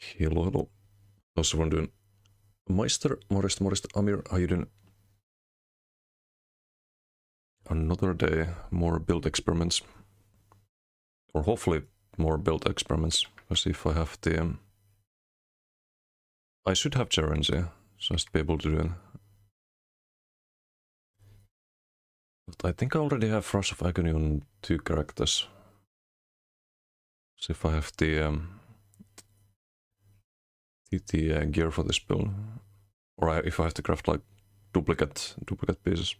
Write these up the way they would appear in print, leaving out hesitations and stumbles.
Hello, hello. How's everyone doing? Meister, Morist, Amir, how you doing? Another day, more build experiments. Or hopefully more build experiments. Let's see if I have the... I should have Gerency, so I should be able to do it. But I think I already have Frost of Agony on 2 characters. See if I have the gear for this build. Or if I have to craft like duplicate pieces.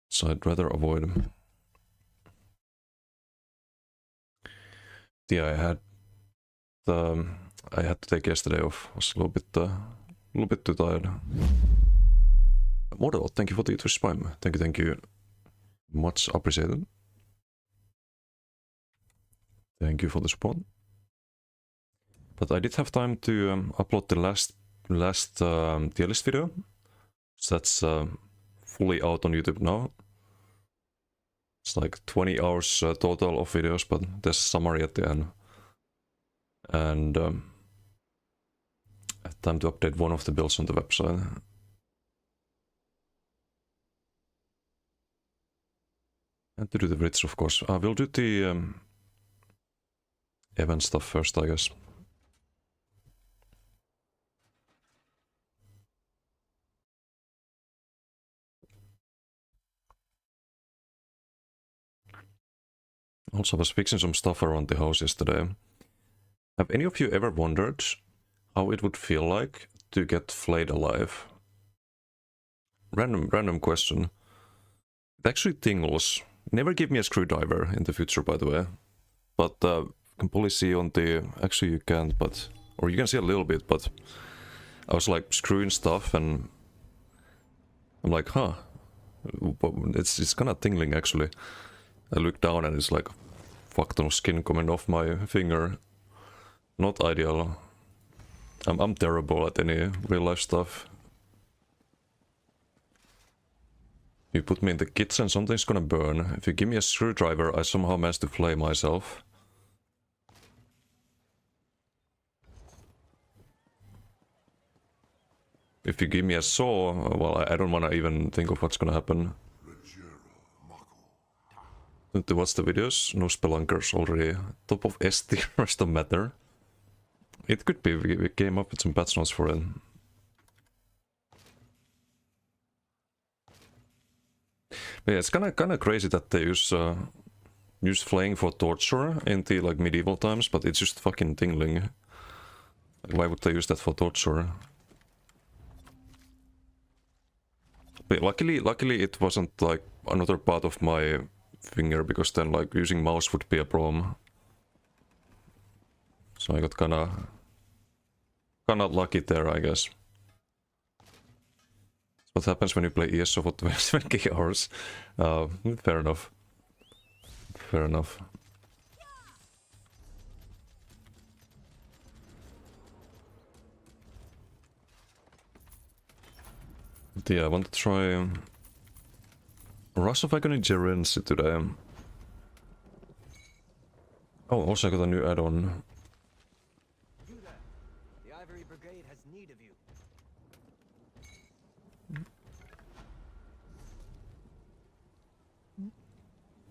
So I'd rather avoid them. Yeah, I had to take yesterday off. I was a little bit too tired. Model, thank you for the Twitch Prime. Thank you. Much appreciated. Thank you for the support. But I did have time to upload the last tier list video. So that's fully out on YouTube now. It's like 20 hours total of videos, but there's a summary at the end. And time to update one of the builds on the website. And to do the Brits, of course. We'll do the event stuff first, I guess. Also, I was fixing some stuff around the house yesterday. Have any of you ever wondered how it would feel like to get flayed alive? Random question. It actually tingles. Never give me a screwdriver in the future, by the way. But you can probably see on the... Actually, you can't, but... Or you can see a little bit, but... I was like screwing stuff and... I'm like, huh. It's kind of tingling, actually. I look down and it's like... Fuck ton of skin coming off my finger. Not ideal. I'm terrible at any real life stuff. You put me in the kitchen, something's gonna burn. If you give me a screwdriver, I somehow manage to flay myself. If you give me a saw, well, I don't wanna even think of what's gonna happen. To watch the videos, no spelunkers already. Top of S tier, rest of matter. It could be, we came up with some patch notes for it. But yeah, it's kinda crazy that they use flaying for torture in the like medieval times, but it's just fucking tingling. Why would they use that for torture? But luckily it wasn't like another part of my finger, because then like using mouse would be a problem. So I got kinda lucky there, I guess. What happens when you play ESO for 20 hours? Fair enough. Fair enough. But yeah, I want to try Rush of Agony Gerency today. Oh, also I got a new add-on. The Ivory Brigade has need of you.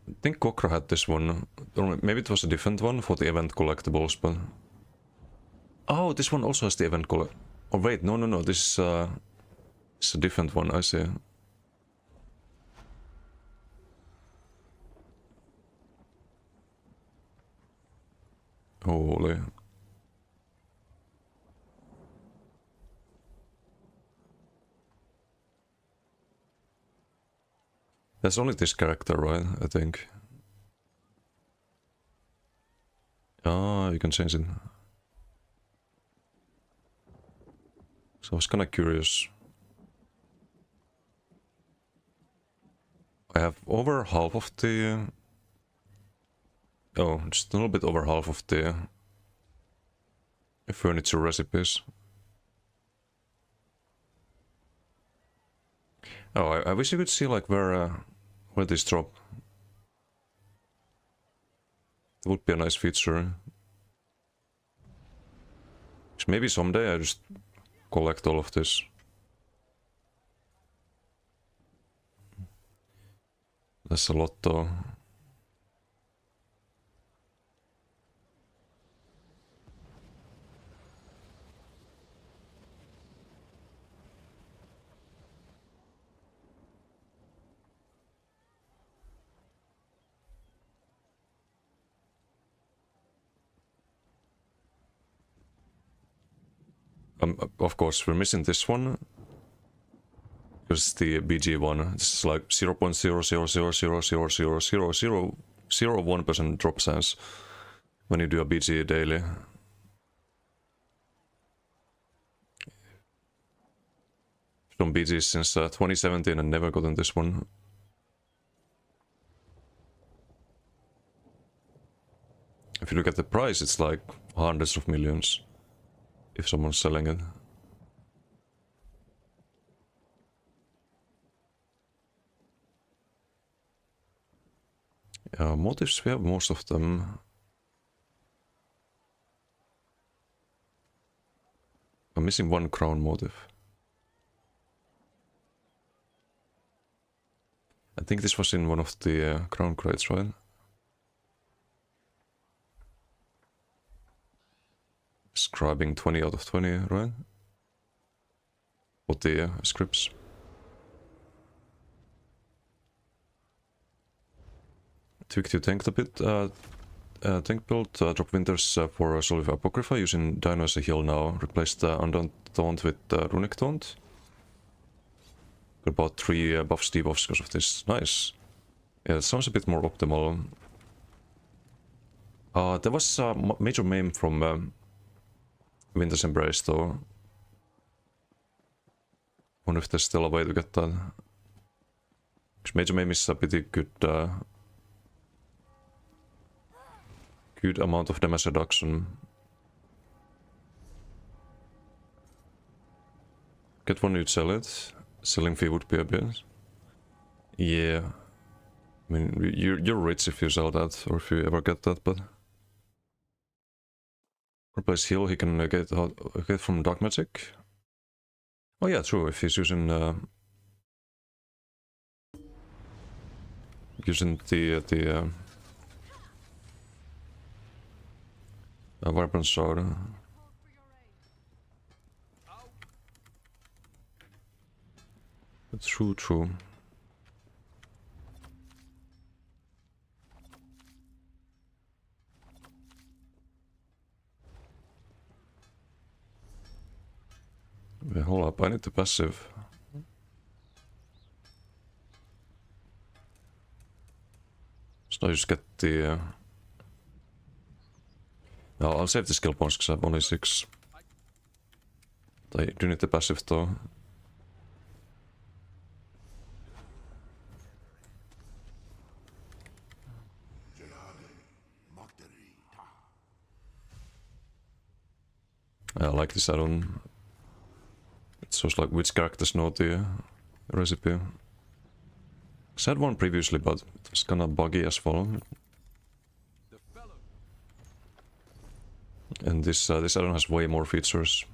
I think Kokra had this one, or maybe it was a different one for the event collectibles, but... Oh, this one also has the event collect... Oh wait, no, this is a different one, I see. Holy. There's only this character, right? I think. Ah, you can change it. So I was kinda curious. I have over half of the... Oh, just a little bit over half of the furniture recipes. Oh, I wish you could see like where this drop. It would be a nice feature. Maybe someday I just collect all of this. That's a lot though. Of course, we're missing this one. Because the BG one, it's like 0.000000001% drop chance when you do a BG daily. From BGs since 2017 and never gotten this one. If you look at the price, it's like hundreds of millions if someone's selling it. Motives, we have most of them. I'm missing one crown motive. I think this was in one of the crown crates, right? Scribing 20 out of 20, right? What the scripts. Tweaked you tanked a bit. Tank build, drop winters for Solid Apocrypha using Dino as a heal now. Replaced Undaunted Taunt with Runic Taunt. Got about 3 buffs, debuffs because of this. Nice. Yeah, it sounds a bit more optimal. There was a major meme from Winter's Embrace though. Wonder if there's still a way to get that. Because major meme is a pretty good good amount of damage reduction. Get one, you'd sell it. Selling fee would be a bit. Yeah. I mean, you're rich if you sell that, or if you ever get that, but... Replace heal, he can get from Dark Magic. Oh yeah, true, if he's using... using the Vibrant Sword. True. Wait, hold up, I need the passive. So I just get the... No, I'll save the skill points because I have only 6. I do need the passive though. I like this add-on. It shows like which characters know the recipe. I had one previously, but it was kinda buggy as well. And this add-on has way more features.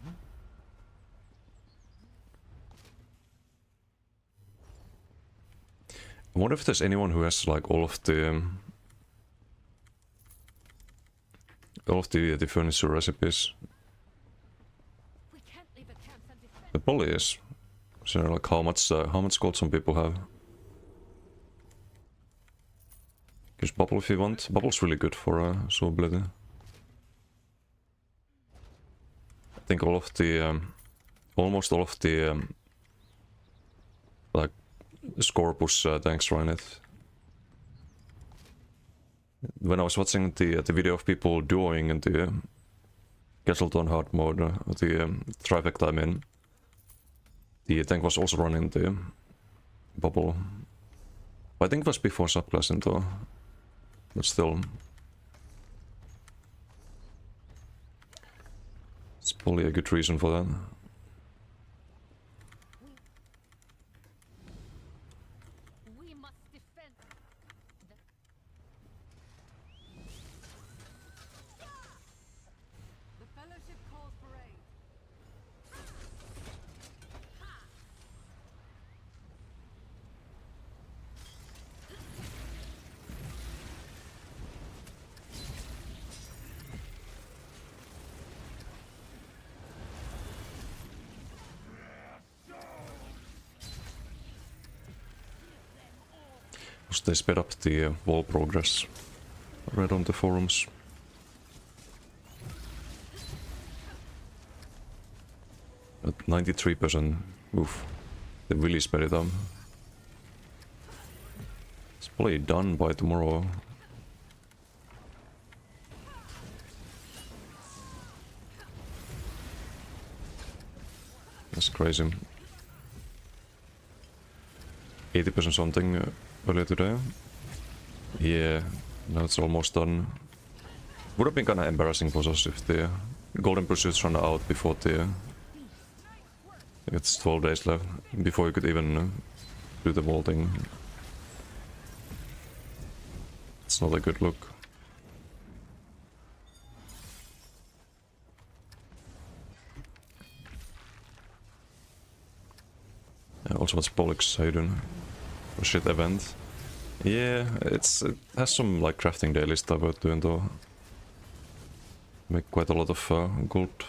I wonder if there's anyone who has like all of the furniture recipes. The probably is. So like how much gold some people have. Use bubble if you want. Bubble's really good for soulability. I think all of the almost all of the like Scorpus tanks run it. When I was watching the video of people duoing in the Castleton hard mode, the trifecta I mean, the tank was also running the bubble. I think it was before subclassing though, but still. It's probably a good reason for that. We must defend. The Fellowship calls for aid. Because they sped up the wall progress. I read on the forums. At 93%, oof, they really sped it up. It's probably done by tomorrow. That's crazy. 80% something earlier today. Yeah, now it's almost done. Would have been kinda embarrassing for us if the golden pursuits run out before the... It's 12 days left, before you could even do the vaulting. It's not a good look. Also, what's Pollux? How you doing? A shit event. Yeah, it has some like crafting daily stuff worth doing though. Make quite a lot of gold.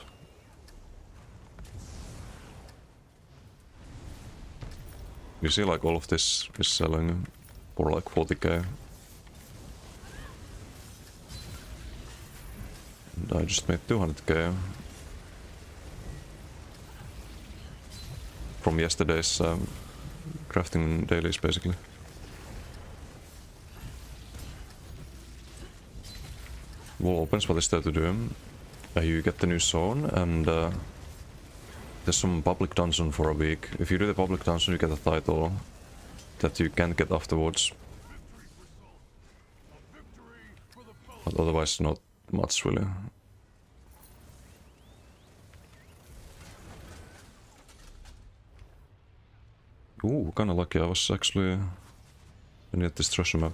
You see, like all of this is selling for like 40k. And I just made 200k. From yesterday's crafting dailies, basically. Wall opens, what is there to do? You get the new zone, and there's some public dungeon for a week. If you do the public dungeon, you get a title that you can't get afterwards. But otherwise, not much, really. Ooh, kinda lucky I was actually near this treasure map.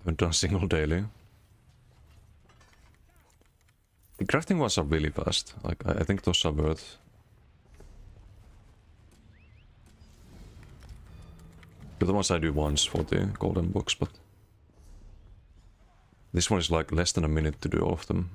Haven't done a single daily. The crafting ones are really fast. Like, I think those are worth. The other ones I do once for the golden box, but this one is like less than a minute to do all of them.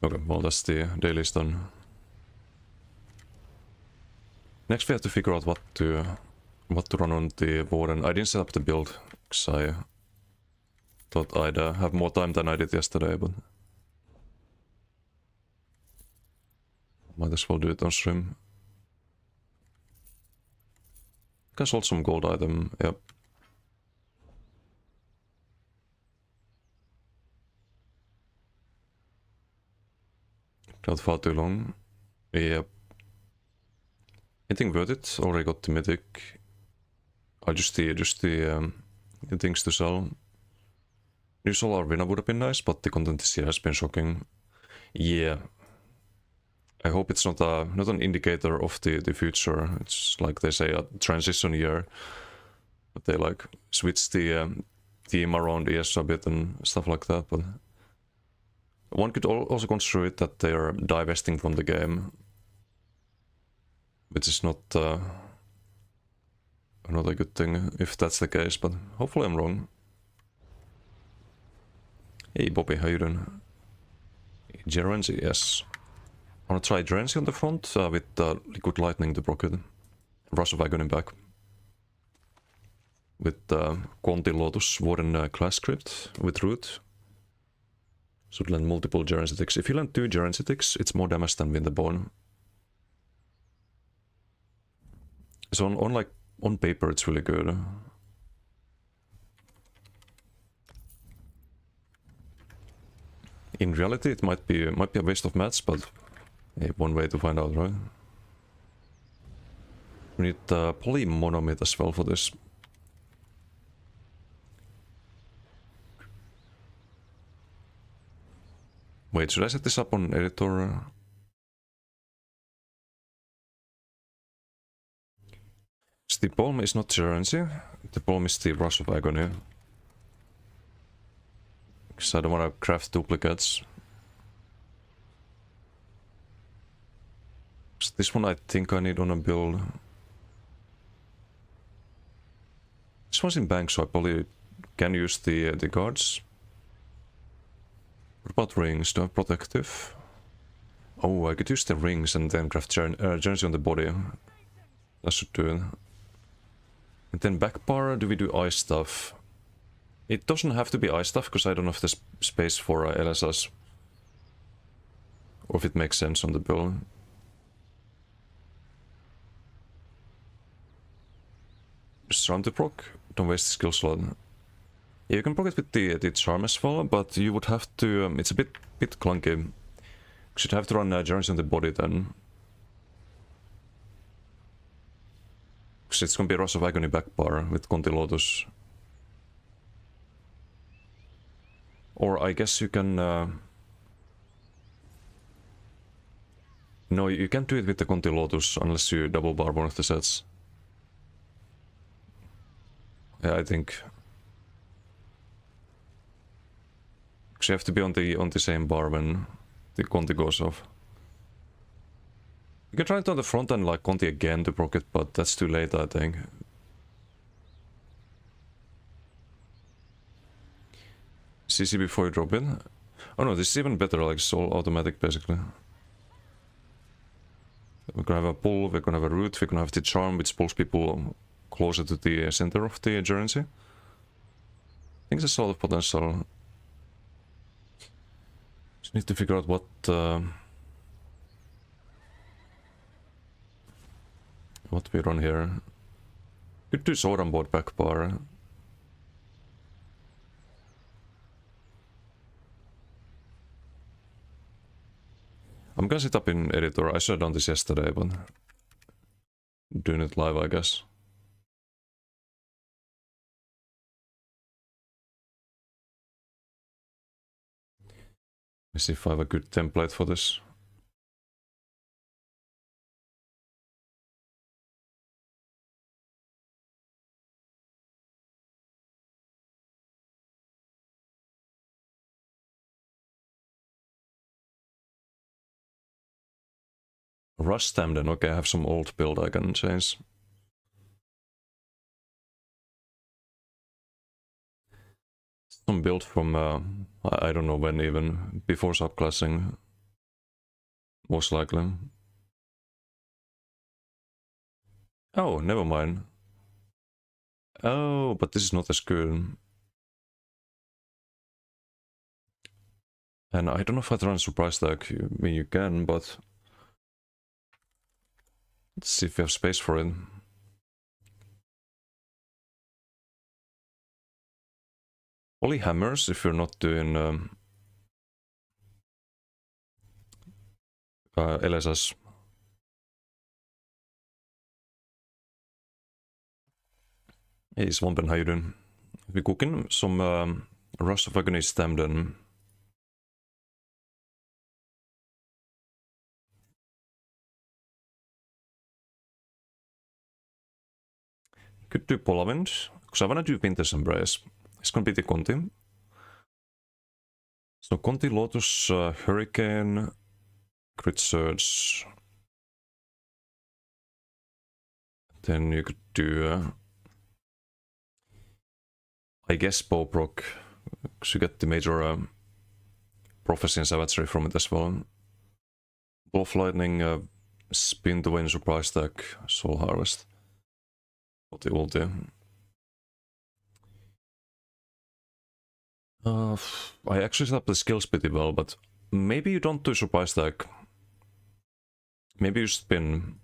Okay, well that's the dailies done. Next we have to figure out what to run on the Warden. I didn't set up the build because I thought I'd have more time than I did yesterday, but might as well do it on stream. Can sold some gold item, yep. Not far too long. Yep. Anything worth it? Already got the mythic. I just the things to sell. New Solar Arena would have been nice, but the content this year has been shocking. Yeah. I hope it's not an indicator of the future. It's like they say a transition year. But they like switch the theme around ESO a bit and stuff like that, but one could also construe it that they are divesting from the game, which is not a good thing if that's the case, but hopefully I'm wrong. Hey Bobby, how you doing? Gerenzi, yes. I wanna try Gerenzi on the front with Liquid Lightning to proc it. Rush of Agony back. With Quanti Lotus Warden class script with Root. Should land multiple Gerencitics. If you land 2 Gerencitics, it's more damage than Winterbone. So on paper it's really good. In reality it might be a waste of mats, but hey, one way to find out, right? We need Polymonomid as well for this. Wait, should I set this up on editor? So the Palm is not Gerenzi, the Palm is the Rush of Agony. Because I don't want to craft duplicates. So this one I think I need on a build. This one's in bank, so I probably can use the guards. What about rings? Do I have protective? Oh, I could use the rings and then craft jersey on the body. That should do it. And then back bar, do we do ice stuff? It doesn't have to be ice stuff, because I don't have the space for LSS. Or if it makes sense on the build. Just round the proc, don't waste the skill slot. Yeah, you can proc it with the charm as well, but you would have to... it's a bit clunky. Should have to run Journeys on the body then. Because it's gonna be Rush of Agony back bar with Conti Lotus. Or I guess you can... No, you can't do it with the Conti Lotus unless you double bar one of the sets. Yeah, I think... Because you have to be on the same bar when the Conti goes off. You can try it on the front end like Conti again to proc it, but that's too late, I think. CC before you drop it. Oh no, this is even better, like it's all automatic basically. We're gonna have a pull, we're gonna have a root, we're gonna have the charm which pulls people closer to the center of the journey. I think there's a lot of potential. Just need to figure out what we run here. Could do sword on board back bar. I'm gonna sit up in editor. I should have done this yesterday, but doing it live, I guess. Let's see if I have a good template for this. Rush stem then, okay, I have some old build I can change. Some build from, I don't know when even, before subclassing, most likely. Oh, never mind. Oh, but this is not as good. And I don't know if I'd run surprise deck, I mean you can, but... Let's see if we have space for it. Only hammers if you're not doing LSS. Hey Swampen, how you doing? We're cooking some Rush of Agony stem then. Could do Polawind, because I wanna do Winter's Embrace. It's gonna be the Conti. So Conti, Lotus, Hurricane, Crit Surge. Then you could do, I guess, Bow Proc, because you get the major Prophecy and Savagery from it as well. Bluff Lightning, Spin to win Surprise Deck, Soul Harvest. What the ulti. I actually set up the skills pretty well, but maybe you don't do surprise deck. Maybe you spin.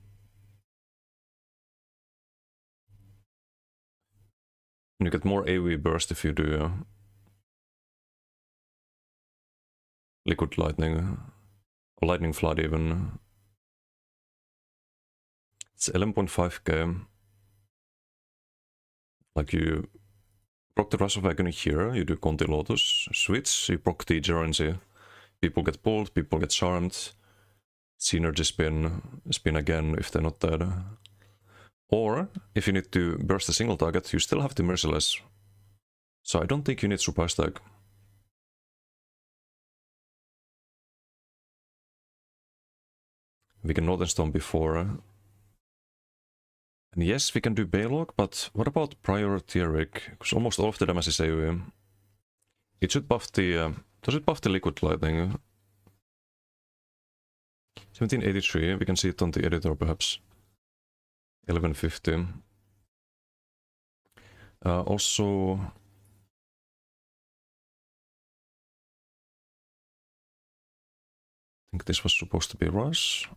You get more AoE burst if you do Liquid Lightning or Lightning Flood even. It's 11.5k. Like you proc the Rush of Agony here, you do Conti Lotus, switch, you proc the Gerency. People get pulled, people get charmed. Synergy spin again if they're not dead. Or, if you need to burst a single target, you still have the Merciless. So I don't think you need Surprise Tag. We can Northern Storm before. And yes, we can do Balog, but what about Prior Tieric? Because almost all of the damage is AoE. It should buff the... does it buff the Liquid Lightning? 1783, we can see it on the editor perhaps. 1150. Also... I think this was supposed to be Rush.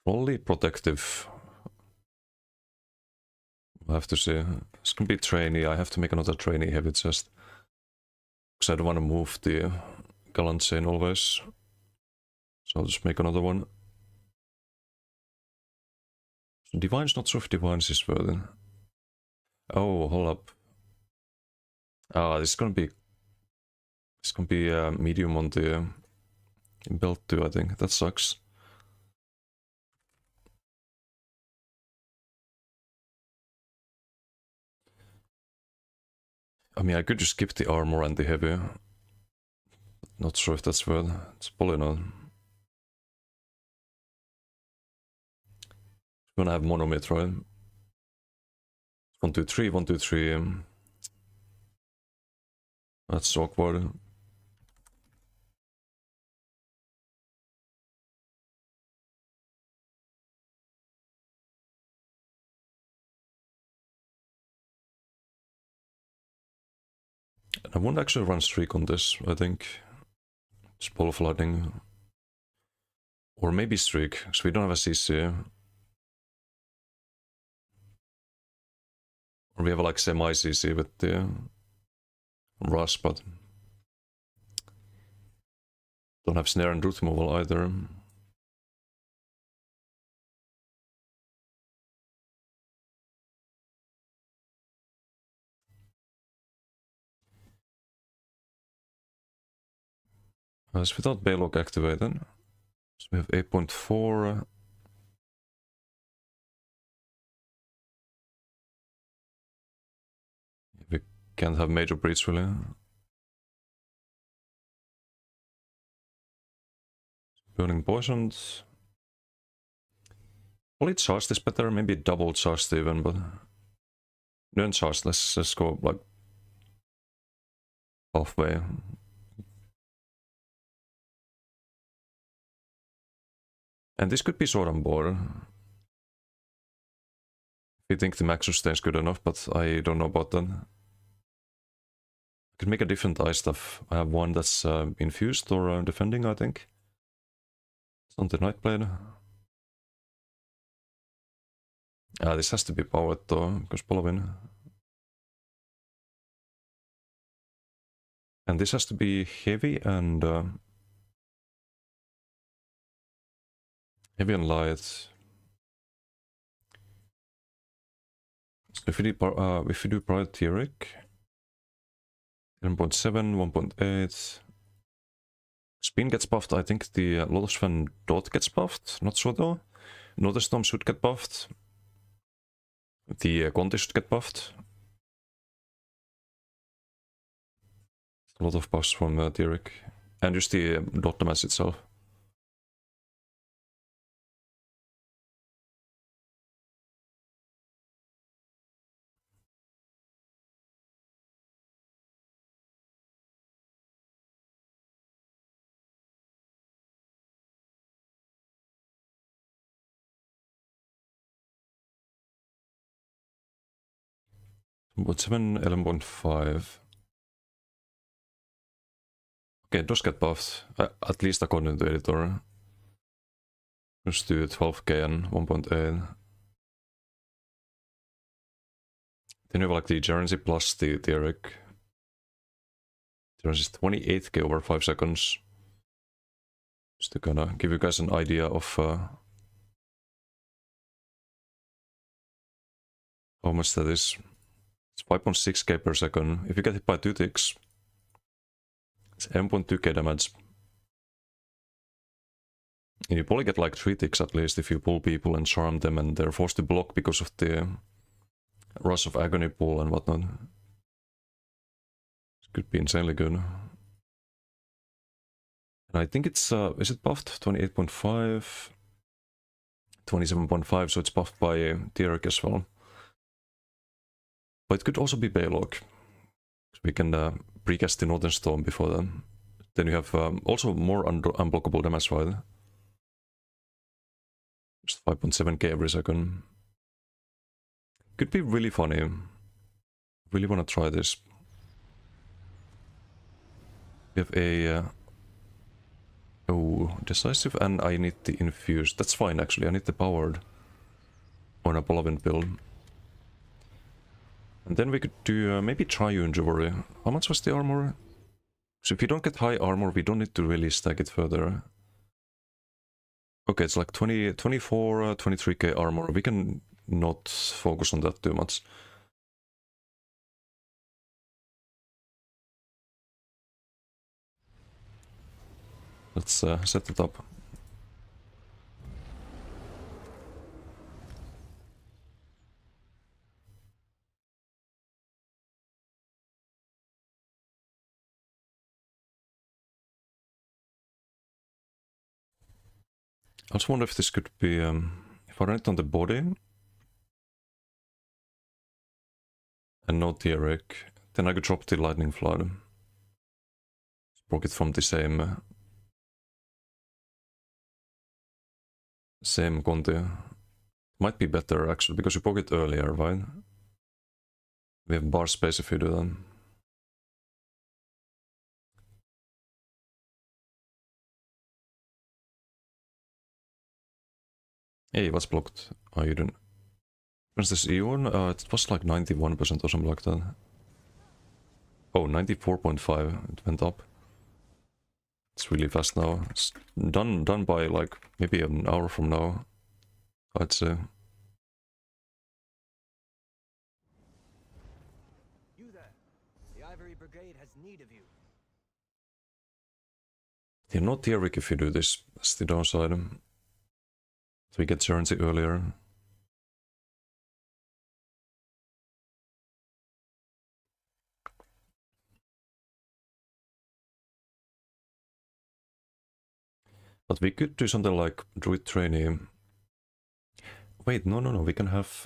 Only protective. I have to see. It's gonna be trainee. I have to make another trainee heavy chest. Because I don't want to move the Gallant chain always. So I'll just make another one. So Divine's not sure if Divine's is worthy. Oh, hold up. This is gonna be... It's gonna be medium on the belt too, I think. That sucks. I mean, I could just skip the armor and the heavy. Not sure if that's worth. It's probably not. We're gonna have monomit, right? 1, 2, 3, 1, 2, 3. That's awkward. I won't actually run streak on this, I think. It's ball of lightning. Or maybe streak, because we don't have a CC. Or we have like semi-CC with the Rush, but don't have snare and root removal either. It's without Balog activated. So we have 8.4. We can't have major breach really. Burning poisons. Probably charge this better, maybe double charged even, but don't charge. Let's just go like halfway. And this could be sword on board. If you think the max sustain is good enough, but I don't know about that. I could make a different eye stuff. I have one that's infused or defending, I think. It's on the Nightblade. This has to be powered though, because Polovin. And this has to be heavy and heavy and light. So if we do Pride Tieric, 11.7, 1.8. Spin gets buffed. I think the Lotus Fan Dot gets buffed. Not sure though. Northern Storm should get buffed. The Conti should get buffed. A lot of buffs from Tieric. And just the dot damage itself. But 7, 11.5. Okay, it does get buffed. At least according to the editor. Just do 12k and 1.8. Then you have like the Gerency plus the Tieric. Gerency is 28k over 5 seconds. Just to kind of give you guys an idea of how much that is. It's 5.6k per second. If you get hit by 2 ticks, it's 7.2k damage. And you probably get like 3 ticks at least if you pull people and charm them and they're forced to block because of the Rush of Agony pull and whatnot. It could be insanely good. And I think it's, is it buffed? 28.5, 27.5, so it's buffed by Tierk as well. But it could also be Balog. We can precast the Northern Storm before then. Then you have also more unblockable damage, right? Just 5.7k every second. Could be really funny. Really want to try this. We have a... oh, decisive, and I need the infused. That's fine, actually. I need the powered on a Paladin build. And then we could do maybe Triune Jewelry. How much was the armor? So if you don't get high armor, we don't need to really stack it further. Okay, it's like 24, 23k armor. We can not focus on that too much. Let's set it up. I also wonder if this could be, if I run it on the body and no Tierk, then I could drop the Lightning Flood. Broke it from the same Conti. Might be better actually, because you broke it earlier, right? We have bar space if you do that. Hey, what's blocked? Oh, you didn't. When's this Eon? It was like 91% or something like that. Oh, 94.5. It went up. It's really fast now. It's done by like maybe an hour from now, I'd say. You there. The Ivory Brigade has need of you. You're not Tierk if you do this. That's the downside. So we get currency earlier. But we could do something like Druid Trainee. Wait, no, we can have...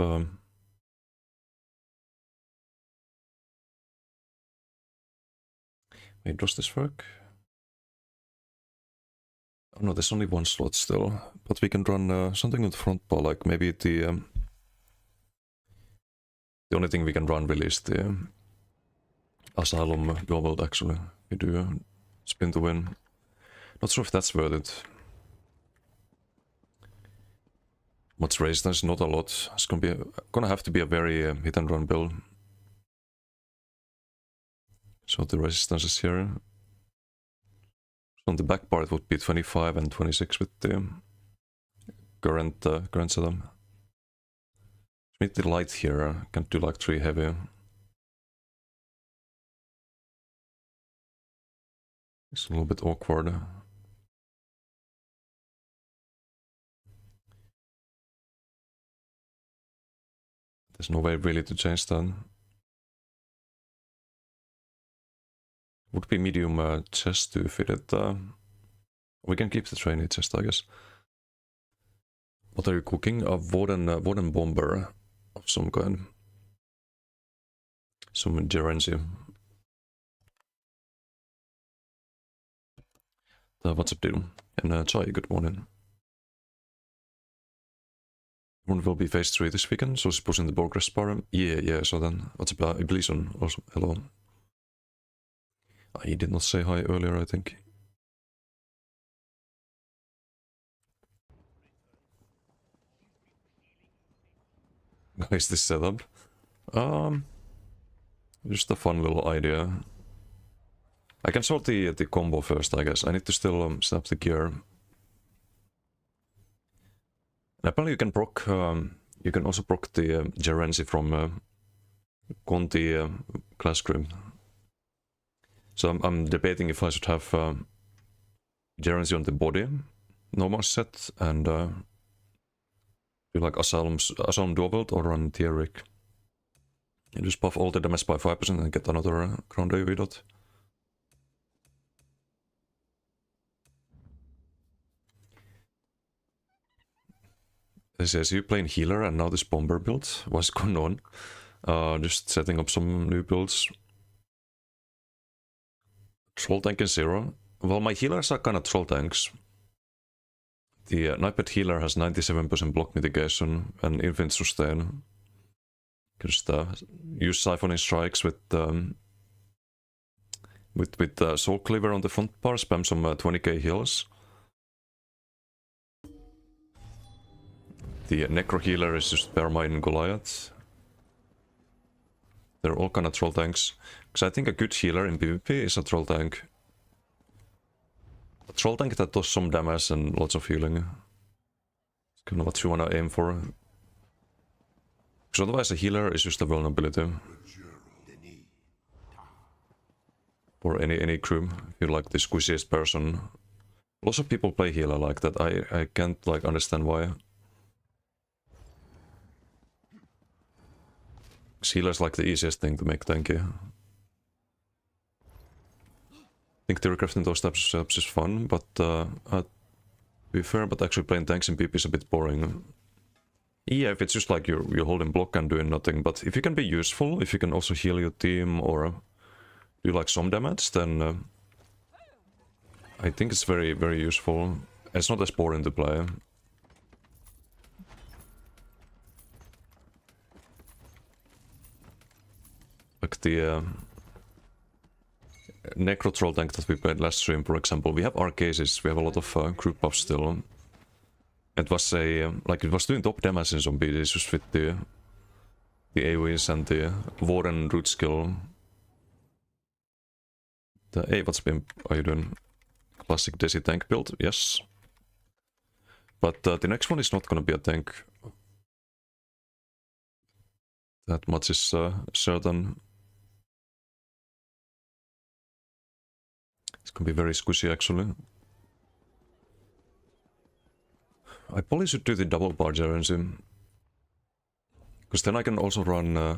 Wait, does this work? Oh no, there's only one slot still. But we can run something in the front bar, like maybe the only thing we can run really is the Asylum dual build actually. We do spin to win. Not sure if that's worth it. What's resistance? Not a lot. It's gonna have to be a very hit and run build. So the resistance is here. So on the back part it would be 25 and 26 with the current setup. Need the light here. Can't do like 3 heavy. It's a little bit awkward. There's no way really to change that. Would be medium chest to fit it. We can keep the trainee chest, I guess. What are you cooking? A wooden bomber of some kind. Some Gerency. What's up, dude? And Chai, good morning. One will be phase 3 this weekend, so it's in the progress bar. Yeah, so then, what's up, Iblison also, hello. He did not say hi earlier, I think. Is this setup? Just a fun little idea. I can sort the combo first, I guess. I need to still set up the gear. And apparently you can proc, you can also proc the Gerency from Conti class grim. So I'm debating if I should have Gerency on the body, normal set, and do like Asylum dual build or run Tierk. You just buff all the damage by 5% and get another ground AoE dot. It says you playing healer and now this bomber build. What's going on? Just setting up some new builds. Troll tank and zero. Well, my healers are kind of troll tanks. The Knifed healer has 97% block mitigation and infinite sustain. Just use siphoning strikes with soul cleaver on the front bar. Spam some 20k heals. The necro healer is just Perma and Goliath. They're all kind of troll tanks. Because I think a good healer in PvP is a troll tank. A troll tank that does some damage and lots of healing. It's kind of what you want to aim for. Because otherwise a healer is just a vulnerability. For any crew. If you're like the squishiest person. Lots of people play healer like that. I can't like understand why. Healer's like the easiest thing to make tanky. I think the recrafting those types of setups is fun, but to be fair, but actually playing tanks in PP is a bit boring. Yeah, if it's just like you're holding block and doing nothing, but if you can be useful, if you can also heal your team or do like some damage, then I think it's very, very useful. It's not as boring to play. Like the Necro Troll tank that we played last stream, for example, we have Arcases, we have a lot of group buffs still. It was a like it was doing top damage in some BDs just with the AoEs and the Warden root skill. Hey, what's been are you doing? Classic Desi tank build, yes. But the next one is not gonna be a tank. That much is certain. It's gonna be very squishy actually. I probably should do the double bar Gerency. Because then I can also run... I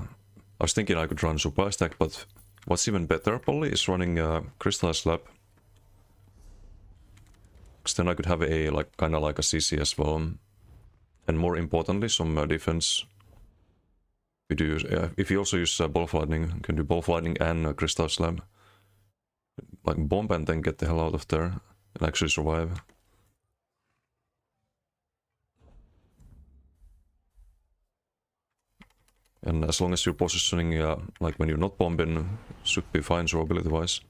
was thinking I could run Super Stack, but what's even better probably is running Crystal Slab. Because then I could have a like kind of like a CC as well. And more importantly, some defense. If you also use Ball of Lightning, you can do Ball of Lightning and Crystal Slab. Like bomb and then get the hell out of there and actually survive. And as long as you're positioning, like when you're not bombing, should be fine survivability wise.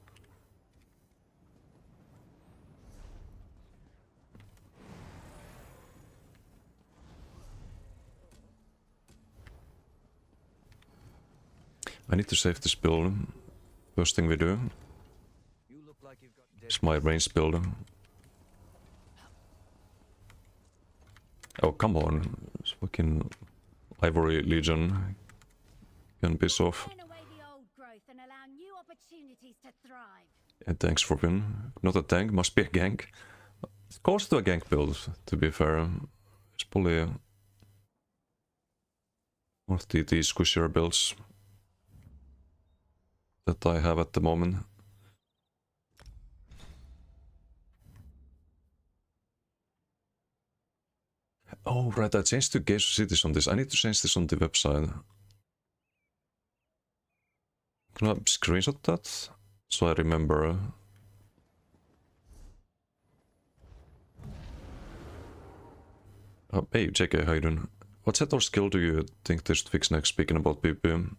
I need to save this build. First thing we do. It's my range build. Oh, come on. It's fucking Ivory Legion. Can piss off. And thanks for win. Not a tank, must be a gank. It's close to a gank build, to be fair. It's probably one of the squishier builds that I have at the moment. Oh, right, I changed to Gauge Cities on this. I need to change this on the website. Can I screenshot that? So I remember. Oh, hey, JK, how you doing? What set or skill do you think they should fix next, speaking about PvP?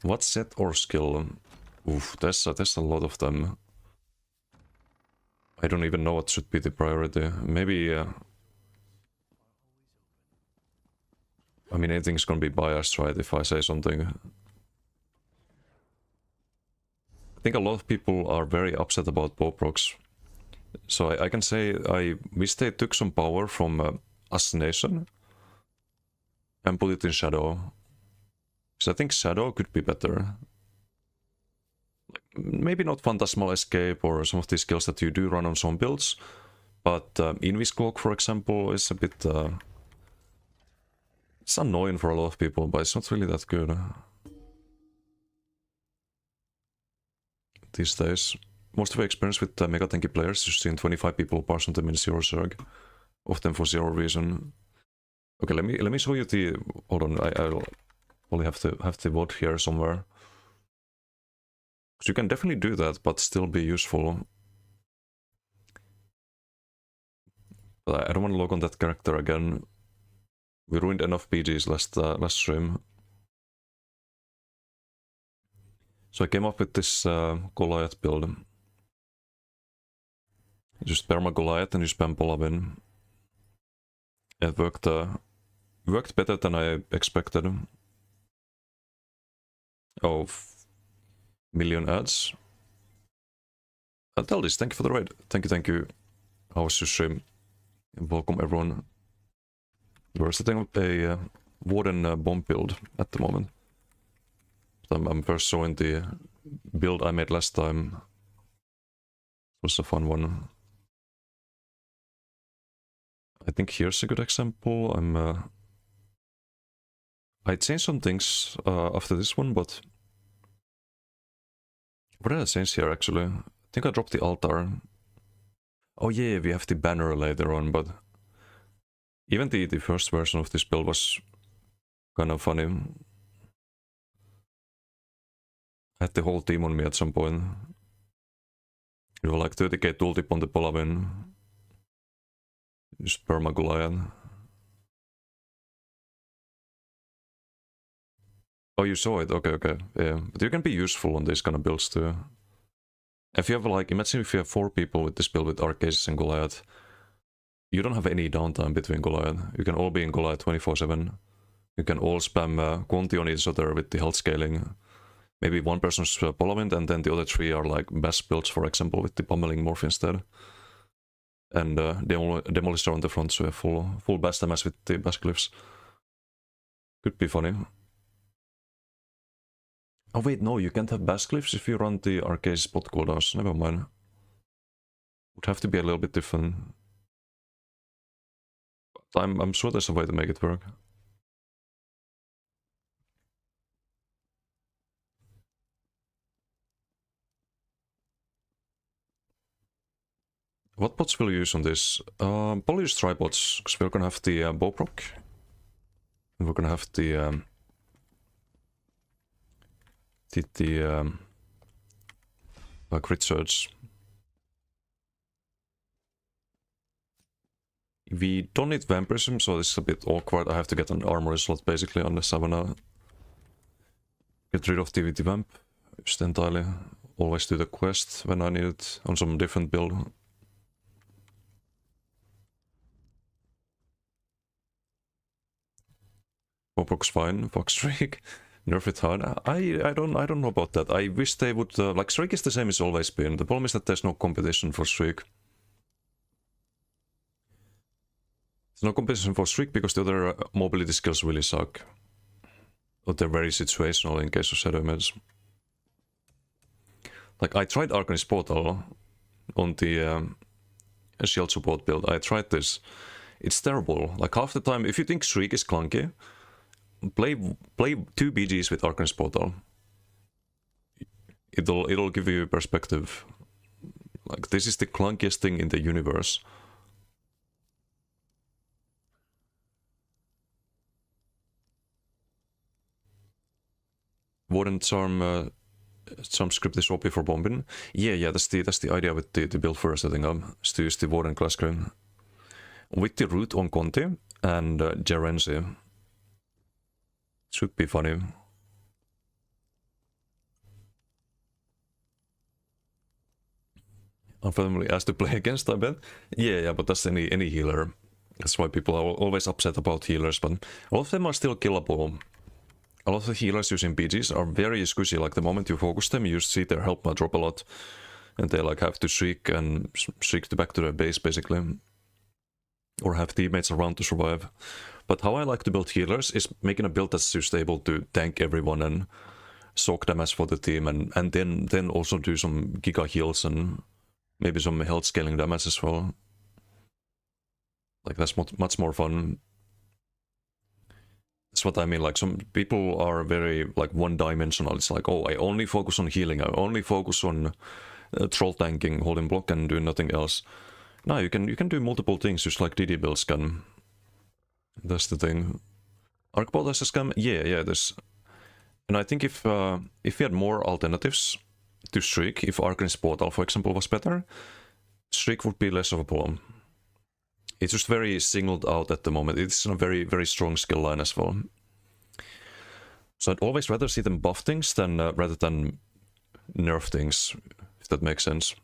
What set or skill? Oof, there's a lot of them. I don't even know what should be the priority. Maybe... I mean, anything's gonna be biased, right, if I say something. I think a lot of people are very upset about bow procs. So I can say I wish they took some power from Assassination and put it in Shadow. Because I think Shadow could be better. Maybe not Phantasmal Escape or some of the skills that you do run on some builds, but Invis Cloak, for example, is a bit... it's annoying for a lot of people, but it's not really that good these days. Most of the experience with mega tanky players is seeing 25 people parse on them in zero zerg, often for zero reason. Okay, let me show you the. Hold on, I'll probably have the VOD here somewhere. So you can definitely do that, but still be useful. But I don't want to log on that character again. We ruined enough PGs last stream. So I came up with this Goliath build. You just perma Goliath and you spam Polavin. It worked better than I expected. Oh, million ads. I'll tell this. Thank you for the raid. Thank you. How was your stream? And welcome everyone. We're setting up a Warden bomb build at the moment. I'm first showing the build I made last time. It was a fun one. I think here's a good example. I changed some things after this one, but what did I change here actually? I think I dropped the altar. Oh yeah, we have the banner later on, but even the first version of this build was kind of funny. I had the whole team on me at some point. It was like 30k tooltip on the Polavin. Just perma Goliath. Oh, you saw it? Okay. Yeah. But you can be useful on these kind of builds too. If you have like, imagine if you have 4 people with this build with Arcasis and Goliath. You don't have any downtime between Goliath. You can all be in Goliath 24/7. You can all spam Conti on each other with the health scaling. Maybe one person's Polavin and then the other 3 are like best builds, for example, with the pummeling morph instead. And Demolisher on the front, so a full bash damage with the bash glyphs. Could be funny. Oh wait, no, you can't have bash glyphs if you run the arcade spot cooldowns. Never mind. Would have to be a little bit different. But I'm sure there's a way to make it work. What bots will you use on this? Probably use tribots, because we're gonna have the bow proc. And we're gonna have the crit surge. We don't need vampirism, so this is a bit awkward. I have to get an armory slot basically unless I wanna get rid of the vamp. Just entirely always do the quest when I need it on some different build. Bobrok's fine, Fox Streak. Nerf it hard. I don't know about that. I wish they would like Streak is the same as always been. The problem is that there's no competition for Streak. There's no competition for Streak because the other mobility skills really suck. But they're very situational in case of Shadow Image. Like I tried Arcanist Portal on the shield support build. I tried this. It's terrible. Like half the time, if you think Streak is clunky, play 2 BGs with Arcanist Portal. It'll give you perspective. Like this is the clunkiest thing in the universe. Warden Charm script is OP for bombing. Yeah, that's the idea with the build first setting up, is to use the Warden class screen. With the root on Conti and Gerenzi. Should be funny. Unfathomably asked to play against, I bet. Yeah, but that's any healer. That's why people are always upset about healers, but a lot of them are still killable. A lot of the healers using BGs are very squishy. Like the moment you focus them, you see their health bar drop a lot. And they like have to shriek back to their base basically. Or have teammates around to survive. But how I like to build healers is making a build that's just able to tank everyone and soak damage for the team and then also do some giga heals and maybe some health scaling damage as well. Like that's much more fun. That's what I mean, like some people are very like one-dimensional. It's like, oh, I only focus on healing, I only focus on troll tanking, holding block and doing nothing else. No, you can do multiple things just like DD builds can. That's the thing. Arcbolt as a scam? Yeah, there's... And I think if we had more alternatives to Streak, if Arcanist Portal, for example, was better, Streak would be less of a problem. It's just very singled out at the moment. It's a very, very strong skill line as well. So I'd always rather see them buff things than rather than nerf things, if that makes sense.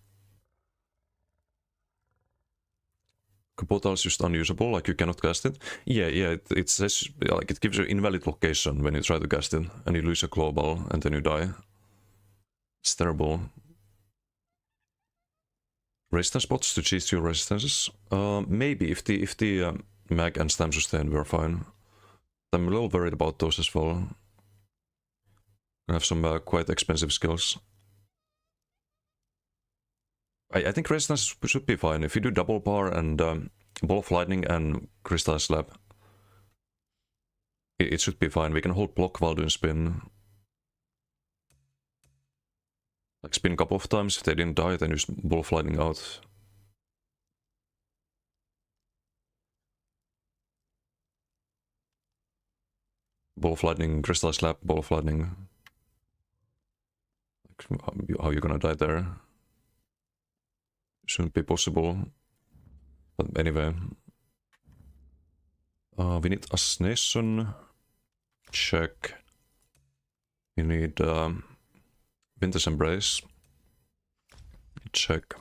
Portal is just unusable, like you cannot cast it. Yeah, it says, like, it gives you invalid location when you try to cast it, and you lose a global, and then you die. It's terrible. Resistance bots to cheese your resistances? Maybe, if the mag and stam sustain were fine. I'm a little worried about those as well. I have some quite expensive skills. I think resistance should be fine. If you do double bar and ball of lightning and crystal slab, it should be fine. We can hold block while doing spin. Like spin a couple of times. If they didn't die, then just ball of lightning out. Ball of lightning, crystal slab, ball of lightning. How you gonna die there? Shouldn't be possible. But anyway. We need Assassination. Check. We need Winter's Embrace. Check.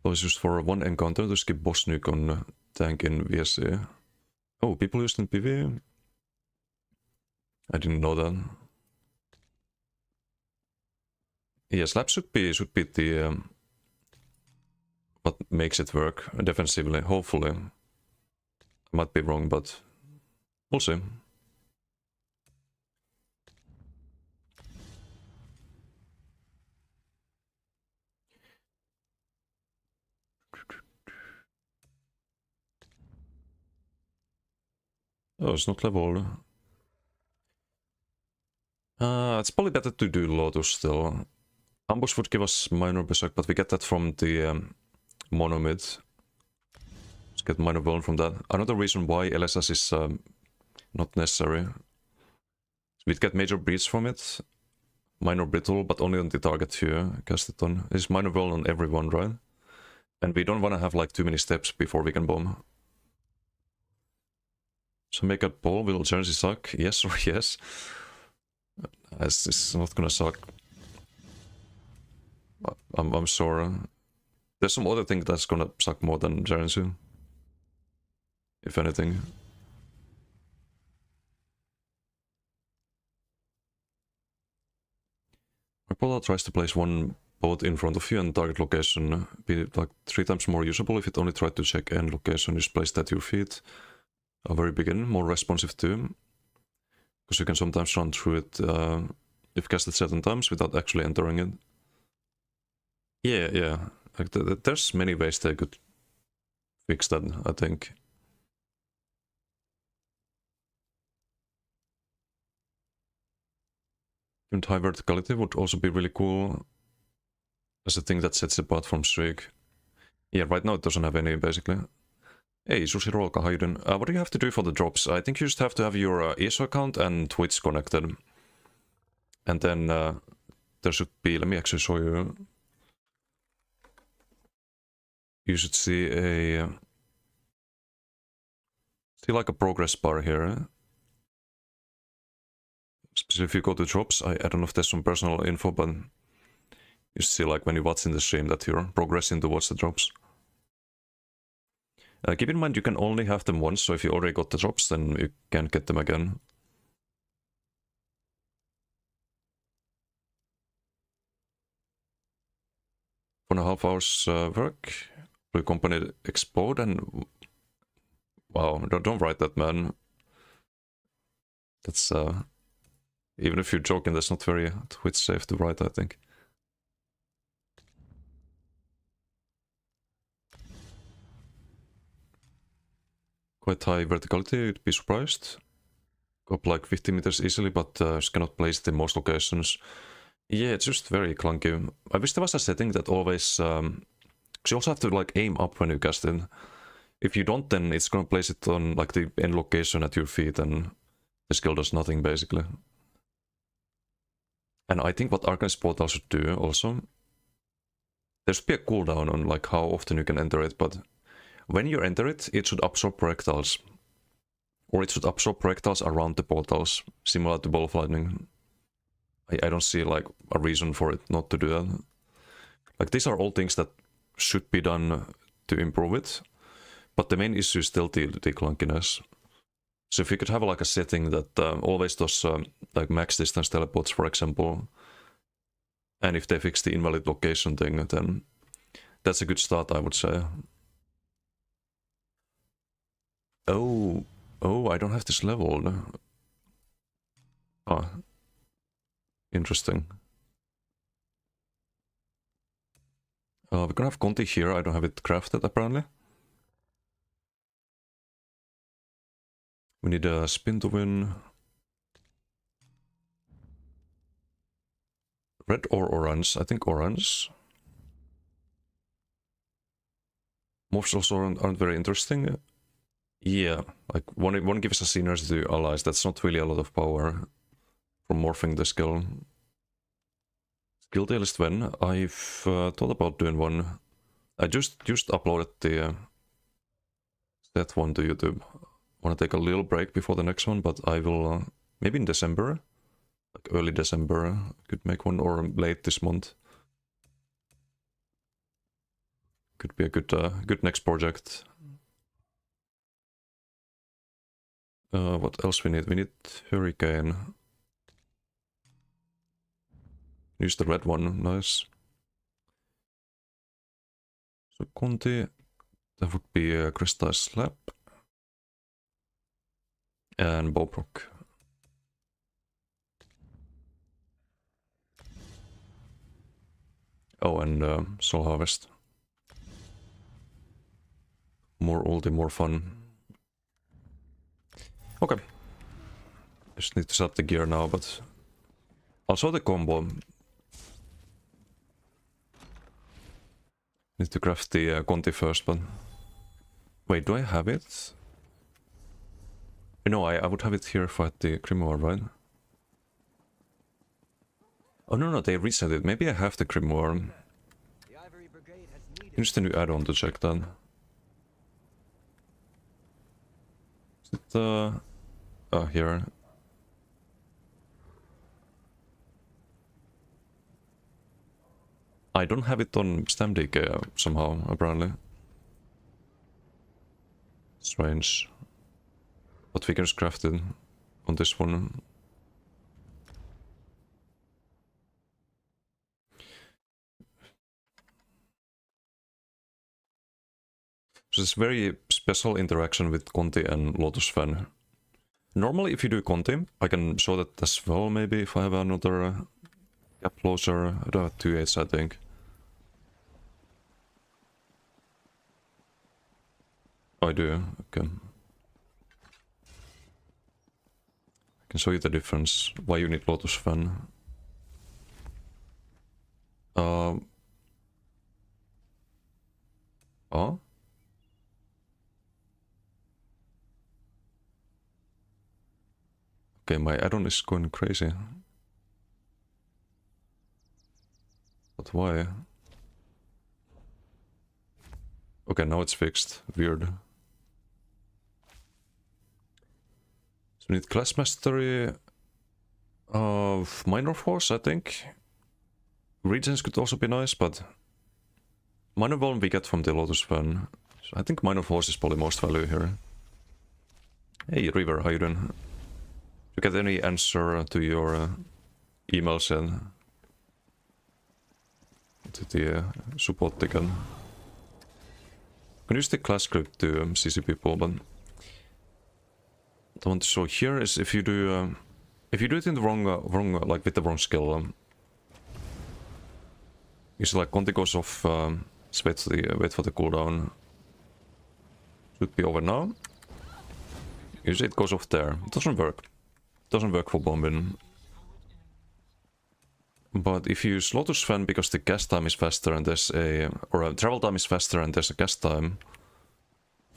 So it's just for one encounter to skip boss nuke on tank in VSC. Oh, people used in PvE? I didn't know that. Yeah, slap should be the what makes it work defensively, hopefully. I might be wrong, but we'll see. Oh, it's not leveled. It's probably better to do Lotus still. Ambush would give us minor berserk, but we get that from the mono mid. Let's get minor burn from that. Another reason why LSS is not necessary. So we'd get major breach from it. Minor brittle, but only on the target here. Cast it on. It's minor burn on everyone, right? And we don't want to have like too many steps before we can bomb. So make a ball, will Jersey suck? Yes or yes? As this is not gonna suck. I'm sure. There's some other thing that's gonna suck more than Jersey. If anything. Apollo tries to place one boat in front of you and target location be like 3 times more usable if it only tried to check end location, just placed at your feet. A very begin, more responsive too. Because you can sometimes run through it if casted 7 times without actually entering it. Yeah. Like there's many ways they could fix that, I think. And high verticality would also be really cool as a thing that sets it apart from Streak. Yeah, right now it doesn't have any, basically. Hey, Sushiroka, how you doing? What do you have to do for the drops? I think you just have to have your ESO account and Twitch connected. And then there should be, let me actually show you. You should see like a progress bar here. Especially if you go to drops, I don't know if there's some personal info, but you see like when you watch in the stream that you're progressing towards the drops. Keep in mind you can only have them once, so if you already got the drops, then you can't get them again. For 1.5 hours work, blue company explode and... Wow, don't write that, man. That's even if you're joking, that's not very Twitch safe to write, I think. Quite high verticality, you'd be surprised. Go up like 50 meters easily, but just cannot place it in most locations. Yeah, it's just very clunky. I wish there was a setting that always Because you also have to like aim up when you cast it. If you don't, then it's gonna place it on like the end location at your feet, and the skill does nothing basically. And I think what Arcanist Portal should do also, there should be a cooldown on like how often you can enter it, but when you enter it, it should absorb projectiles. Or it should absorb projectiles around the portals, similar to Ball of Lightning. I don't see like a reason for it not to do that. Like these are all things that should be done to improve it, but the main issue is still the clunkiness. So if you could have like a setting that always does like max distance teleports, for example, and if they fix the invalid location thing, then that's a good start, I would say. Oh, I don't have this leveled. Ah, interesting. We're gonna have Conti here. I don't have it crafted apparently. We need a spin to win. Red or orange? I think orange. Morphs also aren't very interesting. Yeah, like one gives a synergy to allies. That's not really a lot of power from morphing the skill. Skill tail is when I've thought about doing one. I just uploaded the that one to YouTube. Want to take a little break before the next one, but I will maybe in December, like early December, could make one, or late this month. Could be a good next project. What else we need? We need Hurricane. Use the red one, nice. So Conti, that would be a Crystal Slap. And Bobrook. Oh, and Soul Harvest. More ulti, more fun. Okay. Just need to set up the gear now, but I'll show the combo. Need to craft the Conti first, but wait, do I have it? No, I would have it here for the Grimoire, right? Oh no, they reset it. Maybe I have the Grimoire. The Ivory Brigade has needed. Use the new add-on to check that. Is it oh, here. I don't have it on StamDK somehow, apparently. Strange. But we can just craft it on this one. So it's very special interaction with Conti and Lotus Fan. Normally if you do Conti, I can show that as well maybe if I have another gap closer. I don't have 2/8 I think. Oh, I do, okay. I can show you the difference, why you need Lotus Fan. Oh? Okay, my add-on is going crazy. But why? Okay, now it's fixed. Weird. So we need class mastery of minor force, I think. Regents could also be nice, but minor volume we get from the Lotus Fan. So I think minor force is probably most value here. Hey River, how you doing? Did you get any answer to your emails and to the support ticket? I can use the class script to CC people, but what I want to show here is if you do it in the wrong like with the wrong skill. Usually like Conti goes off, just wait for the cooldown. Should be over now. Usually it goes off there. It doesn't work. It doesn't work for bombing. But if you use Lotus Fan because the cast time is faster and there's travel time is faster and there's a cast time,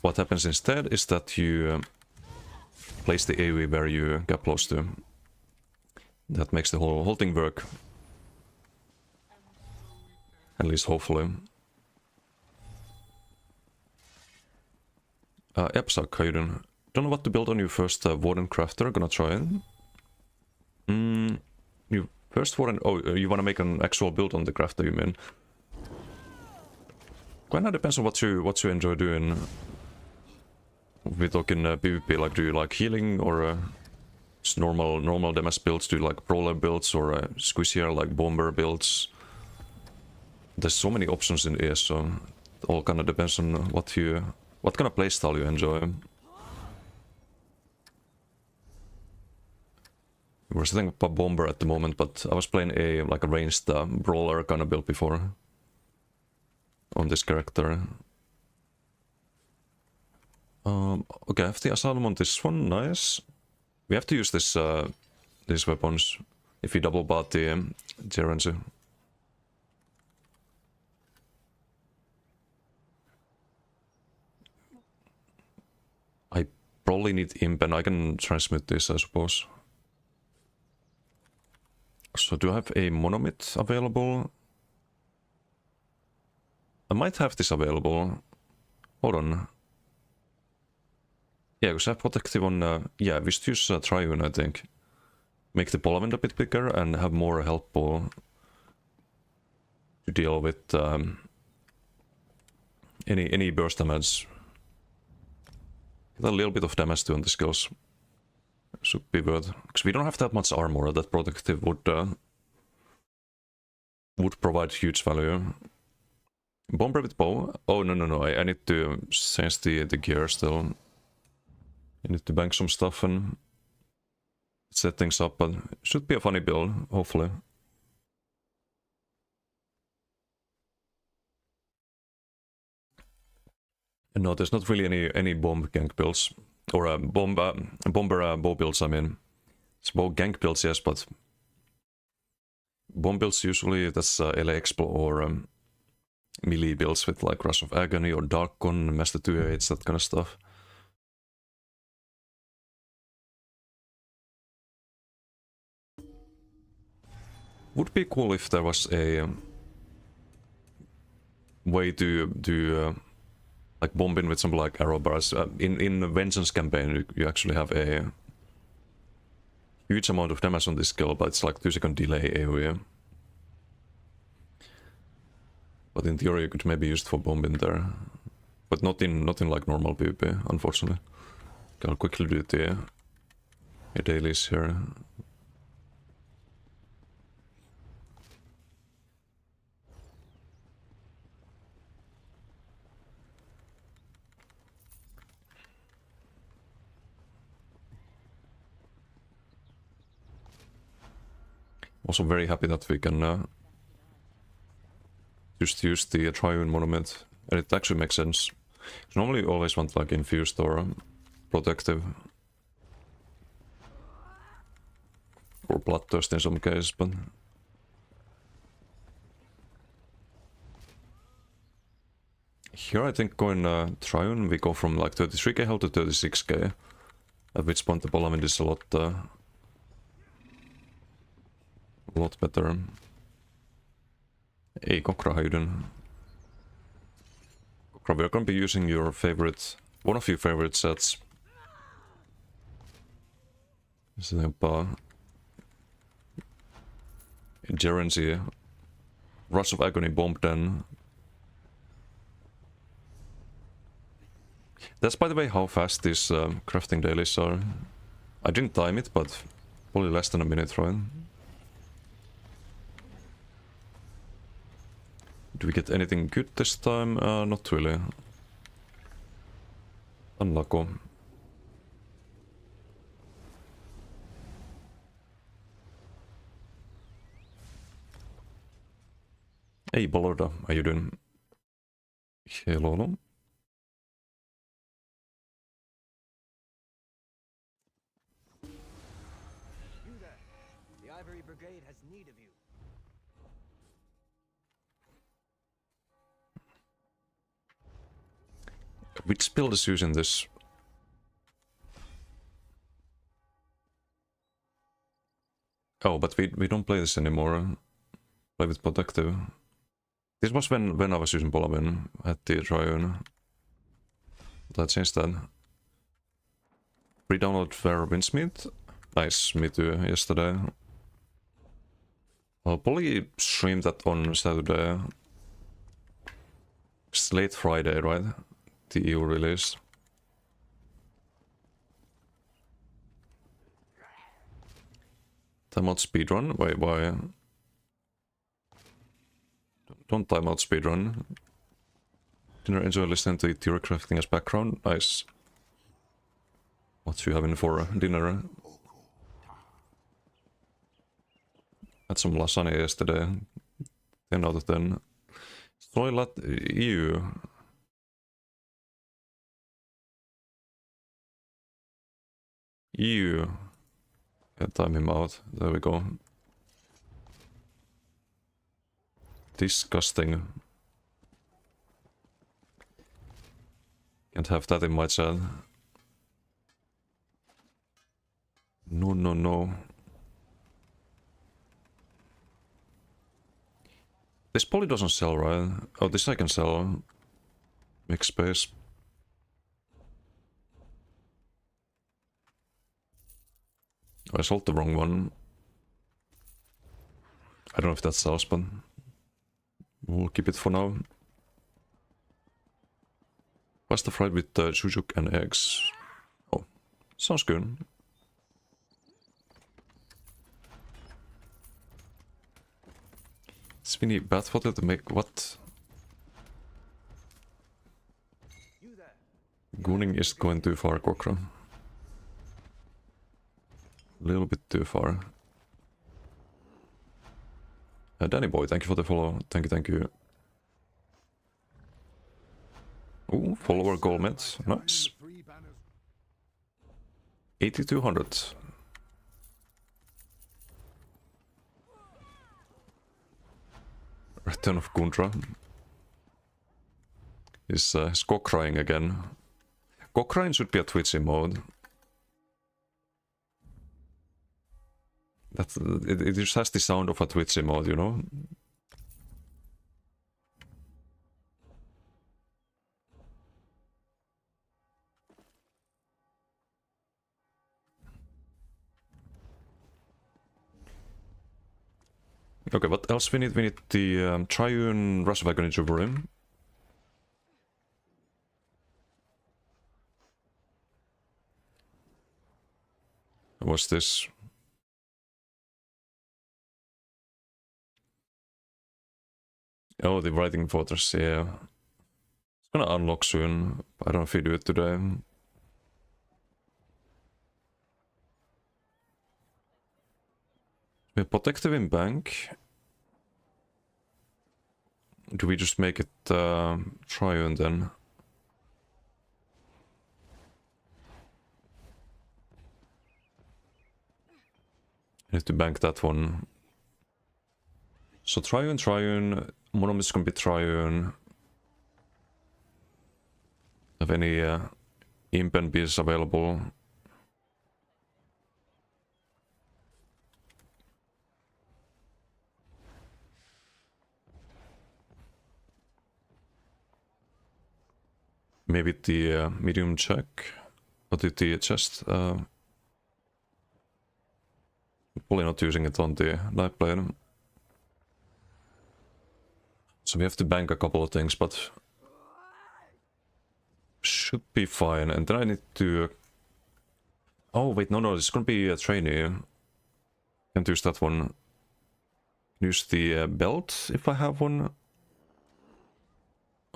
what happens instead is that you place the AoE where you get close to. That makes the whole thing work. At least hopefully. Epsak, how you doing? Don't know what to build on your first Warden Crafter, gonna try it. You first Warden... Oh, you wanna make an actual build on the Crafter, you mean? Kinda depends on what you enjoy doing. We're talking PvP, like do you like healing or just normal damage builds? Do you like brawler builds or squishier like bomber builds? There's so many options in ESO. It all kinda depends on what kind of playstyle you enjoy. We're setting up a bomber at the moment, but I was playing a ranged brawler kind of build before on this character. Okay, I have the asylum on this one, nice. We have to use these weapons if you double bar the Gerency. I probably need imp and I can transmute this, I suppose. So do I have a monomyth available? I might have this available. Hold on. Yeah, because I have protective on... yeah, we should use Triune, I think. Make the Polavent a bit bigger and have more health pool to deal with any burst damage. Get a little bit of damage too on the skills. Should be good. Because we don't have that much armor that protective would provide huge value. Bomber with bow? Oh, no. I need to change the gear still. I need to bank some stuff and set things up, but it should be a funny build, hopefully. And no, there's not really any bomb gank builds. Or bomber bow builds, I mean. It's bow gank builds, yes, but... Bomb builds usually, that's LA or melee builds with like Rush of Agony or Darkon, Master 2-8s, that kind of stuff. Would be cool if there was a way to do like bombing with some like arrow bars. In the Vengeance campaign, you actually have a huge amount of damage on this skill, but it's like 2-second delay AoE. But in theory, you could maybe use it for bombing there, but not in like normal PvP, unfortunately. Okay, I'll quickly do the dailies here. Also very happy that we can just use the Triune Monument, and it actually makes sense. Normally you always want like infused or protective. Or bloodthirst in some cases, but... Here I think going Triune we go from like 33k health to 36k. At which point the Polavent is a lot better. Hey Kokra, how you doing? Kokra, we're gonna be using your favorite, one of your favorite sets. Gerency, Rush of Agony Bomb then. That's by the way how fast these crafting dailies are. I didn't time it, but probably less than a minute, right? Do we get anything good this time? Not really. Unlucky. Hey Bolorda, how you doing? Hello. You there. The Ivory Brigade has need of you. Which build is using this? Oh, but we don't play this anymore. Play with protective. This was when I was using Polavin at the Triune. But I changed that. Re-download for Winsmith. Nice, me too, yesterday. I'll probably stream that on Saturday. It's late Friday, right? The EU release. Time out speedrun? Wait, why? Don't time out speedrun. Dinner, enjoy listening to theory crafting as background. Nice. What you having for dinner? Had some lasagna yesterday. 10 out of 10. Soy EU. EU. Yeah, time him out. There we go. Disgusting. Can't have that in my chat. No, no, no. This poly doesn't sell, right? Oh, this I can sell. Make space. I sold the wrong one. I don't know if that sells, but we'll keep it for now. Pasta fried with jujuk and eggs. Oh, sounds good. Sweeney bathwater to make what? Gooning is going too far, Kokra. A little bit too far. Danny boy, thank you for the follow. Thank you, thank you. Ooh, follower goal met. Nice. 8200. Return of Gundra. Is Skok crying again? Skok crying should be a Twitchy mode. It just has the sound of a Twitchy mode, you know? Okay, what else we need? We need the Triune Rush Wagon in Juburim. What's this? Oh, the Writing Fortress, yeah. It's gonna unlock soon. I don't know if we do it today. We're protective in bank. Do we just make it Triune then? I need to bank that one. So Triune, Monom is gonna be Triune. Have any imp and bees available? Maybe the medium check, or the chest. Probably not using it on the night plane. So we have to bank a couple of things, but should be fine. And then I need to... Oh wait, no, this is gonna be a trainee. Can't use that one. Use the belt if I have one.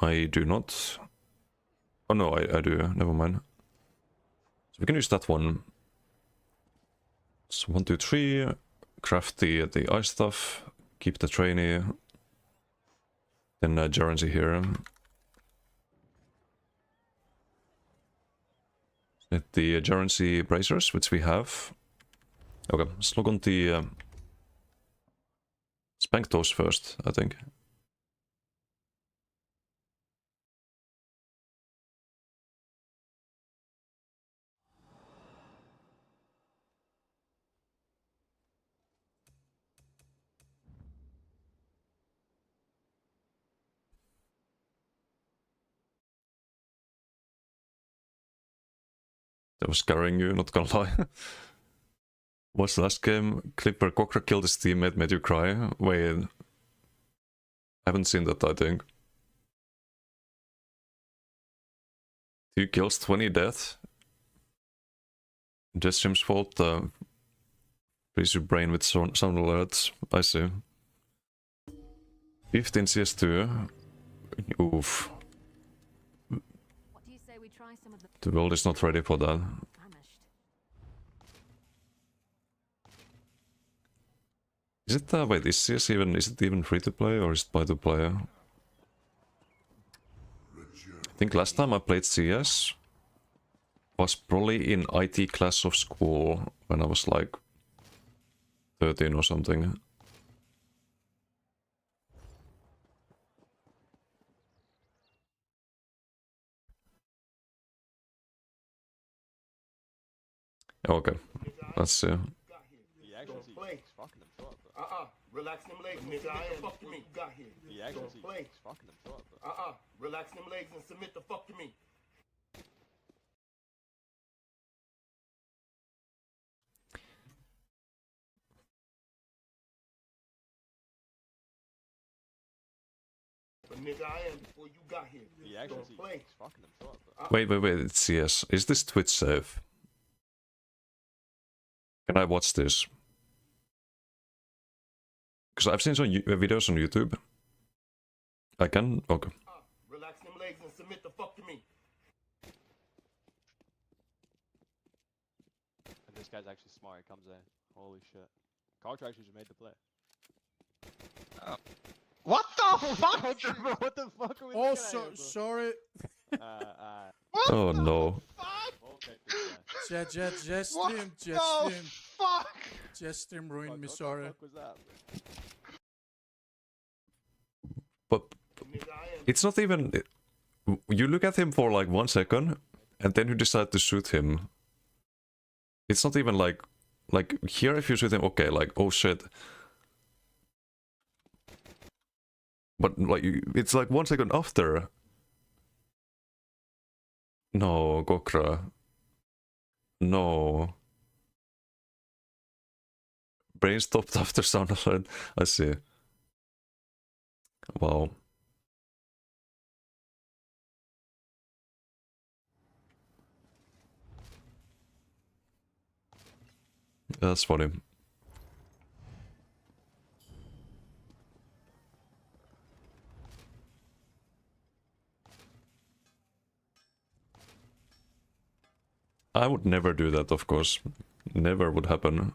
I do not. Oh no, I do. Never mind. So we can use that one. So 1, 2, 3. Craft the ice stuff. Keep the trainee. Then Gerency here. Get the Gerency bracers, which we have. Okay, let's look on the... Spank those first, I think. That was scaring you, not gonna lie. Was the last game clip where Kokra killed his teammate made you cry? Wait. I haven't seen that, I think. 2 kills, 20 death. Just Jim's fault. Freeze your brain with sound alerts. I see. 15 CS2. Oof. What do you say we try some of the The world is not ready for that. famished? Is it wait, is CS even, is it even free to play or is it buy to play? I think last time I played CS was probably in IT class of school when I was like 13 or something. Okay, let's see. He actually keeps fucking them short, bro. Relax them legs, nigga. I am fuck to me. Got here. He actually keeps fucking them short, bro. Relax them legs and submit the fuck to me. But nigga, I am before you got here. He actually keeps fucking them short, bro. Wait, it's CS. Is this Twitch safe? Can I watch this? Because I've seen some videos on YouTube. I can? Okay. Relax them legs and submit the fuck to me. And this guy's actually smart. He comes in. Holy shit. Culture actually just made the play. Oh. What the fuck? What the fuck are we Oh, looking at here, bro? sorry. Oh no. Okay, big guy. Just stream ruined me, What sorry. the fuck was that, bro? But it's not even... You look at him for like 1 second and then you decide to shoot him. It's not even like... Like here if you shoot him, okay, like, oh shit. But like, it's like 1 second after. No, Gokra. No. Brain stopped after sound alert. I see. Wow. That's funny. I would never do that, of course. Never would happen.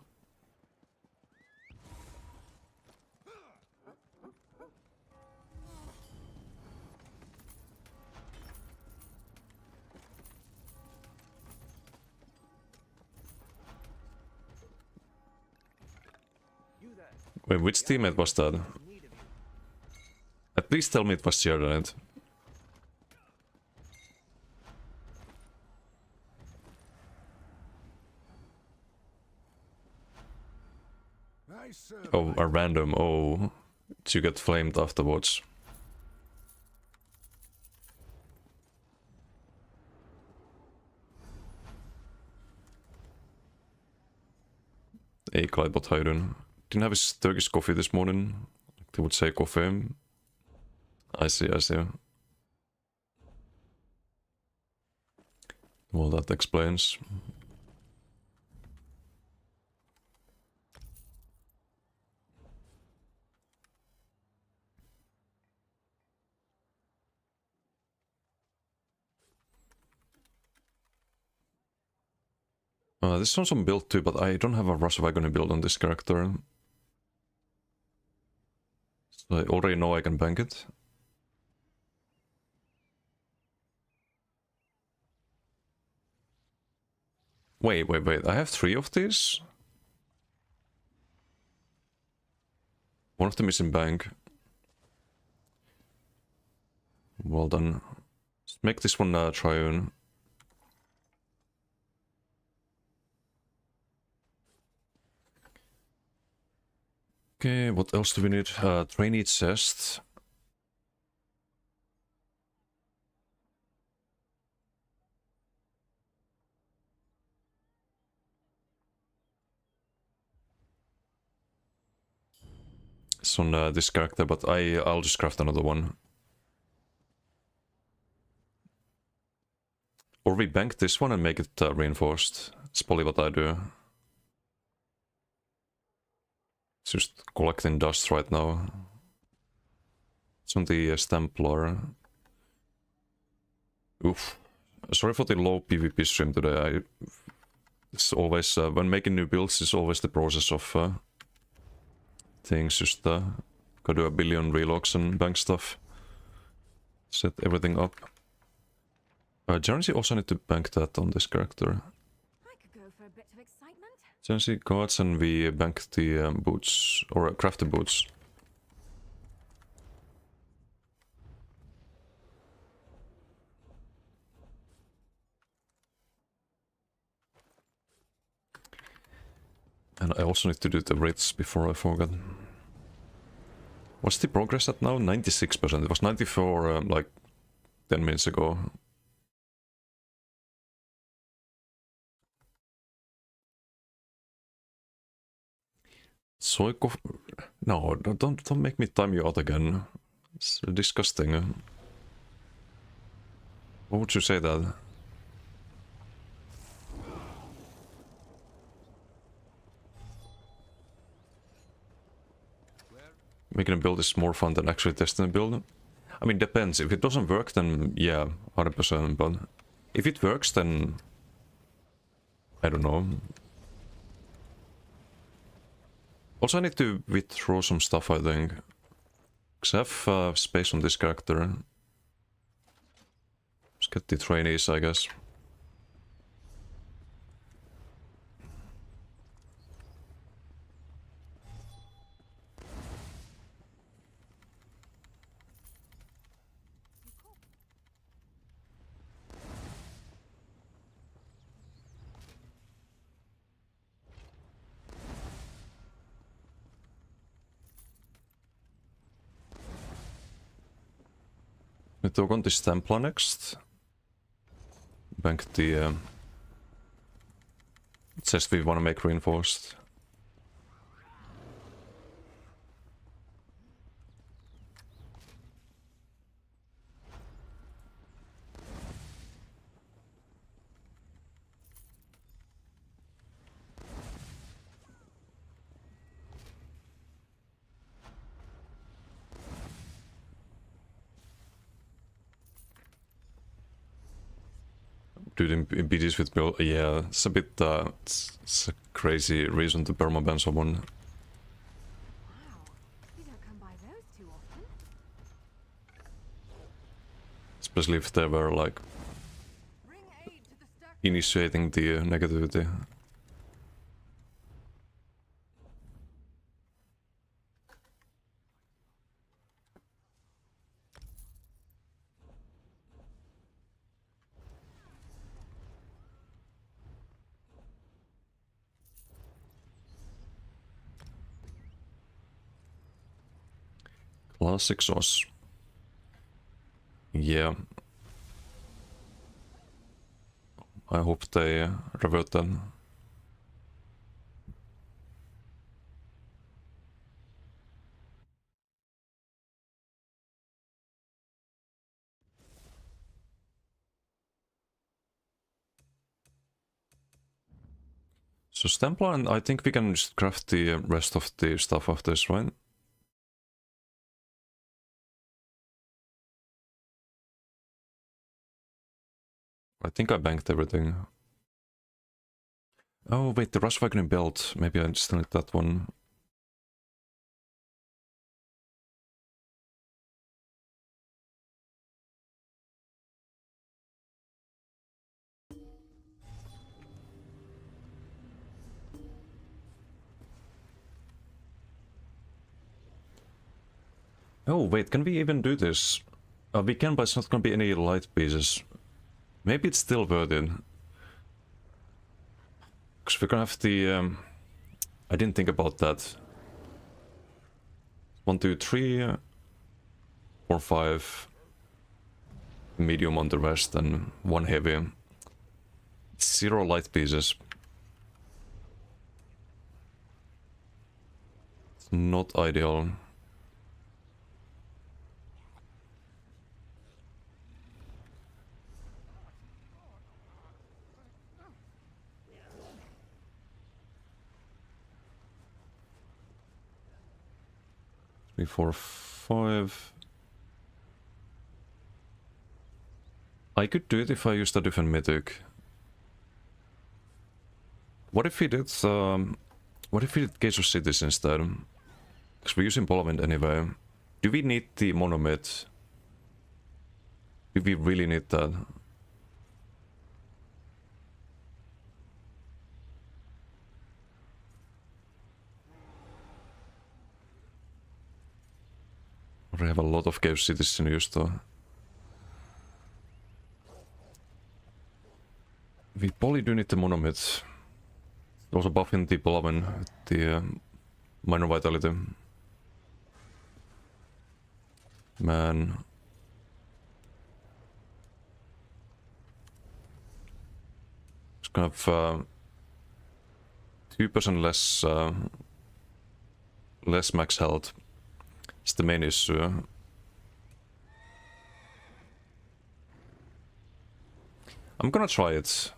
Wait, which teammate was that? At least tell me it was Giant. Oh, a random. Oh, you get flamed afterwards. Hey, Clydebot, how you doing? Didn't have his Turkish coffee this morning. Like they would say coffee. I see, I see. Well, that explains. This one's on build too, but I don't have a rush wagon build on this character. So I already know I can bank it. Wait, I have 3 of these? One of them is in bank. Well done. Let's make this one triune. Okay, what else do we need? Trainee chest. It's on this character, but I'll just craft another one. Or we bank this one and make it reinforced. It's probably what I do. It's just collecting dust right now. It's on the Stamplar. Oof. Sorry for the low PvP stream today. It's always, when making new builds, it's always the process of things. Just gotta do a billion relogs and bank stuff. Set everything up. Generally also need to bank that on this character. I could go for a bit of excitement. Generally guards and we bank the boots, or craft the boots. And I also need to do the writs before I forget. What's the progress at now? 96%. It was 94 like 10 minutes ago. Soiko... No, don't make me time you out again. It's disgusting. Why would you say that? Making a build is more fun than actually testing a build. I mean, depends. If it doesn't work, then yeah, 100%. But if it works, then I don't know. Also, I need to withdraw some stuff, I think. Because I have space on this character. Let's get the trainees, I guess. We talk on this Templar next. Bank the... it says we want to make reinforced. Dude, BDs with build, yeah, it's a bit, it's a crazy reason to permaban someone. Wow, you don't come by those too often. Especially if they were, like, Bring aid to the stack. initiating the negativity. Classic sauce. Yeah. I hope they revert that. So Stemplar, and I think we can just craft the rest of the stuff of this, right? I think I banked everything. Oh wait, the Rushwagon belt. Maybe I still need that one. Oh wait, can we even do this? We can, but it's not gonna be any light pieces. Maybe it's still worth it. Because we're gonna have the... I didn't think about that. 1, 2, 3... 4, 5... medium on the rest and 1 heavy. 0 light pieces. It's not ideal. 3, 4, 5. I could do it if I used a different mythic. What if we did Gates of Cities instead? Because we're using Polarwind anyway. Do we need the monomyth? Do we really need that? We have a lot of Gates of Cities in use though. We probably do need the monomyth. Also buffing the Polarwind, the minor vitality. Man. It's kind of 2% less max health. It's the main issue. I'm gonna try it.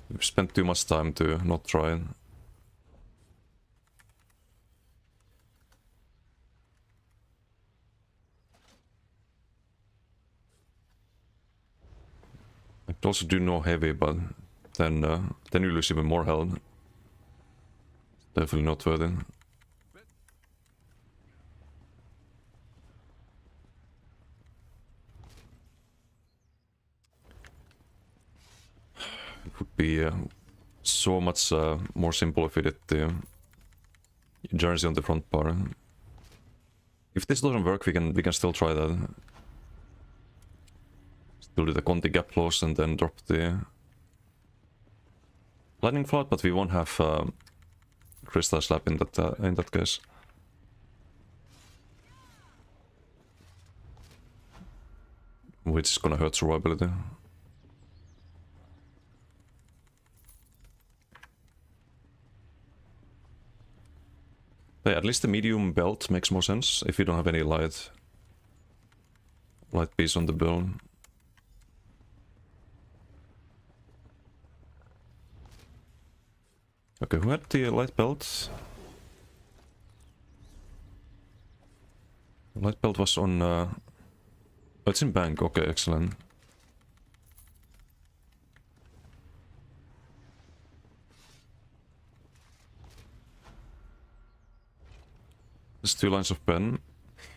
We've spent too much time to not try it. I could also do no heavy, but then you lose even more health. Definitely not worth it. It would be so much more simple if we did the jersey on the front bar. If this doesn't work, we can still try that. Still do the Conti gap close and then drop the lightning flood, but we won't have crystal slap in that case. Which is gonna hurt survivability. Yeah, at least the medium belt makes more sense if you don't have any light piece on the build. Okay, who had the light belt? The light belt was on... Oh, it's in bank. Okay, excellent. There's 2 lines of pen.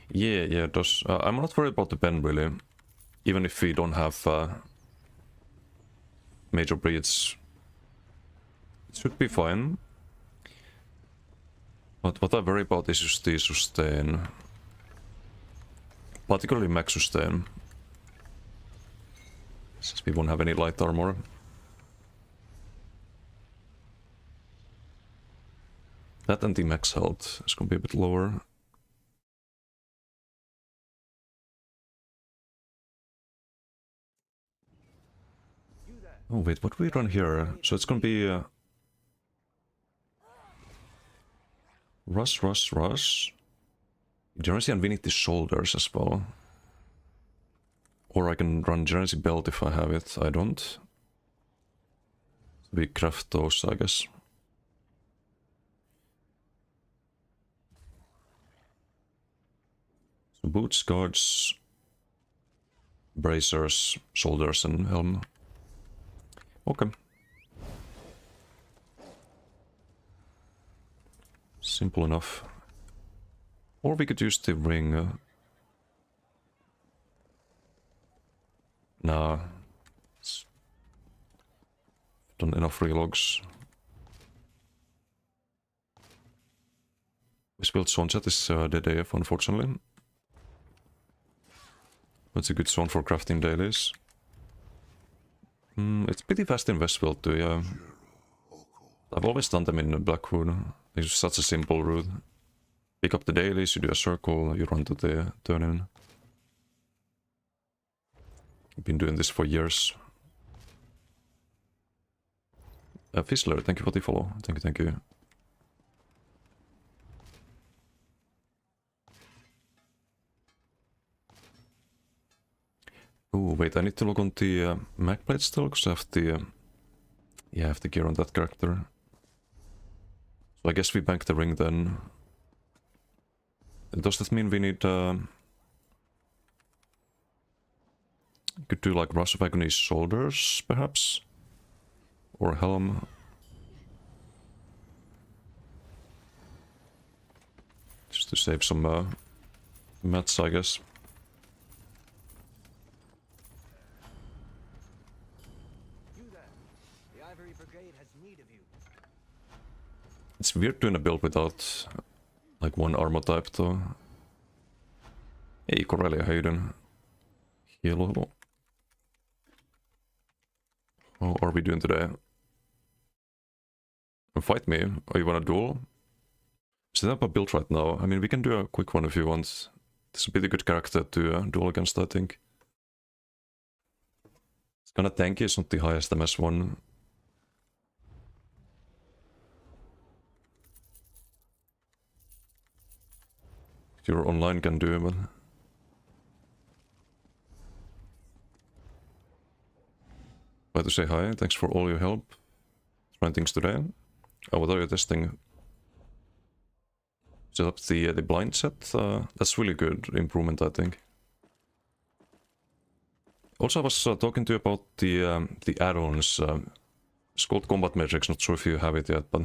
Yeah, it does. I'm not worried about the pen, really. Even if we don't have major breeds. It should be fine. But what I worry about is just the sustain. Particularly max sustain. Since we won't have any light armor. That and the max health is gonna be a bit lower. Oh wait, what do we run here? So it's gonna be... Rush. Generosity and we need the shoulders as well. Or I can run Generosity belt if I have it. I don't. We craft those, I guess. So boots, guards, bracers, shoulders and helm. Okay. Simple enough. Or we could use the ring. Nah. It's done enough relogs. We spilled Sonja this dead AF, unfortunately. That's a good zone for crafting dailies. It's pretty fast in Westfield too, yeah. I've always done them in Blackwood. It's such a simple route. Pick up the dailies, you do a circle, you run to the turn-in. I've been doing this for years. Fizzler, thank you for the follow. Thank you. Oh, wait, I need to log on the Mac plate still, because I have the... yeah, I have the gear on that character. So I guess we bank the ring then. Does that mean we need... could do like Rush of Agony's shoulders, perhaps? Or helm? Just to save some mats, I guess. You there. The Ivory Brigade has need of you. It's weird doing a build without like one armor type though. Hey Corellia, how you doing? Hello. How are we doing today? Fight me? Or you wanna duel? Set up a build right now. I mean, we can do a quick one if you want. This would be a good character to duel against, I think. It's kinda tanky, it's not the highest MS one. Your online can do, but... Try to say hi, thanks for all your help. Trying things today. Oh, what are you testing? Set up the blind set. That's really good improvement, I think. Also, I was talking to you about the add-ons. It's called Combat Metrics. Not sure if you have it yet, but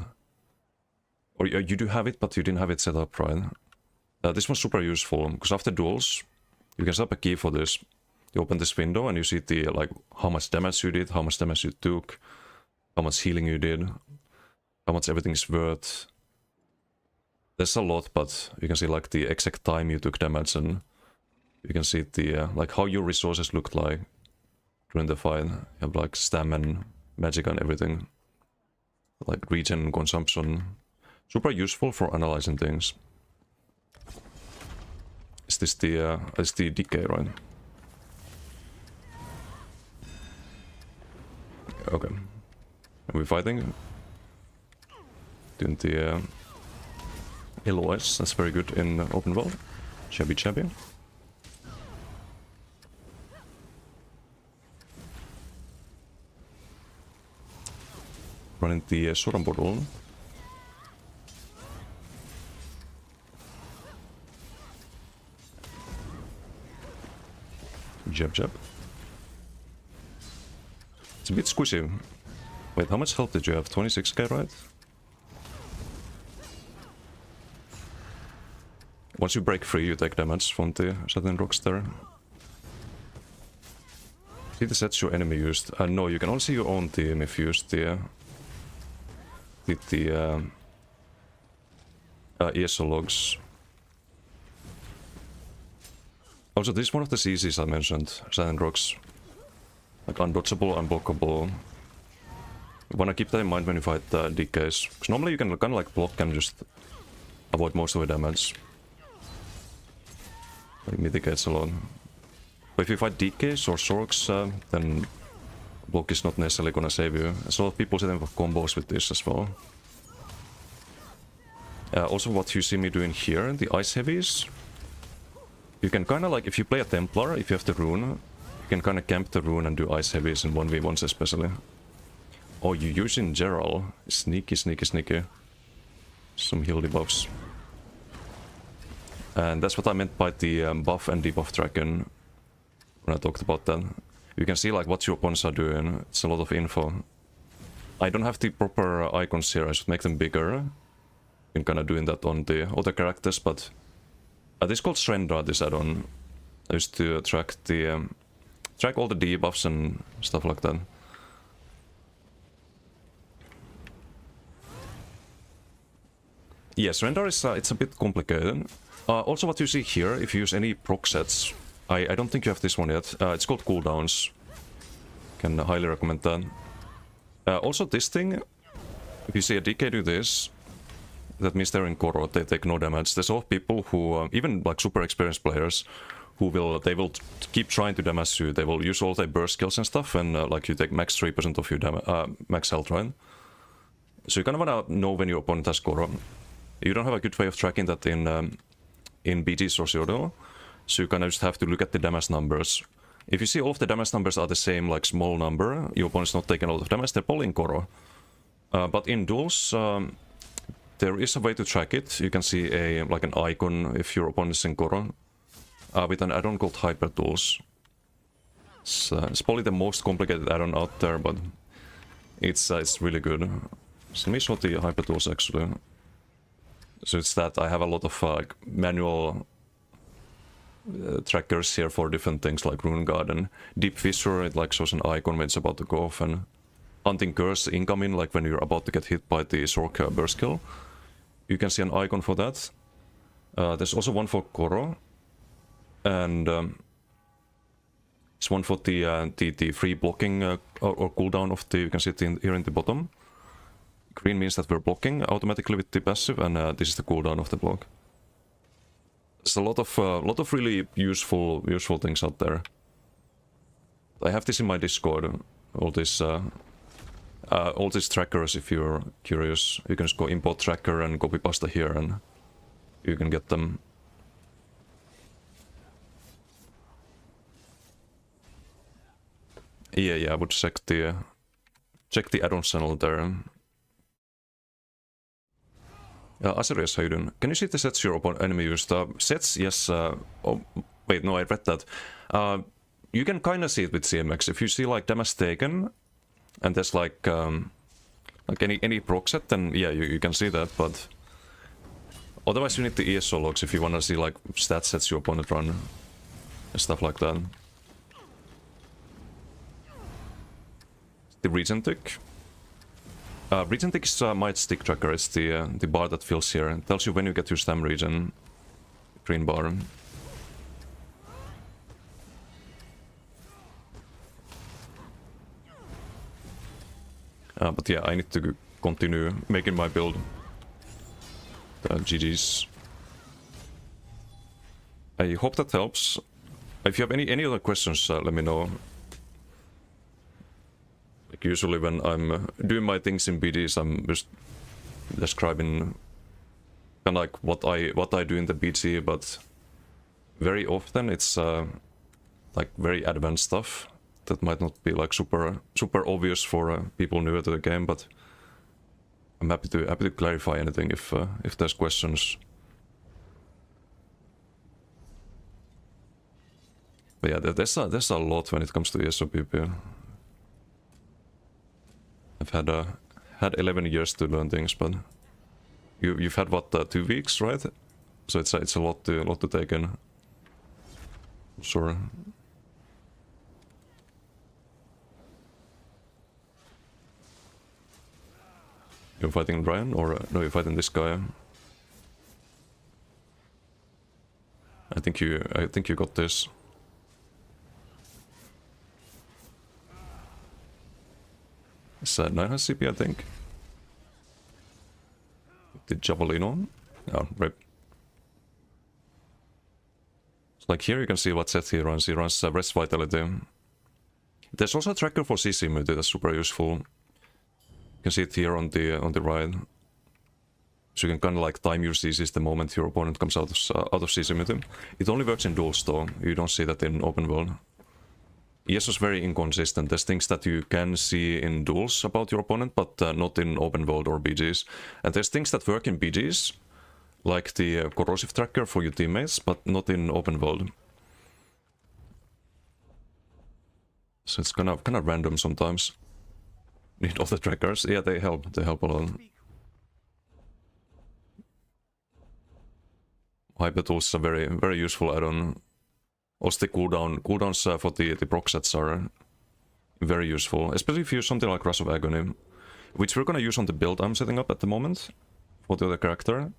or you do have it, but you didn't have it set up, right? This one's super useful because after duels, you can set up a key for this. You open this window and you see the like how much damage you did, how much damage you took, how much healing you did, how much everything is worth. There's a lot, but you can see like the exact time you took damage, and you can see the like how your resources looked like during the fight. You have like stam and magic and everything, like regen consumption. Super useful for analyzing things. Is this the decay, right? Okay. Are we fighting? Doing the LOS, that's very good in open world. Shabby champion. Running the Soran bottle. Jab jab. It's a bit squishy. Wait, how much health did you have? 26k, right? Once you break free, you take damage from the certain rocks there. See the sets your enemy used. No, you can only see your own team if you use the ESO logs. Also, this is one of the CCs I mentioned, Sand Rocks. Like undodgeable, unblockable. You wanna keep that in mind when you fight DKs. Because normally you can kinda like block and just avoid most of the damage. Like mitigates a lot. But if you fight DKs or Sorks, then block is not necessarily gonna save you. There's a lot of people setting up combos with this as well. Also what you see me doing here, the ice heavies. You can kinda like, if you play a Templar, if you have the rune, you can kinda camp the rune and do ice heavies in 1v1s especially. Oh, you use in Gerald. Sneaky, sneaky, sneaky. Some heal debuffs. And that's what I meant by the buff and debuff dragon when I talked about that. You can see like what your opponents are doing. It's a lot of info. I don't have the proper icons here. I should make them bigger. You can kind of doing that on the other characters, but this is called Srendra, this add-on. I used to track the track all the debuffs and stuff like that. Yes, Srendra is it's a bit complicated. Also, what you see here, if you use any proc sets, I don't think you have this one yet. It's called cooldowns. Can highly recommend that. Also, this thing, if you see a DK do this, that means they're in Koro, they take no damage. There's a lot of people who, even like super experienced players, who will keep trying to damage you. They will use all their burst skills and stuff, and like you take max 3% of your max health, right? So you kind of want to know when your opponent has Koro. You don't have a good way of tracking that in BG's or Zero, so you kind of just have to look at the damage numbers. If you see all of the damage numbers are the same, like small number, your opponent's not taking a lot of damage, they're probably in Koro. But in duels, there is a way to track it. You can see like an icon if your opponent is in Goro with an add-on called Hyper Tools. It's probably the most complicated add-on out there, but it's really good. So let me show the Hyper Tools actually. So it's that I have a lot of manual trackers here for different things like Rune Garden. Deep Fissure, it like shows an icon when it's about to go off, and Hunting Curse incoming, like when you're about to get hit by the Sork burst kill. You can see an icon for that. There's also one for Koro, and it's one for the free blocking or cooldown of the. You can see it here in the bottom. Green means that we're blocking automatically with the passive, and this is the cooldown of the block. There's a lot of really useful things out there. I have this in my Discord. All these trackers. If you're curious, you can just go import tracker and copy pasta here, and you can get them. Yeah. I would check the add-on channel there. Aserius, how you doing? Can you see the sets your enemy used? Sets, yes. Oh, wait, no, I read that. You can kind of see it with CMX. If you see like damage taken, and there's like any proc set, then yeah, you can see that. But otherwise, you need the ESO logs if you want to see like stat sets your opponent run and stuff like that. The regen tick. Regen tick is might stick tracker. It's the bar that fills here. It tells you when you get your stam regen. Green bar. But yeah, I need to continue making my build. GG's. I hope that helps. If you have any other questions, let me know. Like usually when I'm doing my things in BDs, I'm just describing kind of like what I do in the BG, but very often it's like very advanced stuff that might not be like super obvious for people newer to the game, but I'm happy to clarify anything if there's questions. But yeah, there's a lot when it comes to ESO PvP. I've had 11 years to learn things, but you've had what 2 weeks, right? So it's a lot to take in. Sure. You're fighting Brian, or no? You're fighting this guy. I think you got this. It's 900 CP, I think. The javelin on? Oh, rip. So like here you can see what set he runs. He runs Rest Vitality. There's also a tracker for CC immunity that's super useful. You can see it here on the right. So you can kind of like time your CCs the moment your opponent comes out of CC immunity. It only works in duels though. You don't see that in open world. ESO is very inconsistent. There's things that you can see in duels about your opponent, but not in open world or BGs. And there's things that work in BGs, like the corrosive tracker for your teammates, but not in open world. So it's kind of random sometimes. Need all the trackers. Yeah, they help. They help a lot. Hyper Tools is a very useful add-on. Also the cooldowns for the proc sets are very useful, especially if you use something like Rush of Agony, which we're gonna use on the build I'm setting up at the moment for the other character.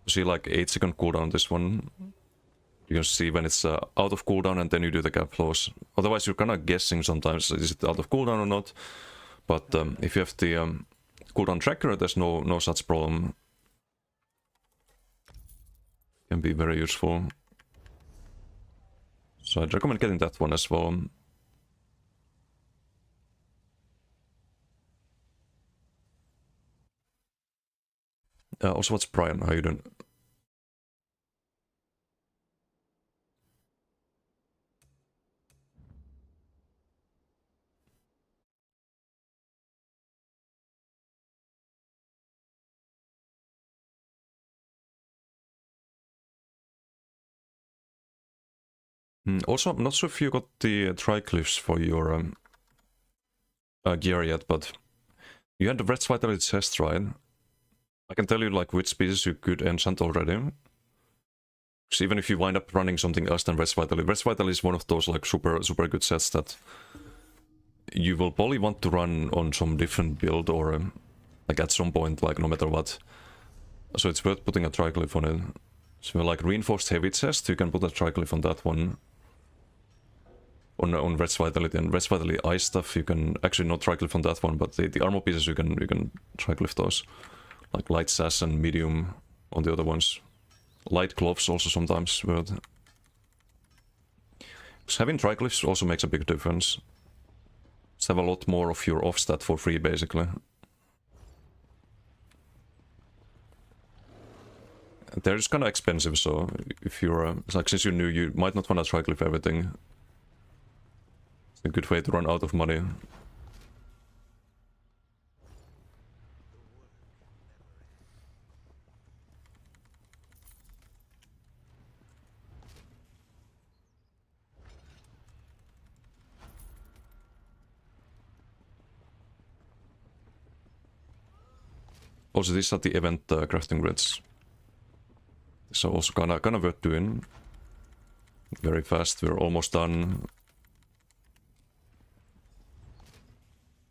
You see like 8-second cooldown on this one. You can see when it's out of cooldown, and then you do the gap flows. Otherwise you're kind of guessing sometimes, is it out of cooldown or not? But if you have the cooldown tracker, there's no such problem. Can be very useful. So I'd recommend getting that one as well. Also, what's Brian? How you doing? Also, I'm not sure if you got the triglyphs for your gear yet, but you had the Red Vitality chest, right? I can tell you like which pieces you could enchant already. Because even if you wind up running something else than Red Vitality is one of those like super good sets that you will probably want to run on some different build or like at some point, like no matter what. So it's worth putting a triglyph on it. So like reinforced heavy chest, you can put a triglyph on that one. On Red Vitality and Red Vitality ice stuff, you can actually not triglyph on that one, but the armor pieces you can triglyph those. Like light sash and medium on the other ones. Light gloves also sometimes worth. Because having triglyphs also makes a big difference. Just have a lot more of your off stat for free basically. They're just kind of expensive, so if you're like since you're new, you might not want to triglyph everything. It's a good way to run out of money. Also, these are the event crafting grids. So also kind of worth doing. Very fast, we're almost done.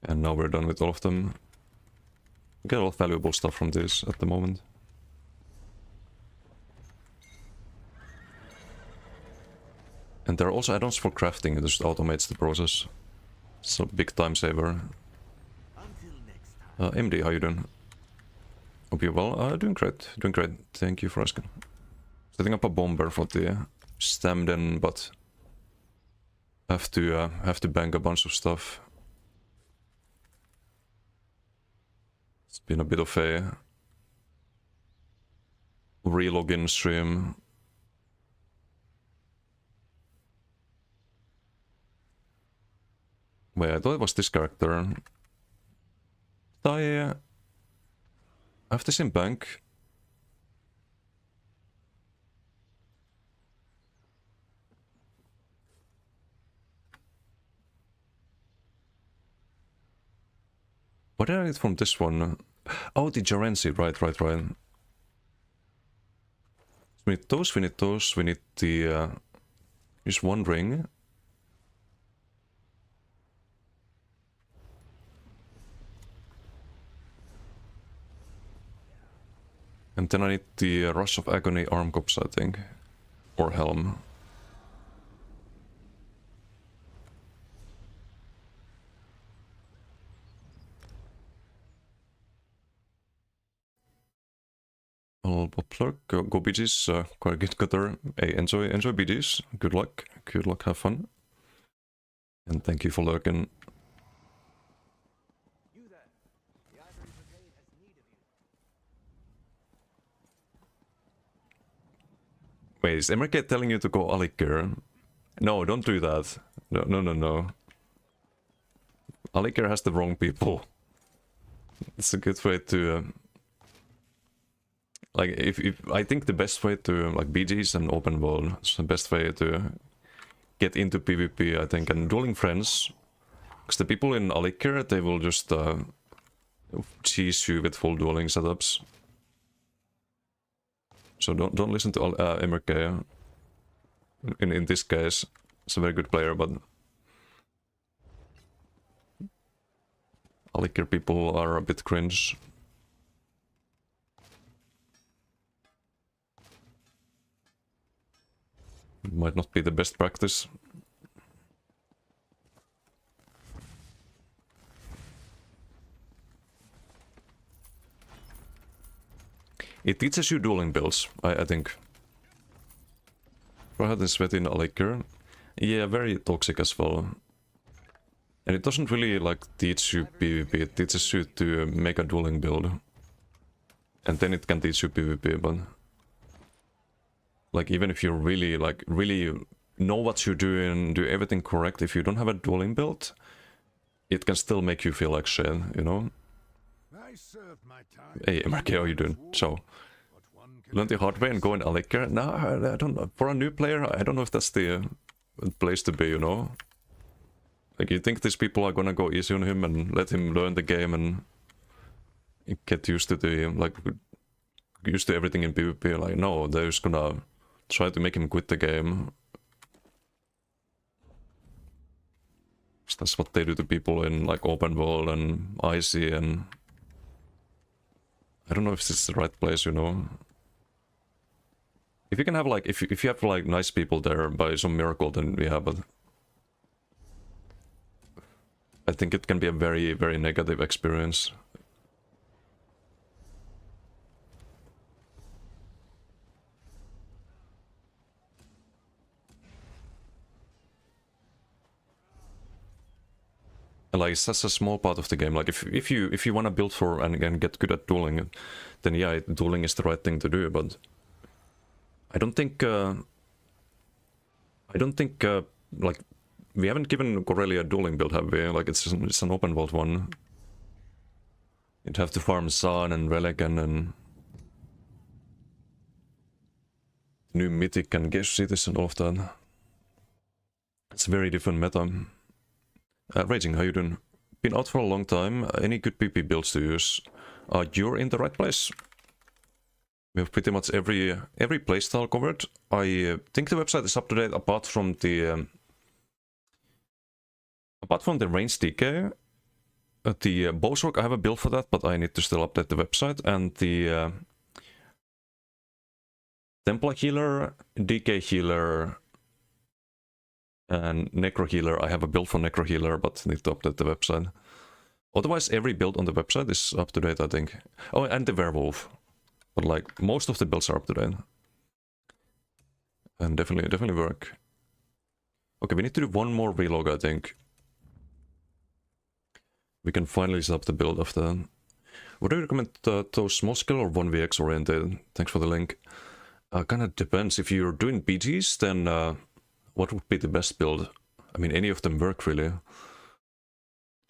And now we're done with all of them. Get a lot of valuable stuff from this at the moment. And there are also add-ons for crafting, it just automates the process. It's a big time saver. MD, how you doing? Hope you're well. Doing great, doing great. Thank you for asking. Setting up a bomber for the Stamden, but have to bang a bunch of stuff. It's been a bit of a re-login stream. Wait, I thought it was this character. Did I have this in bank? What did I get from this one? Oh, the Gerency, right. We need those, we need the... just one ring. And then I need the Rush of Agony arm cups, I think. Or helm. Poplar, go BGs, quite a good cutter. Hey, enjoy BGs. Good luck, have fun. And thank you for lurking. You there. The Ivory Brigade has need of you. Wait, is MRK telling you to go Alikir? No, don't do that. No. Alikir has the wrong people. It's a good way to... like, if I think the best way to, like, BGs and open world, it's the best way to get into PvP, I think, and dueling friends. Because the people in Alikir, they will just cheese you with full dueling setups. So don't listen to MRK. In this case, it's a very good player, but Alikir people are a bit cringe. It might not be the best practice. It teaches you dueling builds, I think. Rahat and Sweaty in Alikir. Yeah, very toxic as well. And it doesn't really like teach you PvP, it teaches you to make a dueling build. And then it can teach you PvP, but... like, even if you really know what you're doing, do everything correct, if you don't have a dueling build, it can still make you feel like shit, you know? Hey, MRK, how you doing? So, learn the hard way and go in Alikir? No, I don't know. For a new player, I don't know if that's the place to be, you know? Like, you think these people are gonna go easy on him and let him learn the game and get used to the, like, used to everything in PvP? Like, no, they're just gonna try to make him quit the game. That's what they do to people in, like, open world and icy, and I don't know if this is the right place, you know? If you can have, like, if you have, like, nice people there by some miracle, then yeah, but I think it can be a very, very negative experience. And, like, it's such a small part of the game. Like, if you want to build for and get good at dueling, then yeah, dueling is the right thing to do. But I don't think like, we haven't given Corellia a dueling build, have we? Like, it's an open world one. You'd have to farm Zaan and Relican and new Mythic and Gesh Cities and all of that. It's a very different meta. Raging, how you doing? Been out for a long time. Any good PP builds to use? You're in the right place. We have pretty much every playstyle covered. I think the website is up to date apart from the range DK. The Bowsrock, I have a build for that, but I need to still update the website. And the Templar Healer, DK Healer, and Necro Healer, I have a build for Necro Healer, but need to update the website. Otherwise, every build on the website is up to date, I think. Oh, and the Werewolf. But, like, most of the builds are up to date. And definitely work. Okay, we need to do one more relog, I think. We can finally set up the build after that. Would you recommend those small scale or 1vx oriented? Thanks for the link. Kinda depends. If you're doing BGs, then what would be the best build? I mean, any of them work, really.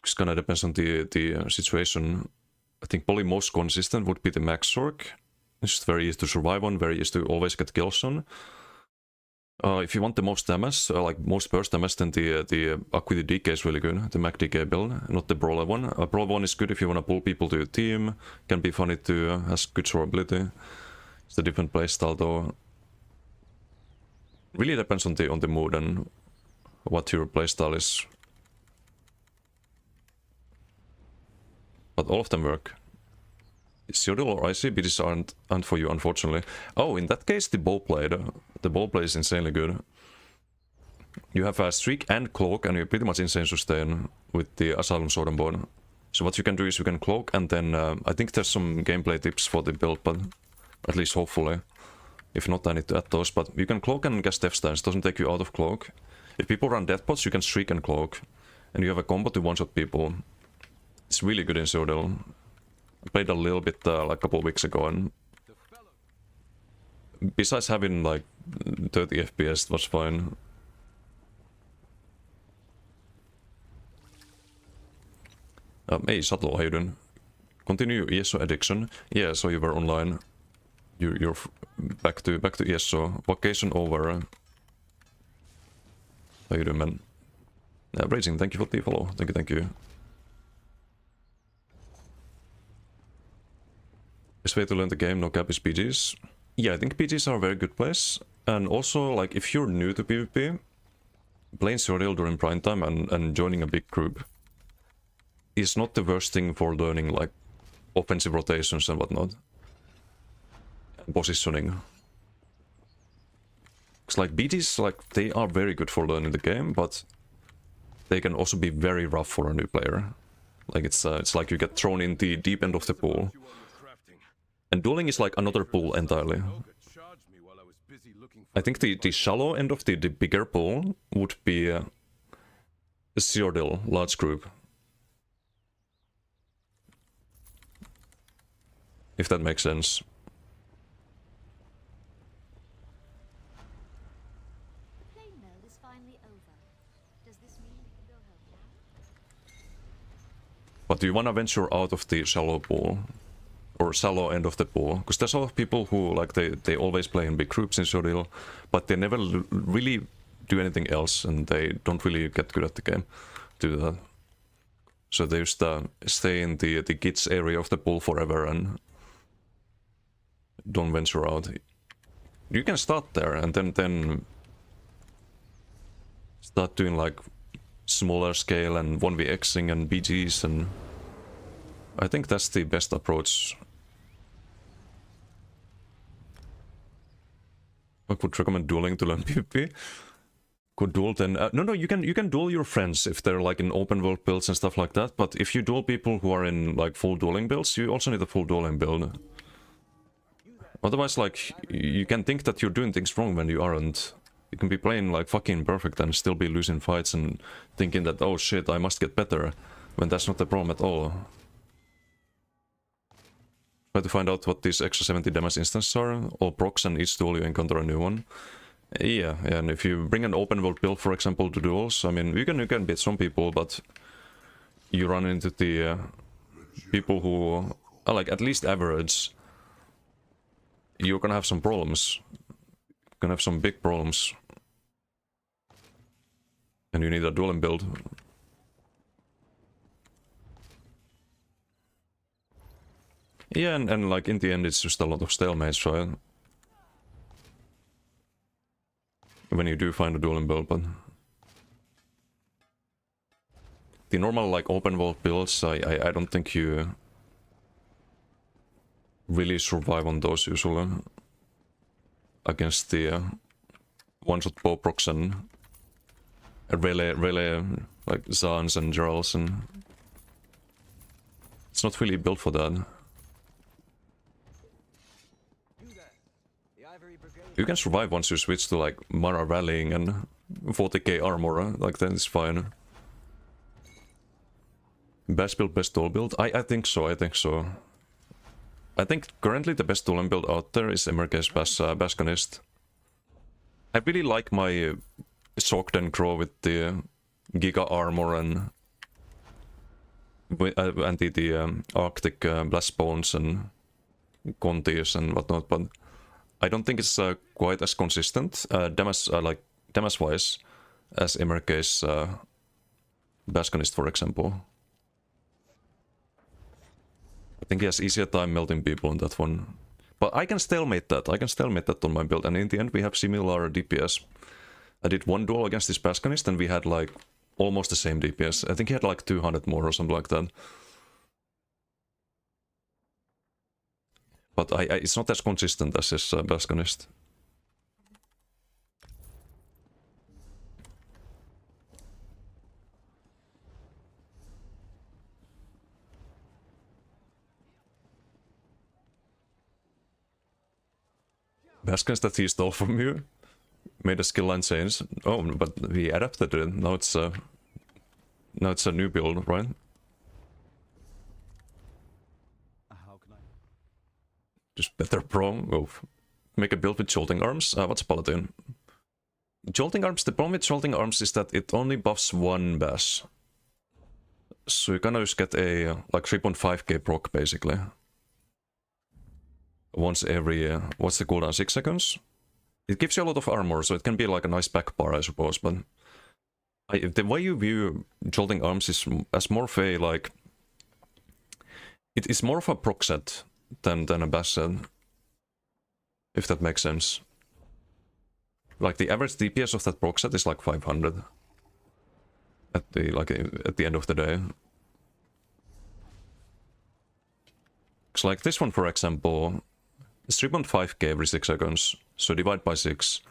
It kinda depends on the situation. I think probably most consistent would be the Max Sork. It's just very easy to survive on, very easy to always get kills on. If you want the most damage, like most burst damage, then the Acuity DK is really good. The Mac DK build, not the Brawler one. Brawler one is good if you want to pull people to your team. Can be funny too, has good survivability. It's a different playstyle though. Really depends on the mood and what your playstyle is. But all of them work. Cyril or ICBDs aren't for you, unfortunately. Oh, in that case, the Bowblade. The Bowblade is insanely good. You have a Streak and Cloak, and you're pretty much insane sustain with the Asylum Sword and Bone. So what you can do is you can Cloak, and then I think there's some gameplay tips for the build, but at least hopefully. If not, I need to add those. But you can Cloak and cast Death Stance. Doesn't take you out of Cloak. If people run Deathpots, you can Streak and Cloak. And you have a combo to one-shot people. It's really good in Cyrodiil. I played a little bit like a couple of weeks ago, and besides having like 30 FPS, it was fine. Hey, Subtle, how you doing? Continue ESO addiction. Yeah, so you were online. You're back to ESO. Vacation over. How you doing, man? Racing, thank you for the follow. Thank you. Best way to learn the game, no cap, is PGs. Yeah, I think PGs are a very good place. And also, like, if you're new to PvP, playing Cyrodiil during prime time and joining a big group is not the worst thing for learning, like, offensive rotations and whatnot. And positioning. It's like, BGs, like, they are very good for learning the game, but they can also be very rough for a new player. Like, it's like you get thrown in the deep end of the pool. And dueling is like another pool entirely. I think the shallow end of the bigger pool would be a Cyrodiil large group. If that makes sense. Play mode is finally over. Does this mean we can go home now? But do you want to venture out of the shallow pool? Or shallow end of the pool? Because there's a lot of people who, like, they always play in big groups in Cyrodiil, but they never really do anything else, and they don't really get good at the game to do that. So they just stay in the kids area of the pool forever and don't venture out. You can start there and then start doing like smaller scale and 1vxing and BGs, and I think that's the best approach. I would recommend dueling to learn PvP. Could duel then... no, you can duel your friends if they're like in open world builds and stuff like that, but if you duel people who are in like full dueling builds, you also need a full dueling build. Otherwise, like, you can think that you're doing things wrong when you aren't. You can be playing like fucking perfect and still be losing fights and thinking that, oh shit, I must get better, when that's not the problem at all. Try to find out what these extra 70 damage instances are, all procs, and each duel you encounter a new one. Yeah, and if you bring an open world build, for example, to duels, I mean, you can beat some people, but you run into the people who are like at least average. You're gonna have some problems. You're gonna have some big problems. And you need a dueling build. Yeah, and like in the end it's just a lot of stalemates, right? When you do find a dueling build, but... The normal like open world builds, I don't think you really survive on those usually. Against the one-shot bow procs and really like Zans and Jarls, and it's not really built for that. You can survive once you switch to like Mara rallying and 40k armor, like then it's fine. Best build, best duel build? I think so, I think so. I think currently the best dueling build out there is MRK's Bastionist. I really like my Sogden Crow with the Giga armor and the Arctic Blast Bones and Contis and whatnot, but I don't think it's quite as consistent damage-wise as MRK's Bastionist, for example. I think he has easier time melting people on that one. But I can stalemate that. I can stalemate that on my build, and in the end we have similar DPS. I did one duel against this Bastionist and we had like almost the same DPS. I think he had like 200 more or something like that. But it's not as consistent as his Bastionist. Bastionist that he stole from you made a skill line change. Oh, but he adapted it. Now it's a new build, right? Just better pro. Oh, make a build with jolting arms. What's paladin? Jolting arms. The problem with jolting arms is that it only buffs one bash, so you can just get a like 3.5k proc basically. Once every what's the cooldown? 6 seconds. It gives you a lot of armor, so it can be like a nice back bar, I suppose. But the way you view jolting arms is as more of a like. It is more of a proc set than a bash set, if that makes sense. Like the average DPS of that proc set is like 500 at the end of the day. It's like this one, for example, is 3.5k every 6 seconds, so divide by 6.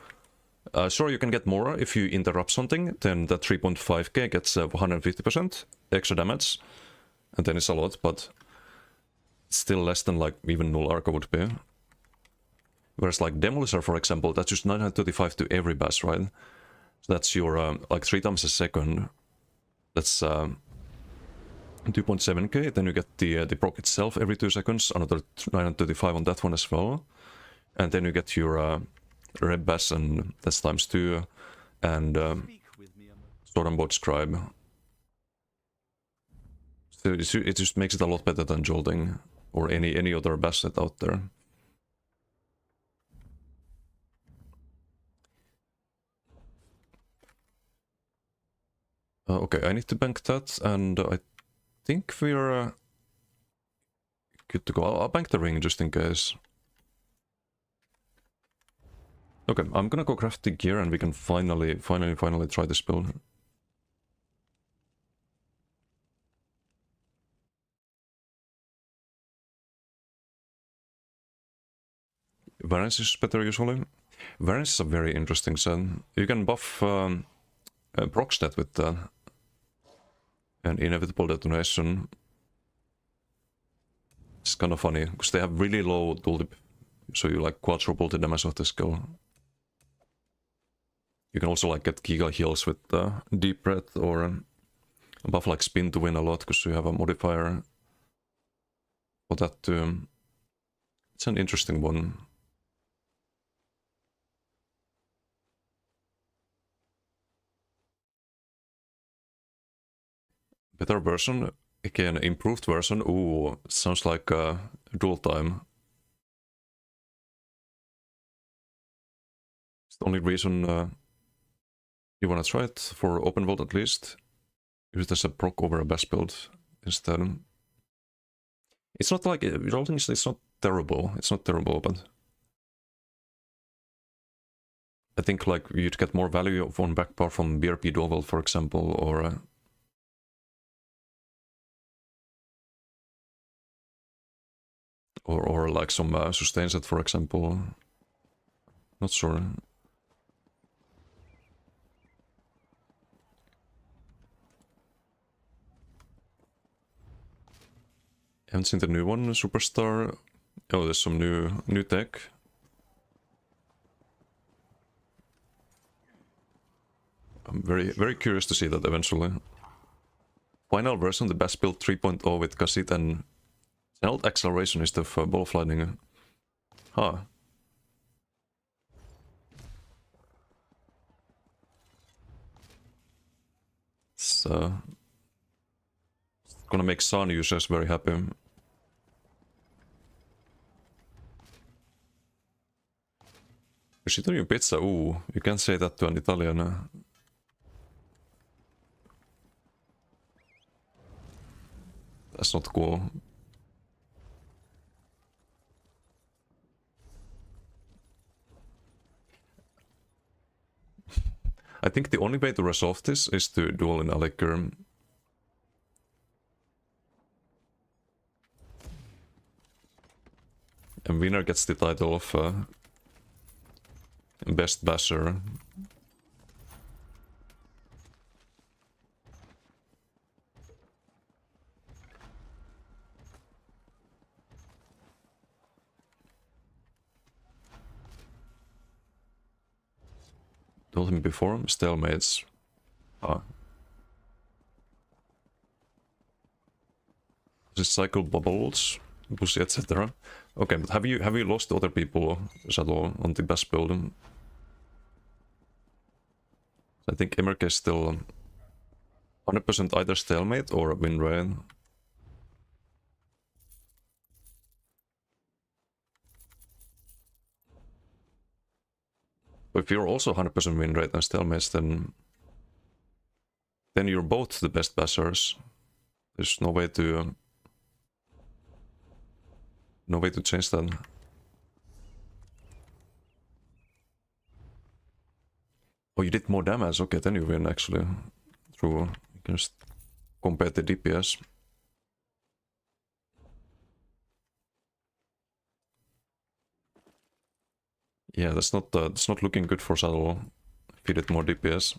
Sure, you can get more if you interrupt something, then that 3.5k gets 150% extra damage, and then it's a lot, but still less than like even null Arca would be. Whereas like Demolisher, for example, that's just 935 to every bash, right? So that's your like 3 times a second. That's 2.7k. Then you get the proc itself every 2 seconds, another 935 on that one as well. And then you get your Red Bash, and that's times 2, and Sword and Bolt Scribe. So it just makes it a lot better than Jolting or any other bash set out there. Okay, I need to bank that, and I think we're good to go. I'll bank the ring just in case. Okay, I'm gonna go craft the gear, and we can finally try this build. Variance is better usually. Variance is a very interesting set. You can buff proc stat with that. And inevitable detonation. It's kind of funny, because they have really low tooltip. So you like quadruple the damage of the skill. You can also like get giga heals with deep breath, or a buff like spin to win a lot, because you have a modifier for that too. It's an interesting one. Better version, again, improved version. Ooh, sounds like dual time. It's the only reason you wanna try it for open world at least. Use it as a proc over a best build instead. It's not like it's not terrible. It's not terrible, but I think like you'd get more value of one backbar from BRP dual world, for example, or like some sustain set, for example. Not sure. Haven't seen the new one, Superstar. Oh, there's some new tech. I'm very curious to see that eventually. Final version, the best build 3.0 with cassette and channeled acceleration instead of ball flying. Huh. It's gonna make Sun users very happy. Shitterium pizza, ooh, you can't say that to an Italian. That's not cool. I think the only way to resolve this is to duel in Aliker. And winner gets the title of best basher. Told him before, stalemates. Ah. Just cycle bubbles, pussy, etc. Okay, but have you lost other people at all on the best build? I think Emerk is still 100% either stalemate or win rate. But if you're also 100% win rate and stalemates, then you're both the best bashers. There's no way to change that. Oh, you did more damage. Okay, then you win actually. True. You can just compare the DPS. Yeah, that's not looking good for Saddle. If you did more DPS.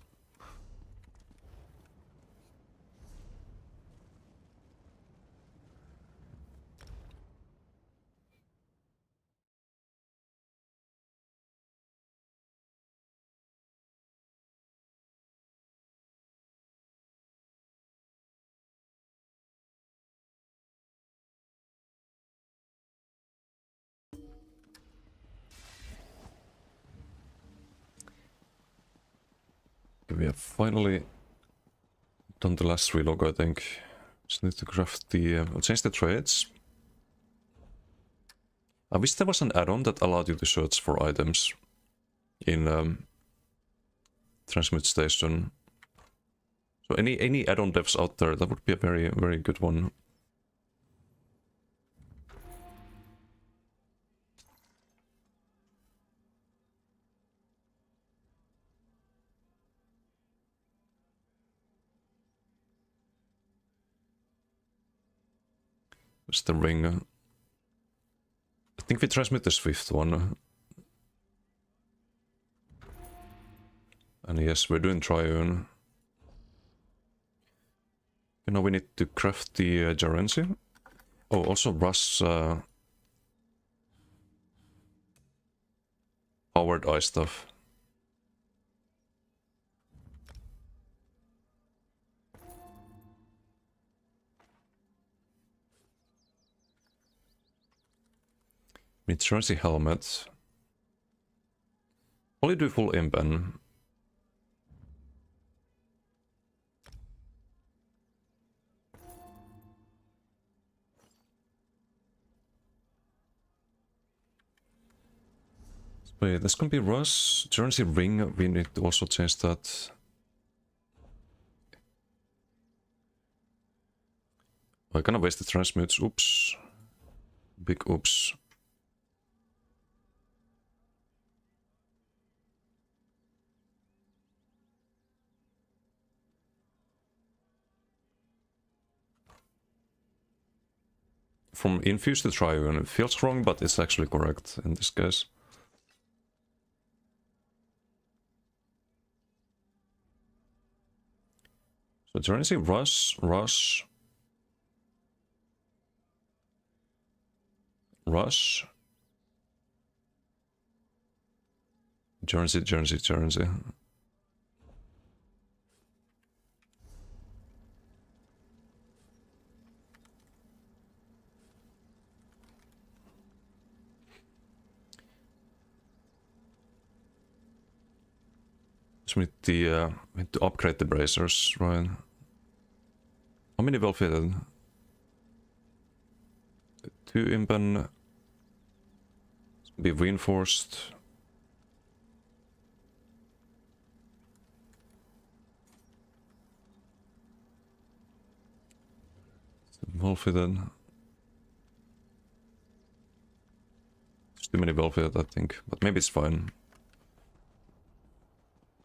We have finally done the last relog, I think. Just need to craft the... I'll change the trades. I wish there was an add-on that allowed you to search for items in Transmute Station. So any add-on devs out there, that would be a very, very good one. Where's the ring? I think we transmit the Swift one. And yes, we're doing Triune. You know, we need to craft the Gerency. Oh, also Russ powered eye stuff. We need Gerency helmet. Only do full imp and wait, that's gonna be Russ. Gerency ring, we need to also change that. I kinda wasted transmutes, oops. Big oops. From infuse to triune, it feels wrong, but it's actually correct in this case. So Gerency, Rush, Rush. Rush. Gerency, Gerency, Gerency. So we need to upgrade the bracers, right? How many well fitted? 2 impen. Be reinforced. Well fitted. There's too many well fitted, I think, but maybe it's fine.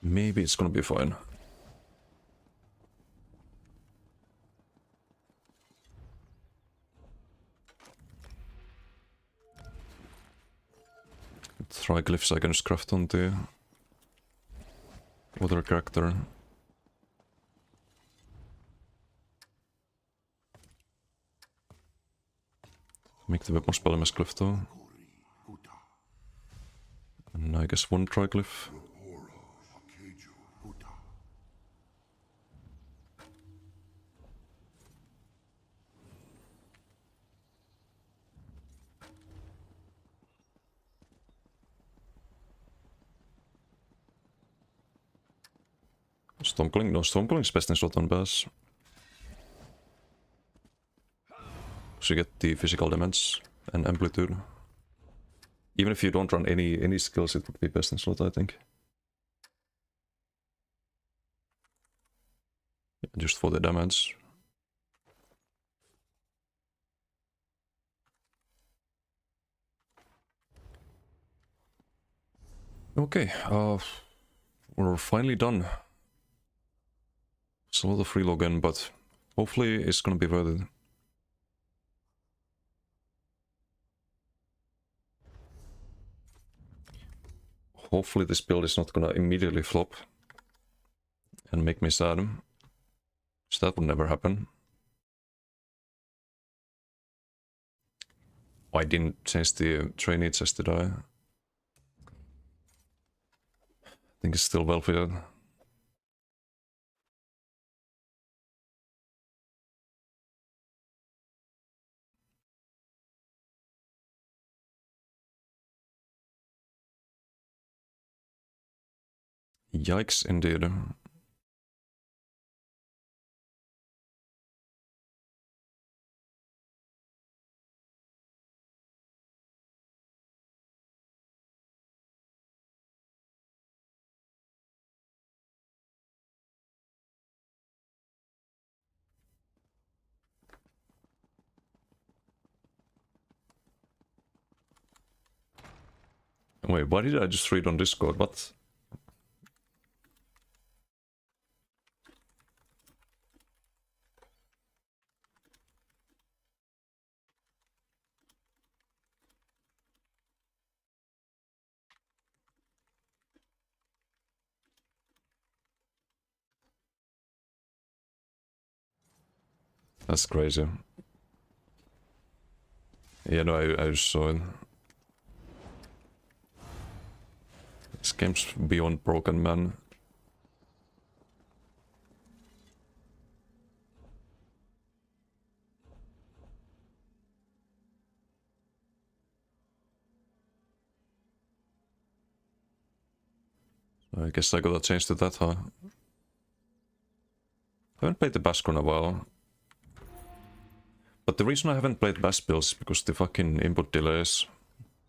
Maybe it's gonna be fine. Triglyphs I can just craft on the other character. Make the weapon spell MS glyph though. And I guess 1 triglyph. Stormcling? No, Stormcling's best in slot on bass. So you get the physical damage and amplitude. Even if you don't run any skills, it would be best in slot, I think. Just for the damage. Okay, we're finally done. It's a lot of free login, but hopefully it's gonna be worth it. Hopefully this build is not gonna immediately flop and make me sad. So that would never happen. Oh, I didn't change the trainee chest, did I? I think it's still well fitted. Yikes, indeed. Wait, why did I just read on Discord? What? That's crazy. Yeah, no, I just saw it. This game's beyond broken, man. I guess I gotta change to that, huh? I haven't played the Basque in a while. But the reason I haven't played Bass builds is because the fucking input delays.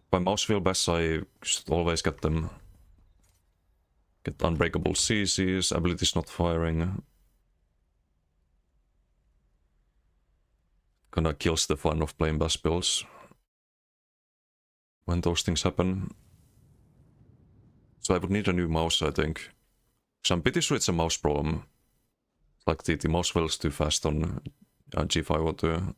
By mouse wheel Bass, I just always get them. Get unbreakable CCs, abilities not firing. Kinda kills the fun of playing Bass builds when those things happen. So I would need a new mouse, I think. So I'm pretty sure it's a mouse problem. Like the mouse wheel is too fast on G502.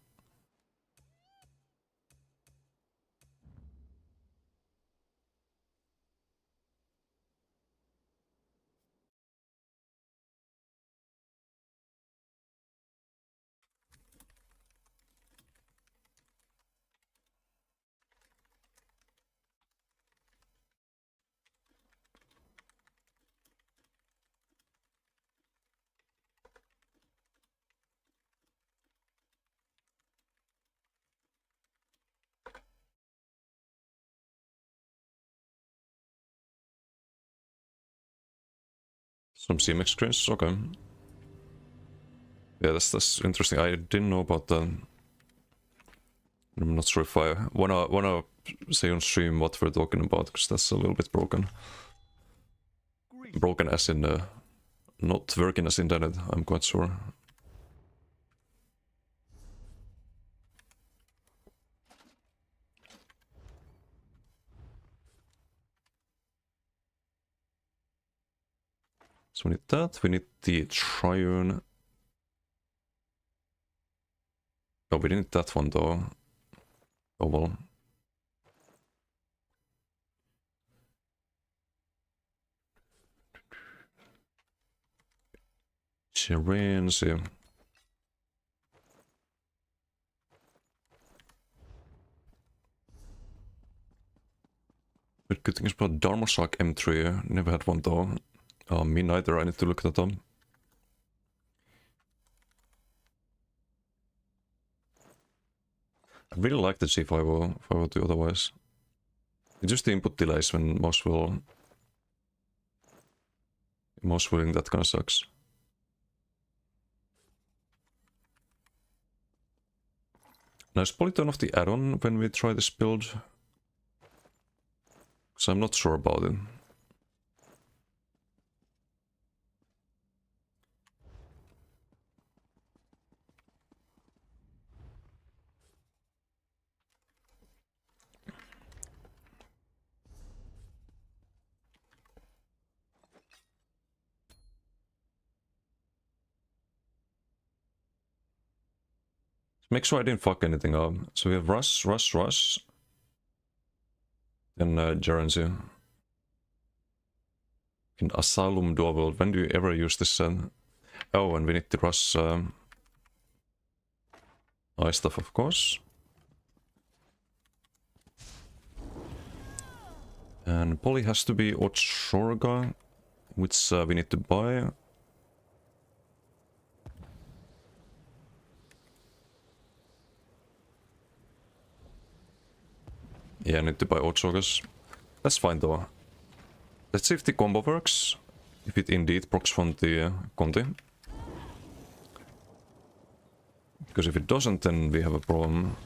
Some CMX screens, okay. Yeah, that's interesting. I didn't know about that. I'm not sure if I wanna say on stream what we're talking about, because that's a little bit broken. Broken as in not working as internet, I'm quite sure. So we need that, we need the triune. Oh, we didn't need that one though. Oh well. Serency. But good thing is about Dharmashark M3. Never had one though. Me neither, I need to look that up. I really like the G502 otherwise. It's just the input delays when mouse wheeling that kind of sucks. Nice polytone of the add-on when we try this build. Because I'm not sure about it. Make sure I didn't fuck anything up. So we have Rush. Then Gerency. In Asylum Dual World. When do you ever use this set? Oh, and we need to rush ice stuff, of course. And Poly has to be Ochorga, which we need to buy. Yeah, I need to buy Ochorgas. That's fine though. Let's see if the combo works. If it indeed procs from the Conti. Because if it doesn't, then we have a problem.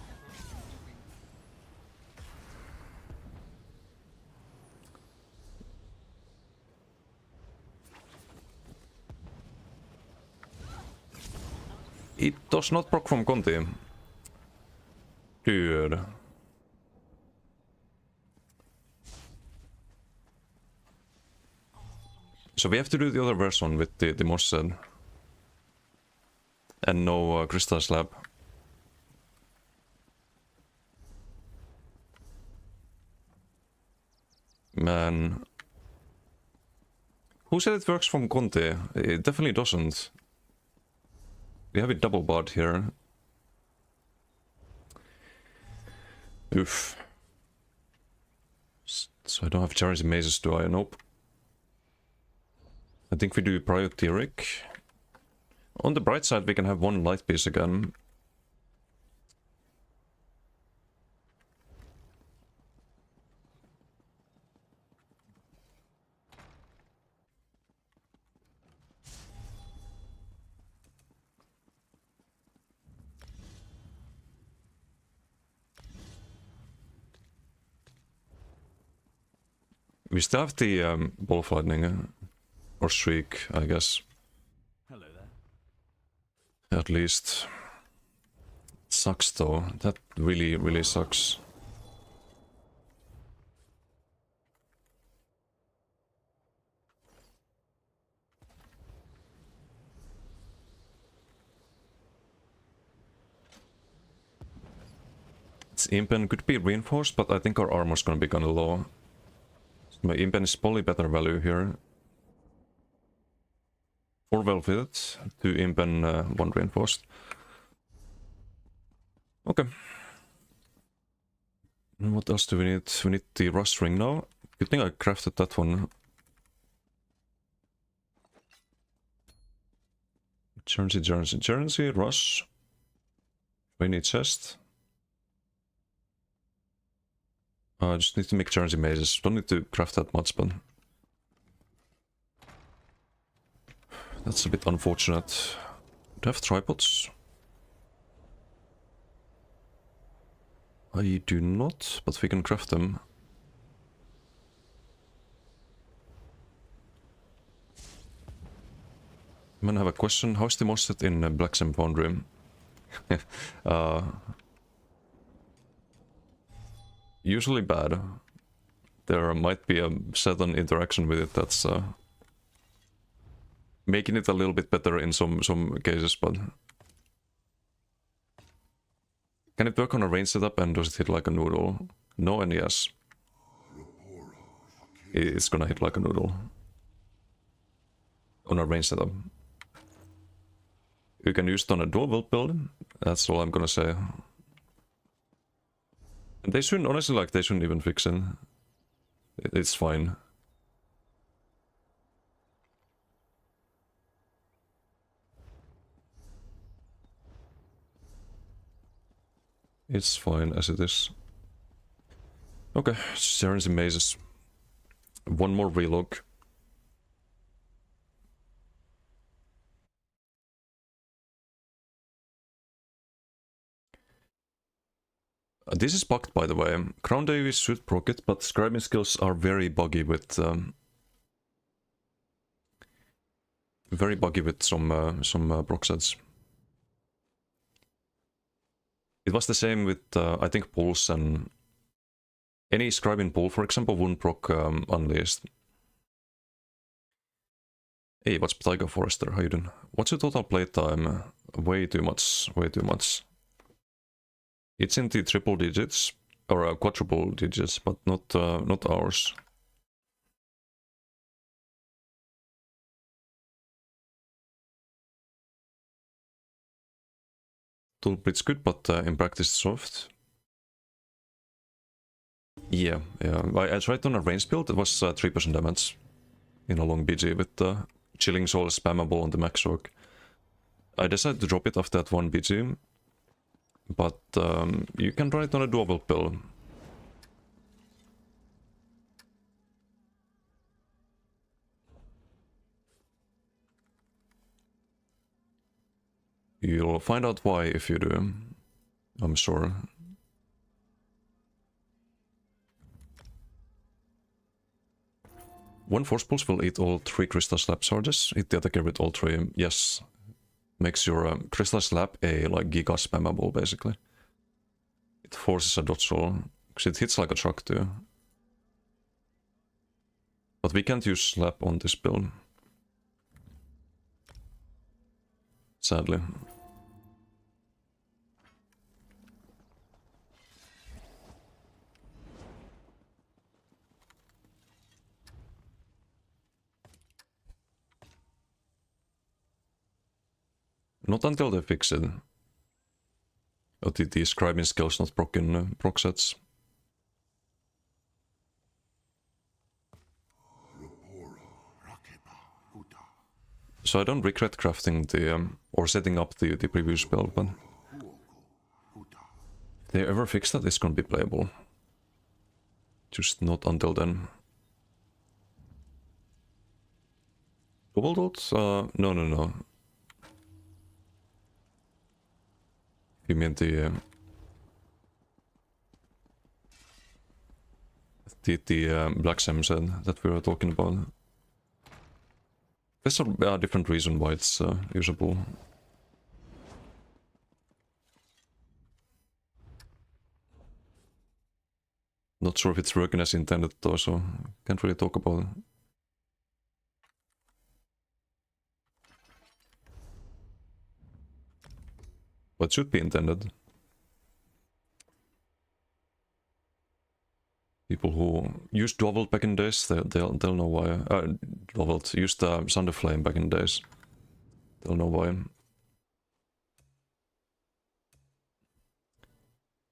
It does not proc from Conti. Dude. So we have to do the other version with the moss set. And no crystal slab. Man. Who said it works from Conte? It definitely doesn't. We have it double barred here. Oof. So I don't have Charity Mazes, do I? Nope. I think we do Prioteric. On the bright side, we can have one light piece again. We still have the ball of lightning, or streak, I guess. Hello there. At least. It sucks though. That really, really sucks. Its impen could be reinforced, but I think our armor's gonna be kinda low. So my impen is probably better value here. 4 well fitted, 2 impen, 1 reinforced. Okay. And what else do we need? We need the rust ring now. Good thing I crafted that one. Jersey, rush. Rainy chest. I just need to make Jersey mazes. Don't need to craft that much, but that's a bit unfortunate. Do I have tripods? I do not, but we can craft them. Man, I have a question. How's the moss set in Blacksmith Foundry? Usually bad. There might be a certain interaction with it that's making it a little bit better in some cases, but can it work on a range setup and does it hit like a noodle? No and yes. It's gonna hit like a noodle on a range setup. You can use it on a dual wield build. That's all I'm gonna say. And they shouldn't, honestly, like, they shouldn't even fix it. It's fine. It's fine as it is. Okay, Sharon's mazes. One more relog. This is bugged, by the way. Crown Davies should proc it, but scribing skills are very buggy with some proc sets. It was the same with I think pulls, and any scribing pull, for example, wouldn't proc Unleashed. Hey, what's Tiger Forester? How you doing? What's your total playtime? Way too much. Way too much. It's in the triple digits, or quadruple digits, but not ours. Toolbit's good, but in practice soft. Yeah. I tried on a range build, it was 3% damage in a long BG with Chilling Soul spammable on the max orc. I decided to drop it after that one BG. But you can try it on a dual build. You'll find out why if you do, I'm sure. One force pulse will eat all 3 crystal slab charges. Hit the attacker with all 3. Yes. Makes your crystal slab a like giga spammable basically. It forces a dodge roll because it hits like a truck too. But we can't use slap on this build. Sadly. Not until they fix it. Oh, the scribing skill's not broken proc sets. So I don't regret crafting the or setting up the previous spell, but if they ever fix that, it's gonna be playable. Just not until then. Double dot? No. You mean the Black Sam said that we were talking about? There's a different reason why it's usable. Not sure if it's working as intended though, so can't really talk about it. But it should be intended. People who used Dwelled back in days, they'll know why. Dwelled used Sunder Flame back in days. They'll know why.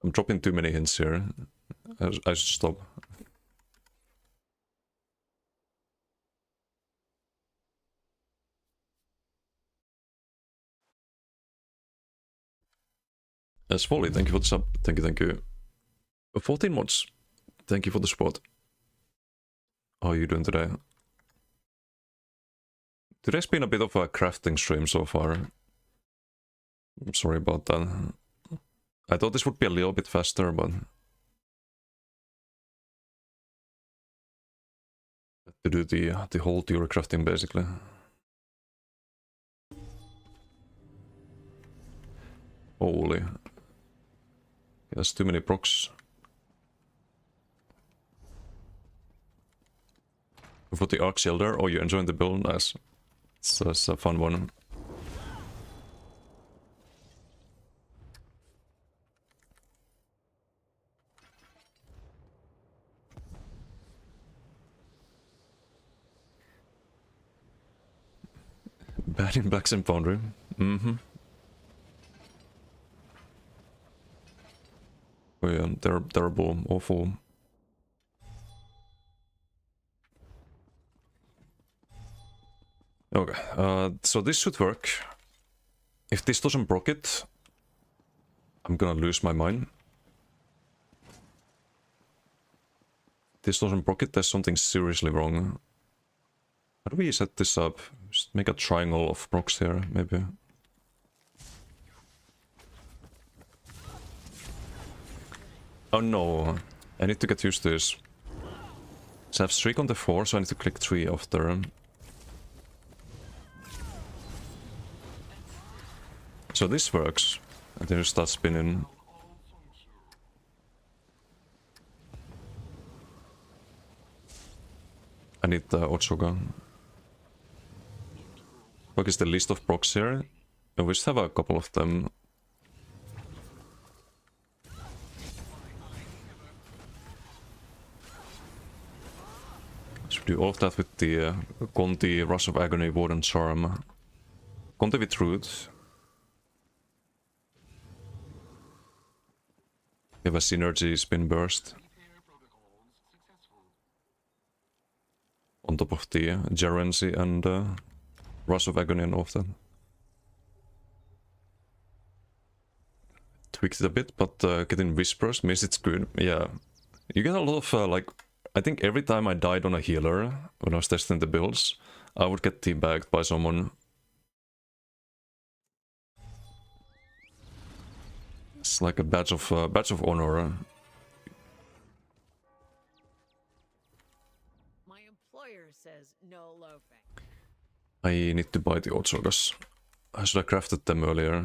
I'm dropping too many hints here. I should stop. Swolly, thank you for the sub. Thank you. 14 mods. Thank you for the support. How are you doing today? Today's been a bit of a crafting stream so far. I'm sorry about that. I thought this would be a little bit faster, but to do the whole theory crafting basically. Holy. There's too many procs. For the Arc Shielder, oh, you're enjoying the build? Nice. It's a fun one. Bad in Black Sim Foundry. Mm-hmm. Oh yeah, they're terrible, awful. Okay, so this should work. If this doesn't proc it, I'm gonna lose my mind. If this doesn't proc it, there's something seriously wrong. How do we set this up? Just make a triangle of procs here, maybe. Oh no, I need to get used to this. So I have streak on the 4, so I need to click 3 after. So this works, and then you start spinning. I need the Otsuga. What is the list of procs here? We just have a couple of them. Should do all of that with the Conti, Rush of Agony, Warden Charm. Conti with Root. We have a Synergy Spin Burst. On top of the Gerency and Rush of Agony and all of that. Tweaked it a bit, but getting Whispers means it's good. Yeah, you get a lot of like, I think every time I died on a healer when I was testing the builds, I would get teabagged by someone. It's like a badge of honor. My employer says no loafing. I need to buy the Otsugas. I should have crafted them earlier.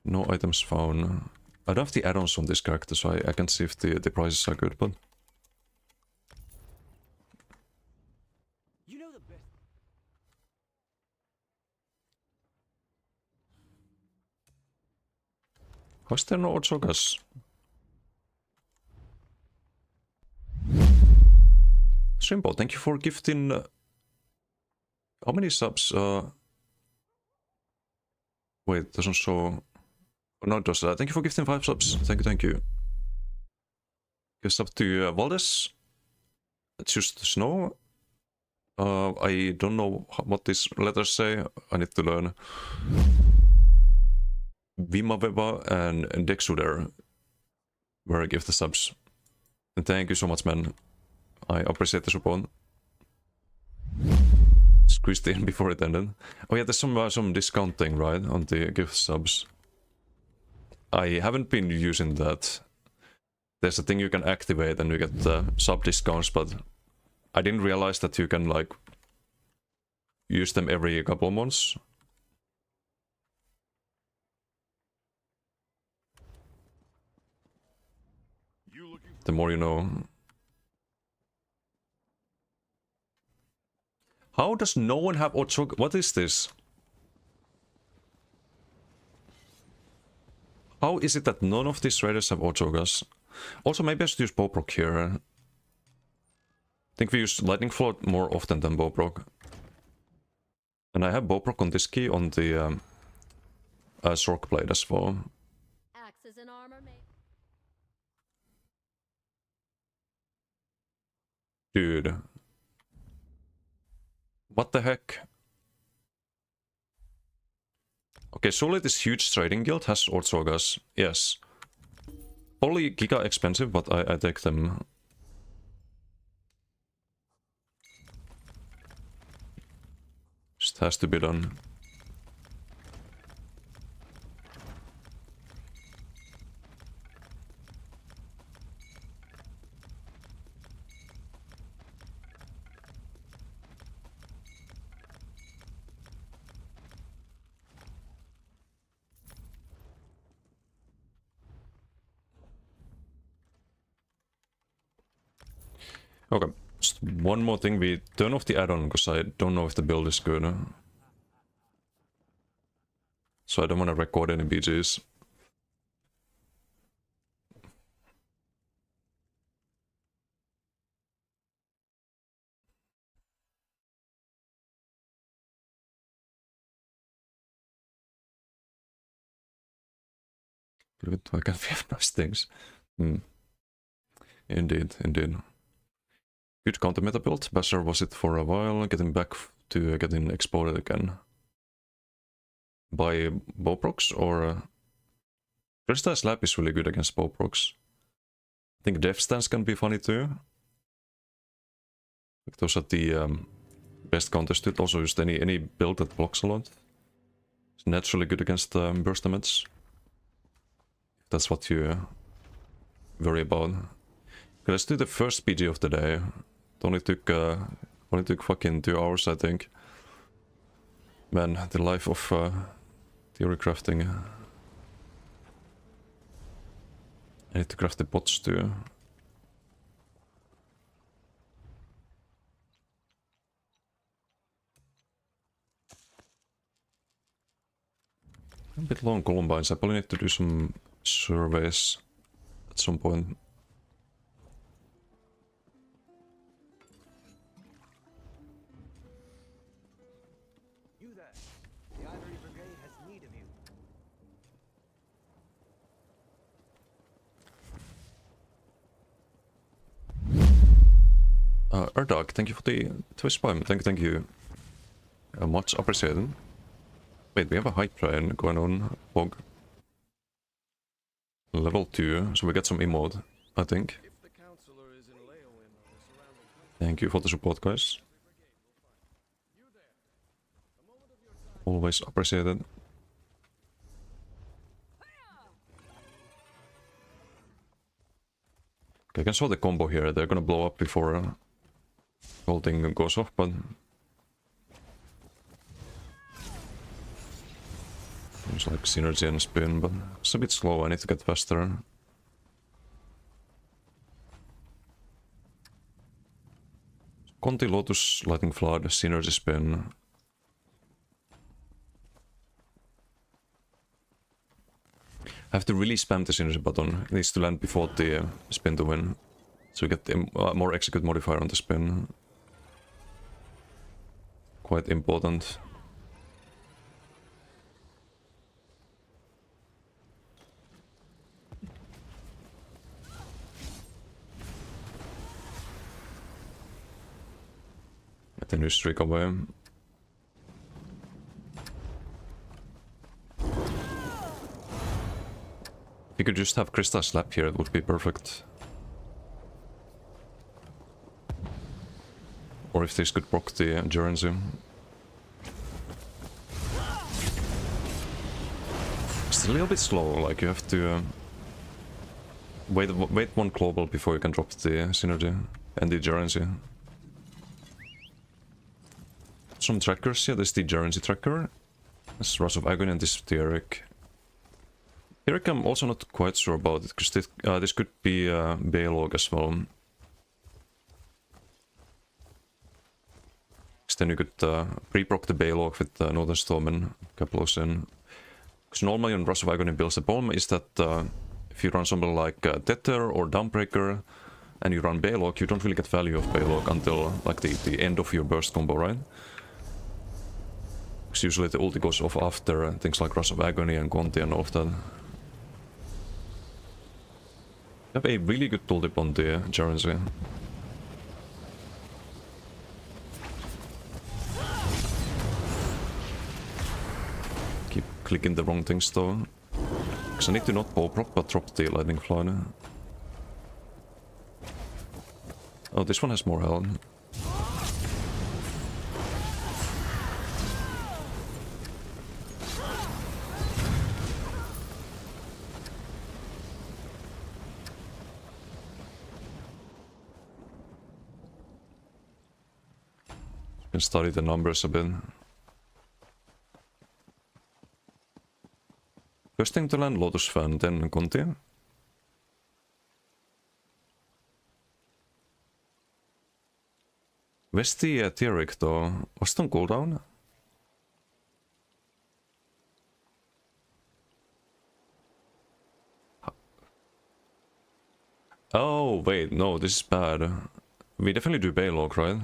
No items found. I don't have the add-ons on this character, so I can see if the prices are good, but... You know the Why's there no Otsogas? Shrimpo, thank you for gifting... how many subs? Wait, it doesn't show... Oh, no, it does. Thank you for gifting 5 subs. Thank you, thank you. Give sub to Valdes. It's just snow. I don't know what these letters say. I need to learn. Vimaveva and Dexuder where I give the subs. And thank you so much, man. I appreciate the support. Squeezed in before it ended. Oh yeah, there's some discounting, right, on the gift subs. I haven't been using that. There's a thing you can activate and you get sub discounts, but I didn't realize that you can like use them every couple months. The more you know. How does no one have Ochog? What is this? How is it that none of these raiders have Ochogas? Also, maybe I should use Bobrok here. I think we use Lightning Flood more often than Bobrok. And I have Bobrok on this key on the Sork blade as well. Axes and armor made. Dude. What the heck? Okay, surely this huge trading guild has Ortsogas. Yes. Probably giga expensive, but I take them. Just has to be done. Okay, just one more thing. We turn off the add-on because I don't know if the build is good. So I don't want to record any BGs. I can have nice things. Indeed, indeed. Good counter meta build. Basher was it for a while, getting back to getting exploded again. By Boprox or... Crystal Slap is really good against Boprox. I think Death Stance can be funny too. Like those are the best counters to it. Also just any build that blocks a lot. It's naturally good against burst damage. If that's what you worry about. Okay, let's do the first PG of the day. It only took fucking 2 hours, I think. Man, the life of theory crafting. I need to craft the bots too. A bit low on Columbines. I probably need to do some surveys at some point. You there. The Ivory Brigade has need of you. Erdog, thank you for the twist spam. Thank you. Much appreciated. Wait, we have a hype train going on. Bog. Level 2, so we get some emote, I think. Thank you for the support, guys. Always appreciated. Okay, I can show the combo here. They're gonna blow up before the whole thing goes off, but... It's like synergy and spin, but it's a bit slow. I need to get faster. Conti Lotus, Lightning Flood, synergy spin. I have to really spam the synergy button. It needs to land before the spin to win. So we get the more execute modifier on the spin. Quite important. Get the new streak away. If you could just have Krista slap here, it would be perfect. Or if this could proc the endurance. It's a little bit slow, like you have to wait one global before you can drop the synergy and the endurance. Some trackers, yeah, there's the endurance tracker. There's Wrath of Agony and this Eric. Eric I'm also not quite sure about it, because this could be Baylog as well. Then you could pre-proc the Baylog with Northern Storm and Kaplosin. Because normally on Wrath of Agony builds, the problem is that if you run something like Tether or Dawnbreaker and you run Baylog, you don't really get value of Baylog until like the end of your burst combo, right? Because usually the ulti goes off after things like Wrath of Agony and Conti and all of that. You have a really good tooltip on the Jarrency. Keep clicking the wrong things though. Because I need to not bow prop but drop the lightning fly. Oh, this one has more health. Can study the numbers a bit. First thing to land Lotus Fan, then Conti. Where's the Theoric though? Was it on cooldown? Oh wait, no, this is bad. We definitely do Baylog, right?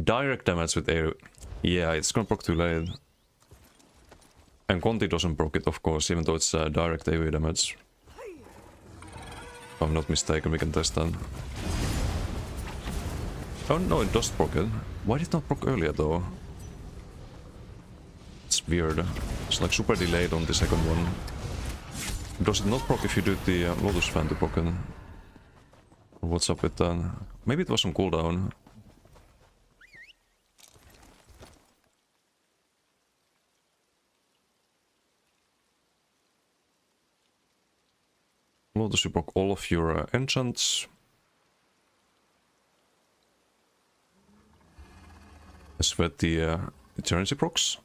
Direct damage with air. Yeah, it's gonna proc too late. And Conti doesn't proc it, of course, even though it's direct AoE damage. If I'm not mistaken, we can test that. Oh no, it does proc it. Why did it not proc earlier though? It's weird. It's like super delayed on the second one. Does it not proc if you do the Lotus Fan to proc it? Or what's up with that? Maybe it was on cooldown. Lotus, you proc all of your enchants. That's where the Eternity procs.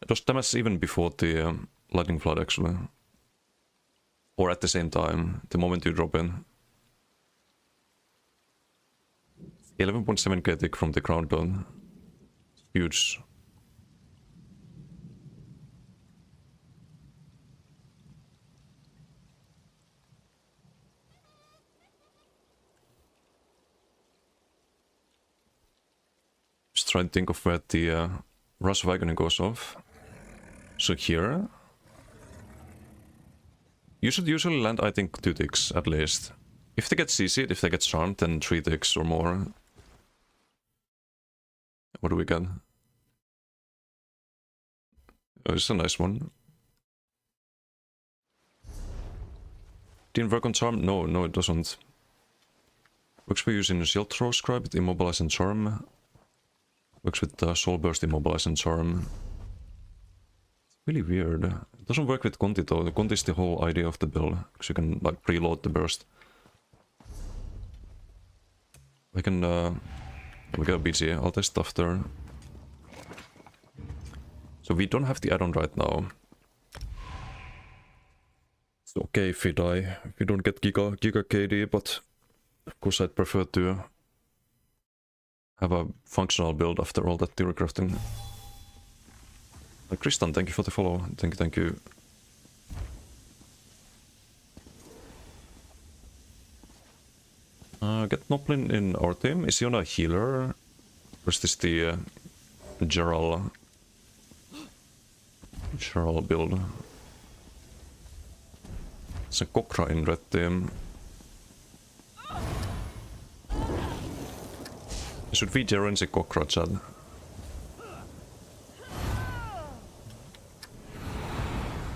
It does damage even before the Lightning Flood actually. Or at the same time, the moment you drop in. 11.7k tick from the ground down. Huge. Just trying to think of where the Wrath of Agony goes off. So here. You should usually land, I think, 2 ticks at least. If they get CC'd, if they get charmed, then 3 ticks or more. What do we get? Oh, it's a nice one. Didn't work on charm? No, it doesn't. Works for using a shield throw scribe with immobilize and charm. Works with soul burst, immobilize and charm. It's really weird. It doesn't work with Conti though. The Conti is the whole idea of the build, because you can like preload the burst. We can we got a BG, I'll test after. So we don't have the add-on right now. It's okay if we die, if we don't get Giga KD, but of course I'd prefer to have a functional build after all that theory crafting. Kristan, thank you for the follow. Thank you. Get Noblin in our team. Is he on a healer? Or is this the Gerald build? It's a Kokra in red team. Should we Gerenzi Kokra, Chad?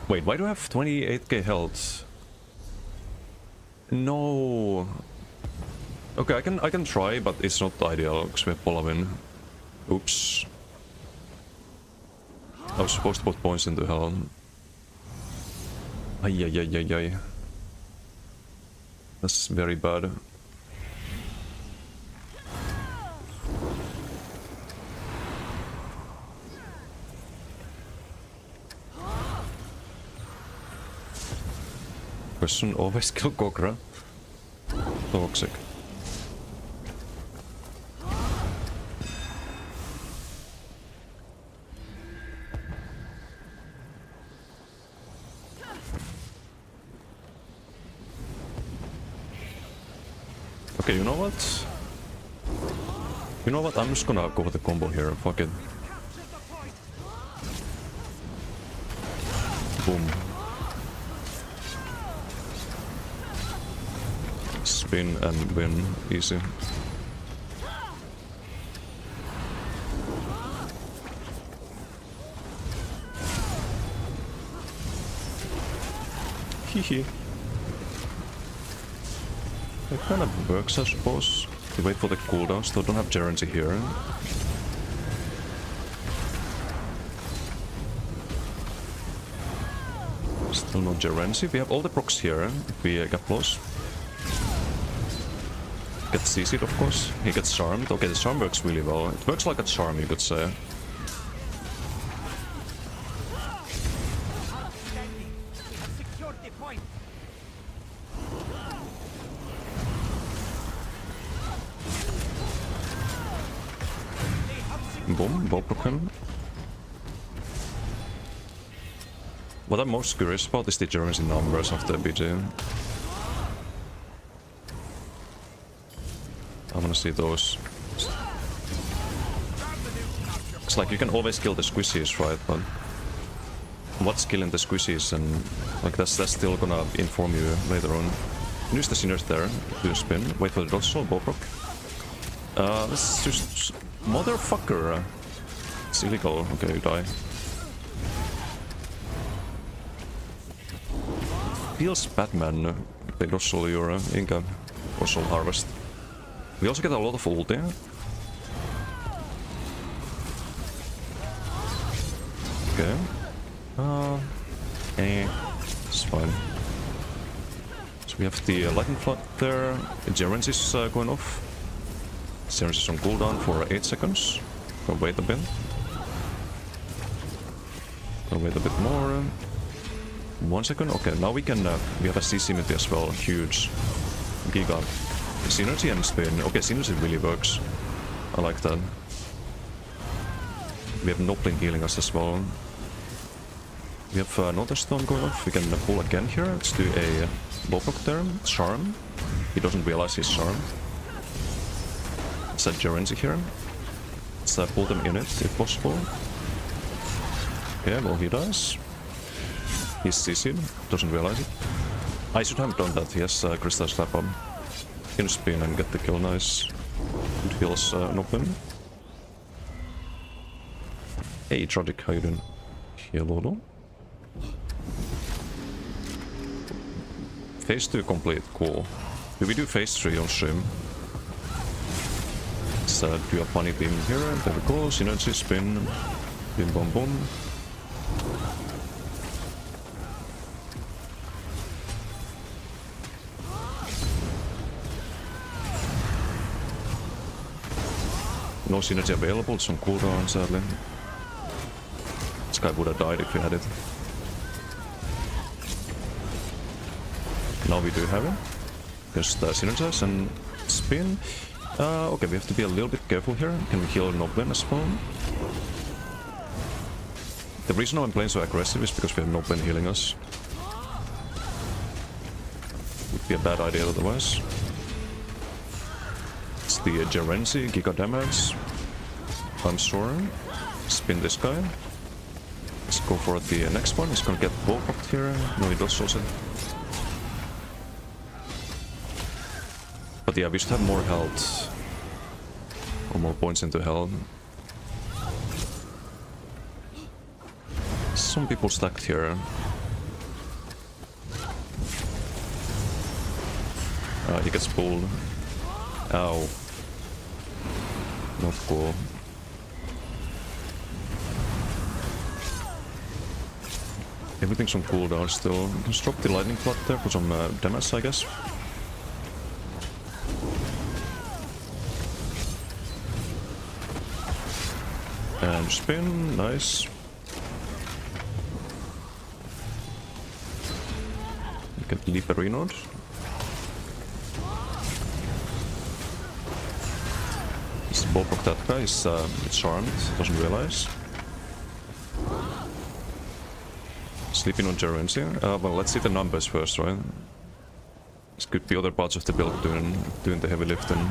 Wait, why do I have 28k health? No. Okay, I can try, but it's not ideal because we have Polavin. Oops. I was supposed to put points into hell. Ay. That's very bad. Person always kill Kokra. Toxic. Okay, you know what? You know what? I'm just gonna go with the combo here. Fuck it. Boom. Spin and win. Easy. Hehe. It kind of works, I suppose. You wait for the cooldowns, though don't have Gerenzi here. Still no Gerenzi. We have all the procs here if we get close. Get CC'd, of course. He gets charmed. Okay, the charm works really well. It works like a charm, you could say. Boom, Bobrok him. What I'm most curious about is the Gerenzi numbers of the BG. I wanna see those. It's like you can always kill the squishies, right? But what's killing the squishies, and like that's still gonna inform you later on. Use the sinners there, do a spin, wait for the dodge roll, Bobrok. Let's just... Motherfucker! It's illegal. Okay, you die. Feels Batman, the Dossol your Inca Dossol Harvest. We also get a lot of ulti. Okay. It's fine. So we have the lightning flood there. Gerenzi is going off. Gerenzi is on cooldown for 8 seconds. Gonna wait a bit. Gonna wait a bit more. 1 second. Okay, now we can. We have a CC mid as well. Huge. Giga. Synergy and spin. Okay, synergy really works. I like that. We have Noblin healing us as well. We have another stone going off. We can pull again here. Let's do a Bobrok there. Charm. He doesn't realize he's charmed. Let's add Gerenzi here. Let's pull them in it if possible. Yeah, well, he dies. He's CC'd. Doesn't realize it. I should have done that. He has Crystal Slap up. Can spin and get the kill. Nice. Good heals Noblin. Hey, Tragic, how you doing? Hello. Phase 2 complete, cool. Do we do phase 3 on stream? Let's do a funny beam here. There we go. Synergy spin. Bim bom boom. No synergy available, it's on cooldown sadly. This guy would have died if we had it. Now we do have it. Just synergize and spin. Okay, we have to be a little bit careful here. Can we heal Noblin as well? The reason I'm playing so aggressive is because we have Noblin healing us. Would be a bad idea otherwise. the Gerenzi, Giga damage. I'm sure. Spin this guy. Let's go for the next one. He's gonna get ballparked here. No, he does also. But yeah, we should have more health. Or more points into health. Some people stacked here. He gets pulled. Ow. Not cool. Everything's on cooldown still. Just drop the lightning flood there for some damage, I guess. And spin, nice. You can leap a renode. This ballpark that guy is charmed, doesn't realize. Sleeping on Gerenzi. Well, let's see the numbers first, right? This could be other parts of the build doing the heavy lifting.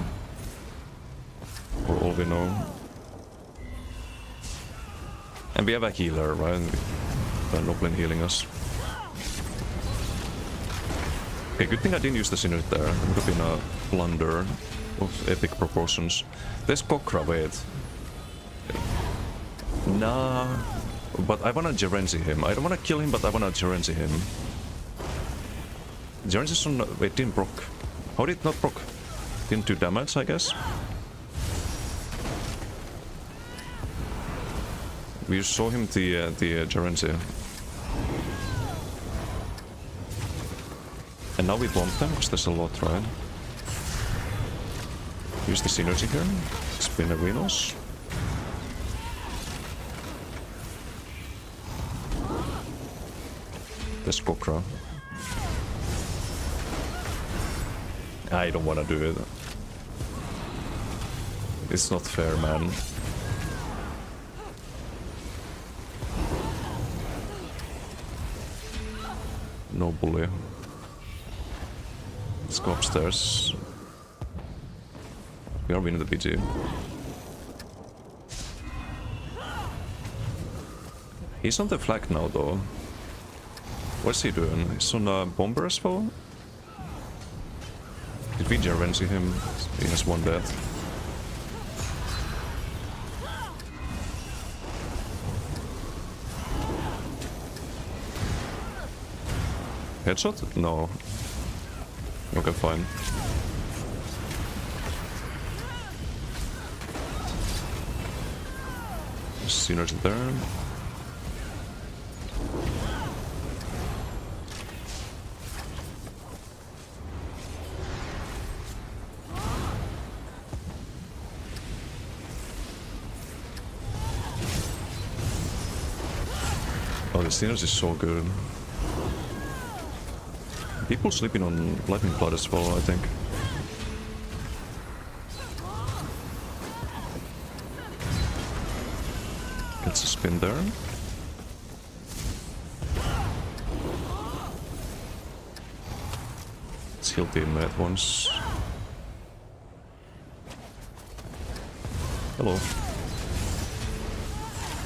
For all we know. And we have a healer, right? Noblin healing us. Okay, good thing I didn't use the Sinner there. It would have been a blunder of epic proportions. There's Kokra, wait. Nah. But I wanna Gerenzi him. I don't wanna kill him, but I wanna Gerenzi him. Gerenzi's on... Wait, didn't proc. How did it not proc? Didn't do damage, I guess? We saw him the Gerenzi. And now we bomb them, because there's a lot, right? Use the synergy here. Spin arenas. There's Kokra. I don't wanna do it. It's not fair, man. No bully. Let's go upstairs. We are winning the BG. He's on the flag now, though. What's he doing? He's on a bomber as well? Did we Gerenzi him? He has one death. Headshot? No. Okay, fine. Synergy there. Oh, the synergy is so good. People sleeping on lightning blood as well, I think. Gets a spin there. Let's heal teammate once. Hello.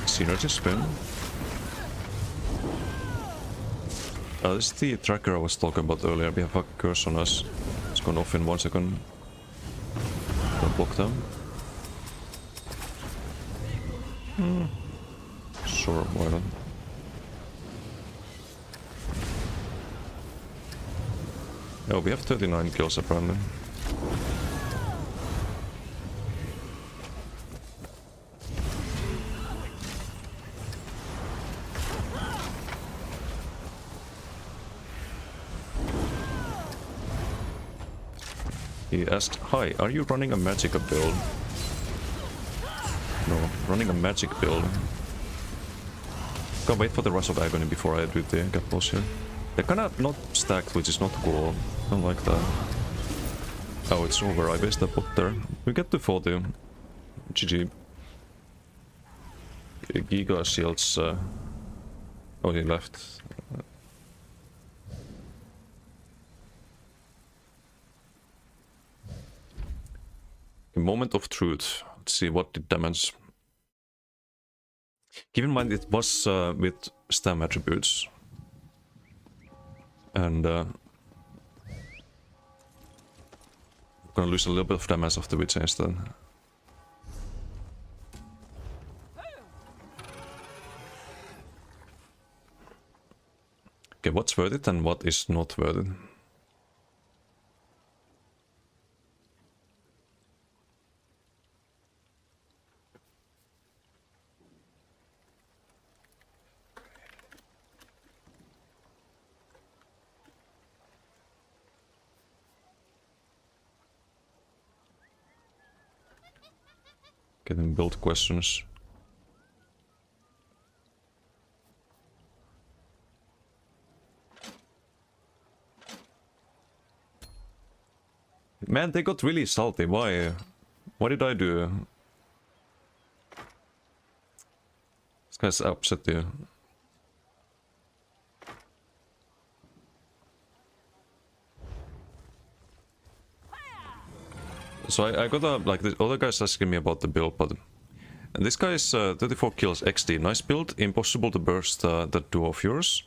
Synergy spin. This is the tracker I was talking about earlier. We have a curse on us. It's gone off in 1 second. Don't block them. Sure, why not? Oh, we have 39 kills apparently. He asked, "Hi, are you running a magic build?" No, running a magic build. Can't wait for the Rush of Agony before I do the gap boss here. They're kinda not stacked, which is not cool. Don't like that. Oh, it's over. I based that bot there. We get to 40. GG. Giga shields. Oh, he left. A moment of truth. Let's see what did damage. Keep in mind it was with stam attributes. And I'm gonna lose a little bit of damage after we change that. Okay, what's worth it and what is not worth it? Getting build questions. Man, they got really salty. Why? What did I do? This guy's upset you. So I got a, like, the other guys asking me about the build, but... And this guy is 34 kills XD. Nice build, impossible to burst that duo of yours.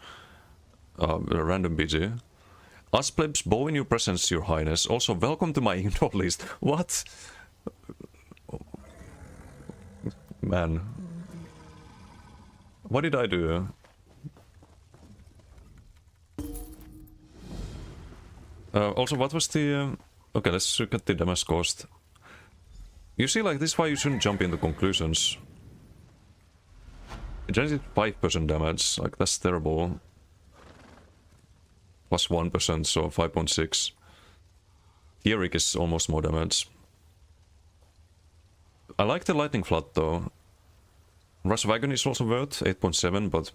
A random BG. Us plebs, bow in your presence, your highness. Also, welcome to my ignore list. What? Man. What did I do? Also, what was the... Okay, let's look at the damage cost. You see, like, this is why you shouldn't jump into conclusions. It generated 5% damage, like, that's terrible. Plus 1%, so 5.6. Eric is almost more damage. I like the lightning flood though. Rush Wagon is also worth 8.7, but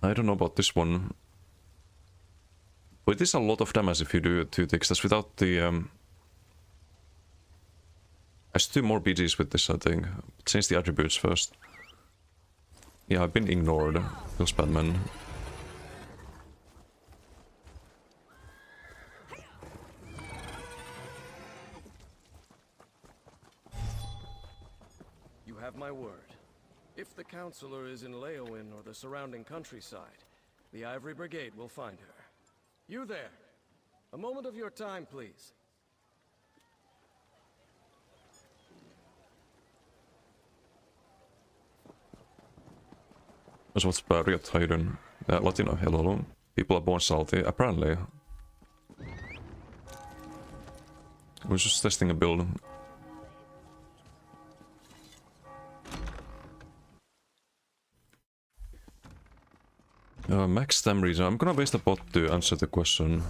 I don't know about this one. But it is a lot of damage if you do 2 ticks. That's without the... I should do more BGs with this, I think. Change the attributes first. Yeah, I've been ignored. Feels bad, man. You have my word. If the Counselor is in Leowin or the surrounding countryside, the Ivory Brigade will find her. You there! A moment of your time, please. What's Barriot Hayden? Latino, hello. People are born salty, apparently. I was just testing a build. Max stam reason. I'm gonna waste a bot to answer the question.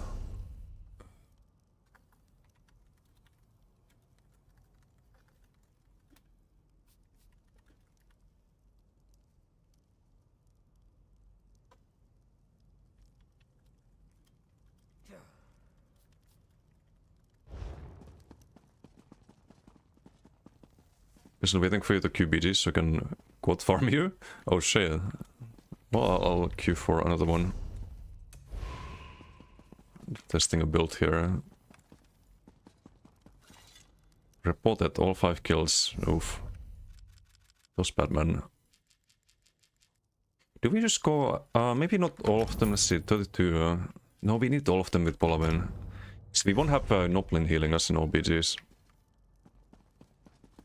Just waiting for you to QBG so I can quad farm you? Oh shit. Well, I'll queue for another one. Testing a build here. Reported all 5 kills. Oof. Those bad, man. Do we just go... maybe not all of them, let's see, 32... no, we need all of them with Polavin. So we won't have Noplin healing us in all BGs.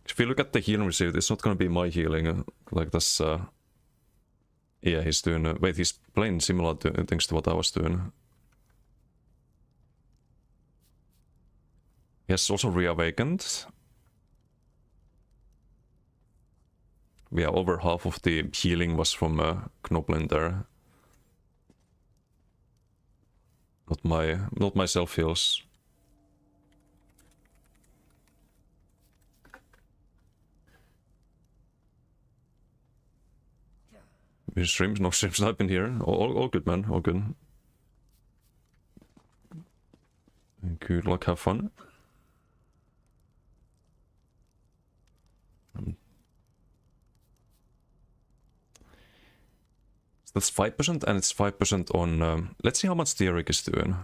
If you look at the healing received, it's not gonna be my healing. Like that's... yeah, he's doing... wait, he's playing similar things to what I was doing. Yes, also reawakened. Yeah, over half of the healing was from Knoblin there. Not my self heals. Streams, no streams sniping here. All good, man. All good. Good luck, have fun. That's 5% and it's 5% on... let's see how much Derek is doing.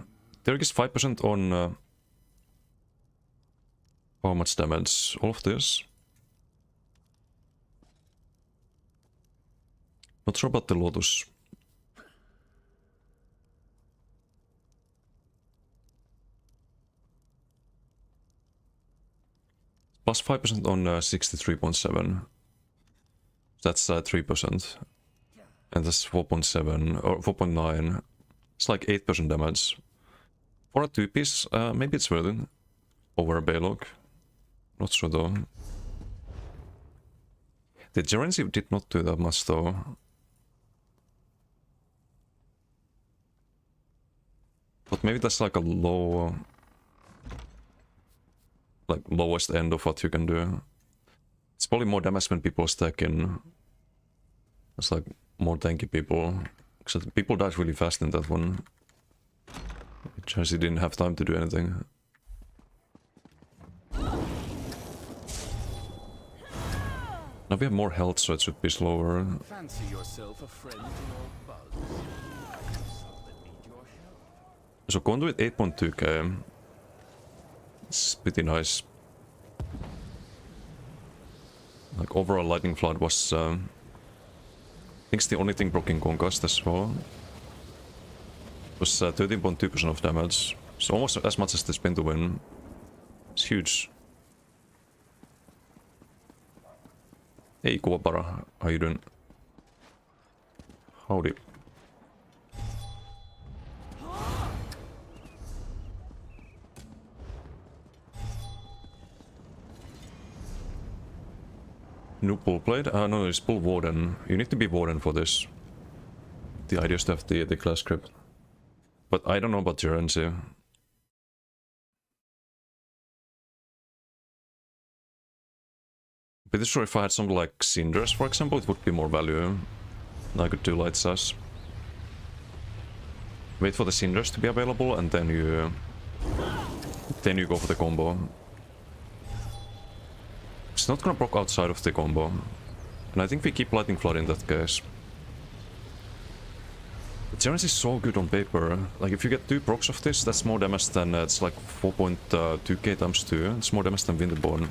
Derek is 5% on... How much damage? All of this? Not sure about the Lotus. Plus 5% on 63.7. That's 3%. And that's 4.7 or 4.9. It's like 8% damage. For a 2-piece, maybe it's worth it. Over a Baylog. Not sure though. The Gerency did not do that much though. But maybe that's like a low... like lowest end of what you can do. It's probably more damage when people stack in. It's like more tanky people. Except people died really fast in that one. Jersey didn't have time to do anything. Now we have more health, so it should be slower. Fancy yourself a friend in old bugs. I have some that need your help. So going with 8.2k. It's pretty nice. Like overall lightning flood was I think it's the only thing broken Conquest as well. It was 13.2% of damage. So almost as much as the spin to win. It's huge. Hey Kuwabara, how you doing? Howdy. New Bull Blade? No, it's Bull Warden. You need to be Warden for this. The idea is to have the class script. But I don't know about Gerency. Pretty sure if I had something like Cinders, for example, it would be more value. I could do Light Sash. Wait for the Cinders to be available and then you go for the combo. It's not gonna proc outside of the combo. And I think we keep Lightning Flood in that case. Gerency is so good on paper. Like if you get 2 procs of this, that's more damage than it's like 4.2k times 2. It's more damage than Winterborn.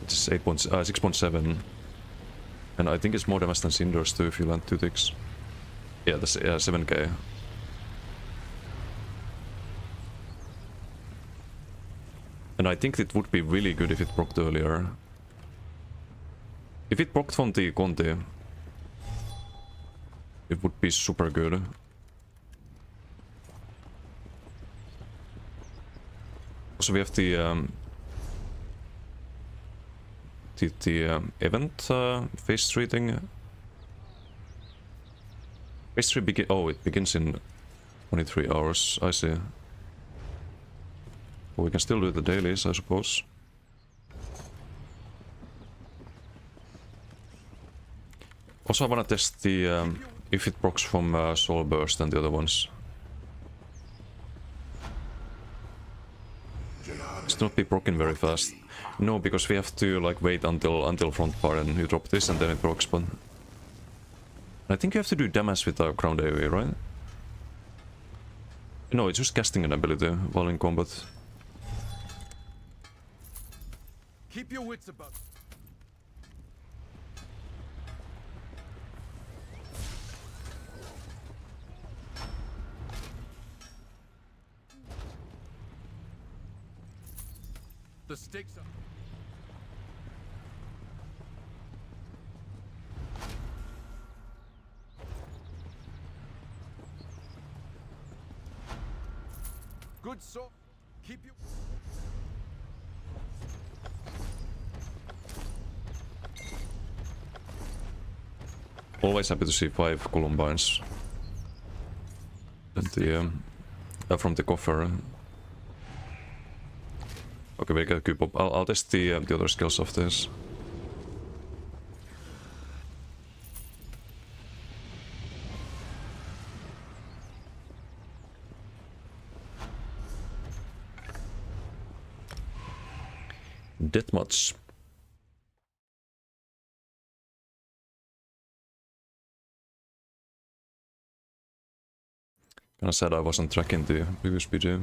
It's 6.7. And I think it's more damage than Cinders too if you land 2 ticks. Yeah, that's 7k. And I think it would be really good if it procced earlier. If it procced from the Conti, it would be super good. So we have the event phase 3 thing. Phase 3 it begins in 23 hours, I see. Well, we can still do the dailies, I suppose. Also, I wanna test the if it procs from Soul Burst and the other ones. It's not be broken very fast. No, because we have to like wait until front bar and you drop this and then it procs, but I think you have to do damage with a ground AoE, right? No, it's just casting an ability while in combat. Keep your wits about. The stakes are... Good soul. Keep you... Always happy to see 5 Columbines. And the, from the coffer. Okay, we get Cube Pop. I'll test the other skills of this. That much. Kinda sad I wasn't tracking the previous video.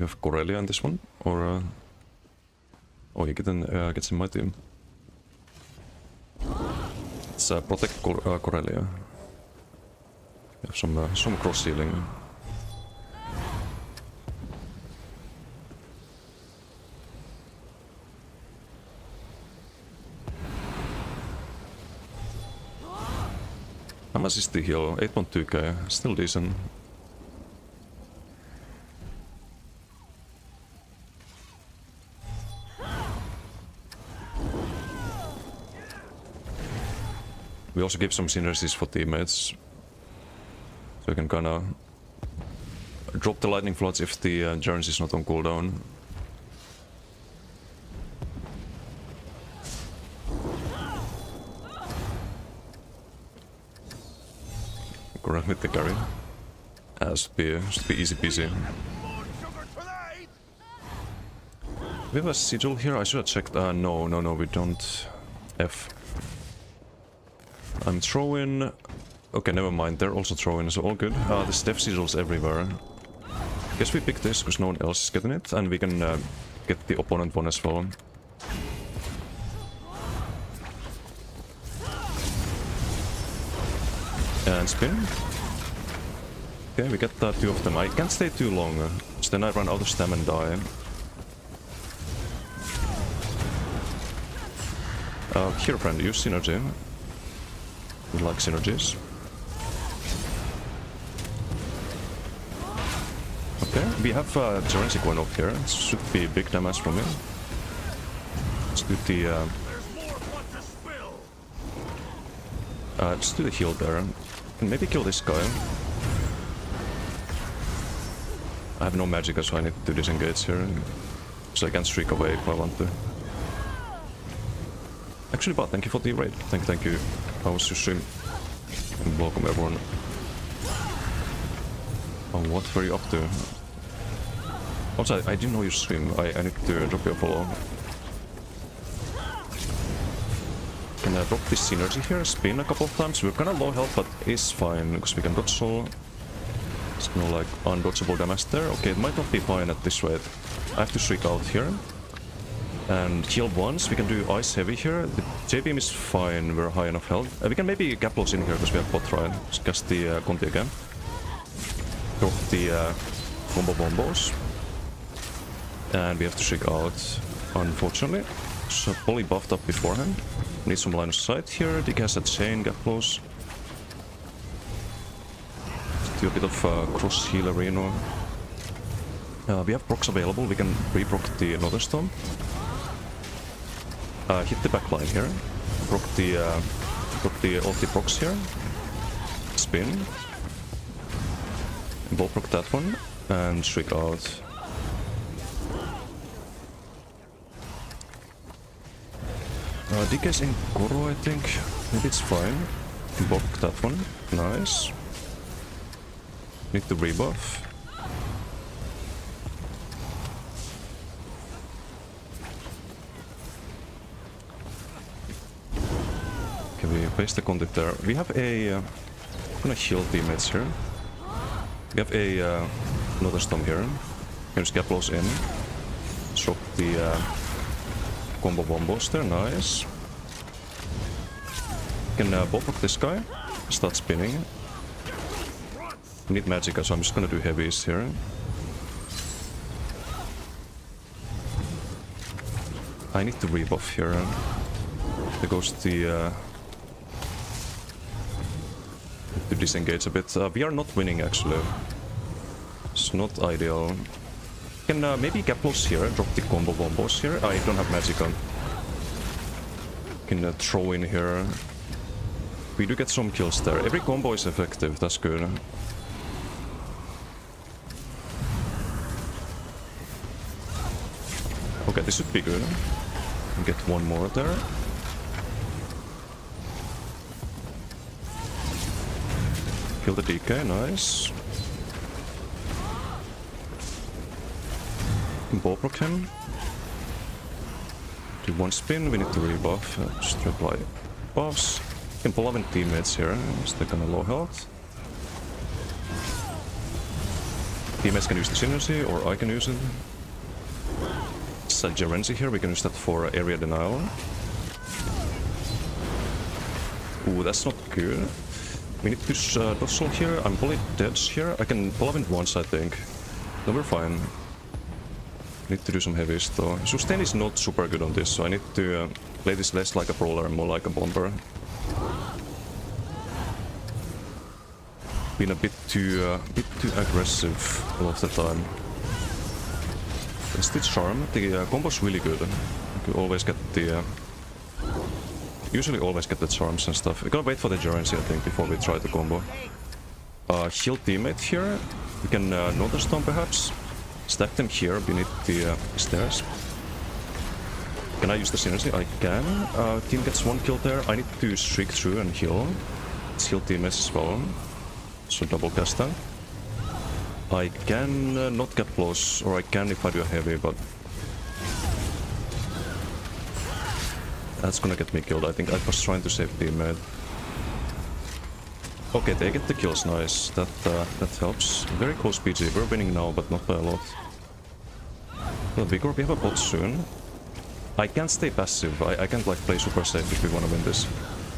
You have Corellia in this one, or oh, you gets in my team. Let's protect Corellia. You have some cross healing. How much is the heal? 8.2k, still decent. We also give some synergies for teammates. So you can kinda drop the lightning floods if the endurance is not on cooldown. Correct with the carry. Should be easy peasy. We have a sigil here, I should have checked. No, we don't. F. I'm throwing... Okay, never mind, they're also throwing, so all good. There's death sigils everywhere. Guess we pick this, because no one else is getting it, and we can get the opponent one as well. And spin. Okay, we get two of them. I can't stay too long, so then I run out of stamina and die. Here, friend, use synergy. We like synergies. Okay, we have Jurassic going up here. It should be big damage from him. Let's do the... let's do the heal there. And maybe kill this guy. I have no magic, so I need to disengage here. So I can streak away if I want to. Actually, but thank you for the raid. Thank you. How was your stream? And welcome everyone. Oh, what were you up to? Also, I didn't know you stream. I need to drop you a follow. Can I drop this synergy here? Spin a couple of times. We're kinda low health, but it's fine because we can dodge soul. There's no like undodgeable damage there. Okay, it might not be fine at this rate. I have to streak out here. And heal once, we can do ice heavy here. The J-beam is fine, we're high enough health. We can maybe gap close in here because we have bot right. Just cast the Conti again. Drop the combo bombos. And we have to shake out, unfortunately. So Polly buffed up beforehand. Need some line of sight here. Dick has that chain, gap close. Let's do a bit of cross healer, you know. We have procs available, we can re-proc the Another Storm. Hit the back line here. Proc the ulti procs here. Spin. Ball proc that one. And shriek out. DK's in Goro, I think. Maybe it's fine. Ball proc that one. Nice. Need the rebuff. We place the contact there. We have a... I'm gonna heal teammates here. We have a Another Storm here. Can just get close in. Drop the combo bombos there, nice. Can ball proc this guy. Start spinning. We need Magicka, so I'm just gonna do heavies here. I need to rebuff here. There goes the... to disengage a bit. We are not winning actually. It's not ideal. Can maybe gap close here, drop the combo bombos here. I don't have magic on. Can throw in here. We do get some kills there. Every combo is effective, that's good. Okay, this should be good. Get one more there. Kill the DK, nice. Ball proc him. Do one spin, we need to rebuff. Just reply buffs. Can pull up in teammates here, so they're kinda low health. Teammates can use the synergy, or I can use it. Set Gerency here, we can use that for area denial. Ooh, that's not good. We need to push Dossel here. I'm probably dead here. I can pull up in once, I think. No, we're fine. Need to do some heavies though. Sustain is not super good on this, so I need to play this less like a brawler and more like a bomber. Been a bit too aggressive a lot of the time. Stitch Charm, the combo's really good. You always get the... usually always get the charms and stuff. We're gonna wait for the Gerency, I think, before we try the combo. Heal teammate here. We can notice them perhaps. Stack them here beneath the stairs. Can I use the synergy? I can. Team gets 1 kill there. I need to streak through and heal. Let's heal teammates as well. So double cast that. I can not get close, or I can if I do a heavy, but... that's gonna get me killed. I think I was trying to save teammate. Okay, they get the kills, nice. That helps. Very close PG. We're winning now, but not by a lot. Well, Vigor, we have a bot soon. I can't stay passive. I can't like play super safe if we wanna win this.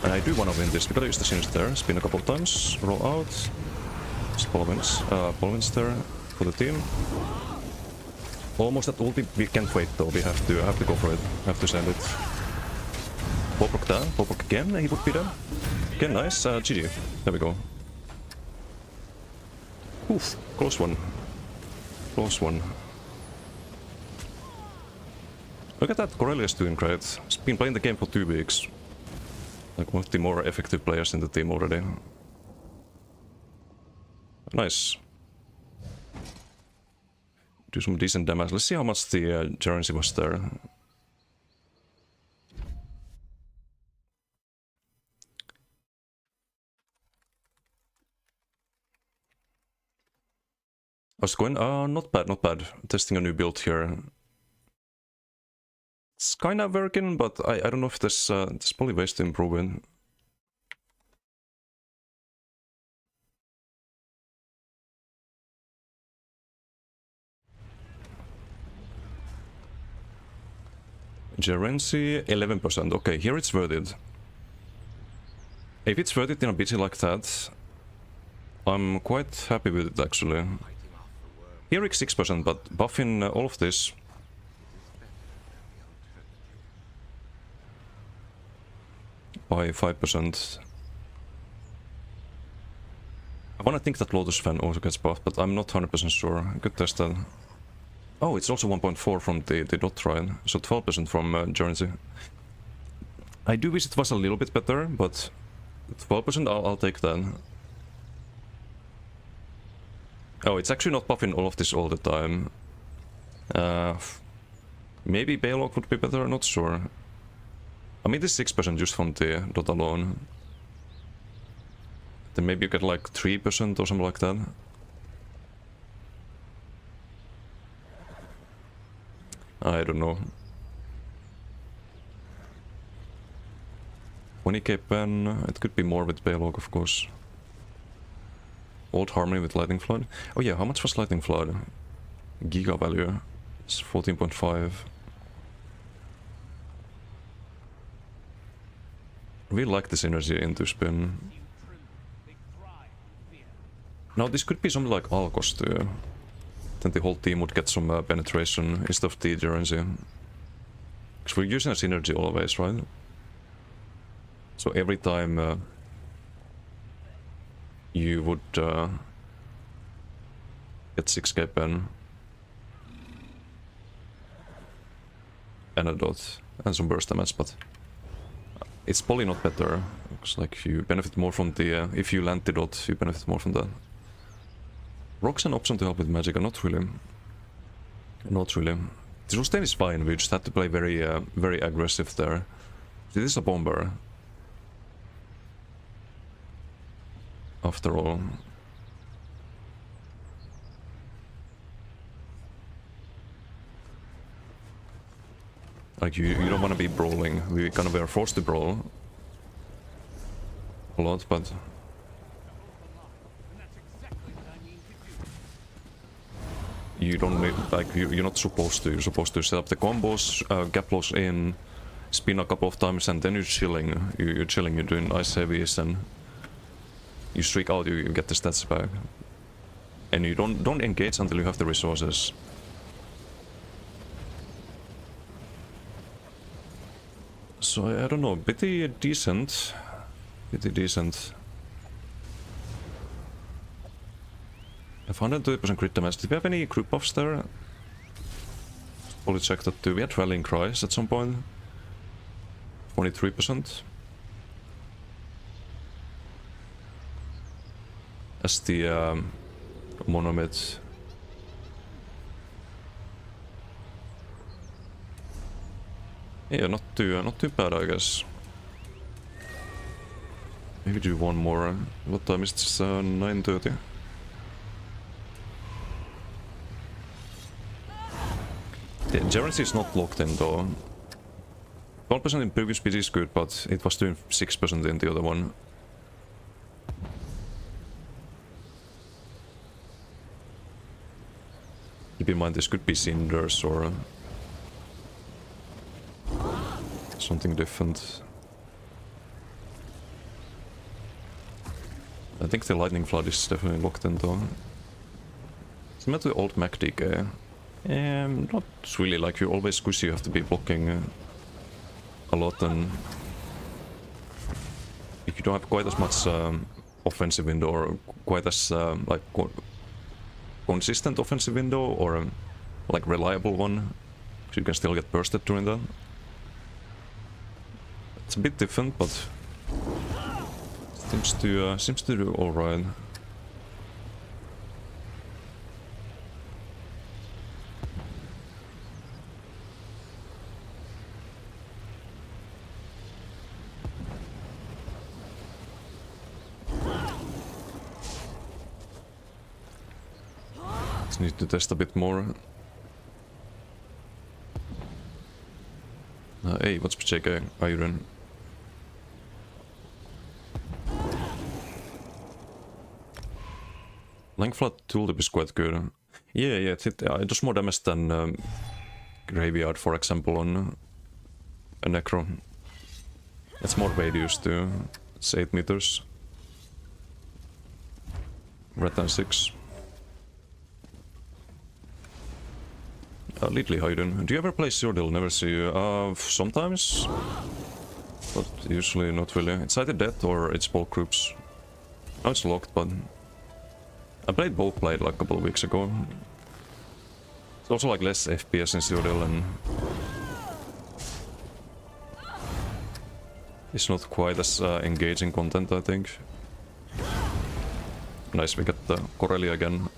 And I do wanna win this. We gotta use the synergy there. Spin a couple of times. Roll out. Just Paul wins there for the team. Almost at ulti. We can't wait though. We have to go for it. Have to send it. Poprock down. Poprock again. He would be dead. Okay, nice. GG. There we go. Oof. Close one. Close one. Look at that. Corellia's doing great. He's been playing the game for 2 weeks. Like one of the more effective players in the team already. Nice. Do some decent damage. Let's see how much the Gerency was there. How's it going? Not bad, not bad. Testing a new build here. It's kinda working, but I don't know if there's probably ways to improve it. Gerency, 11%. Okay, here it's worth it. If it's worth it in a bitchy like that, I'm quite happy with it actually. Here it's 6%, but buffing all of this. By 5%. I wanna think that Lotus Fan also gets buffed, but I'm not 100% sure. I could test that. Oh, it's also 1.4 from the dot trial, so 12% from Gerency. I do wish it was a little bit better, but 12% I'll take that. Oh, it's actually not buffing all of this all the time. Maybe Baylog would be better, not sure. I mean, this 6% just from the dot alone. Then maybe you get like 3% or something like that. I don't know. 20k pen, it could be more with Baylog, of course. Old Harmony with Lightning Flood. Oh yeah, how much was Lightning Flood? Giga value. It's 14.5. I really like this energy into spin. Now this could be something like Alkos too. Then the whole team would get some penetration instead of the Gerency. Because we're using a synergy always, right? So every time you would get 6k pen and a dot and some burst damage, but it's probably not better. Looks like you benefit more from the if you land the dot, you benefit more from that. Rock's an option to help with magic, not really. Not really. The sustain is fine, we just had to play very very aggressive there. This is a bomber. After all. Like you don't want to be brawling. We kind of are forced to brawl a lot, but you don't need, like, you're not supposed to. You're supposed to set up the combos, gap close in, spin a couple of times, and then you're chilling. You're chilling, you're doing ice heavies, and you streak out, you get the stats back. And you don't engage until you have the resources. So I don't know, pretty decent. Pretty decent. I have 130% crit damage. Did we have any group buffs there? Fully check that too. We had Rallying Cries at some point. 23%. As the monomid. Yeah, not too bad, I guess. Maybe do one more. What time is this? 9:30. The endurance is not locked in though. 12% in previous speed is good, but it was doing 6% in the other one. Keep in mind this could be cinders or something different. I think the lightning flood is definitely locked in though. Similar to the old Mac DK. Not really, like you always squishy, you have to be blocking a lot, and if you don't have quite as much offensive window or quite as like consistent offensive window or like reliable one, so you can still get bursted during that. It's a bit different, but seems to do all right. Just need to test a bit more. Hey, what's PJK? Iron. Langflat tooltip is quite good. Yeah, it does more damage than Graveyard, for example, on a Necro. It's more radius too. It's 8 meters. Red than 6. Lidley Hayden. Do you ever play Zordil? Never see you. Sometimes. But usually not really. It's either that or it's bulk groups. Now it's locked, but I played both like a couple of weeks ago. It's also like less FPS in Zordil and it's not quite as engaging content, I think. Nice, we get the Corelli again.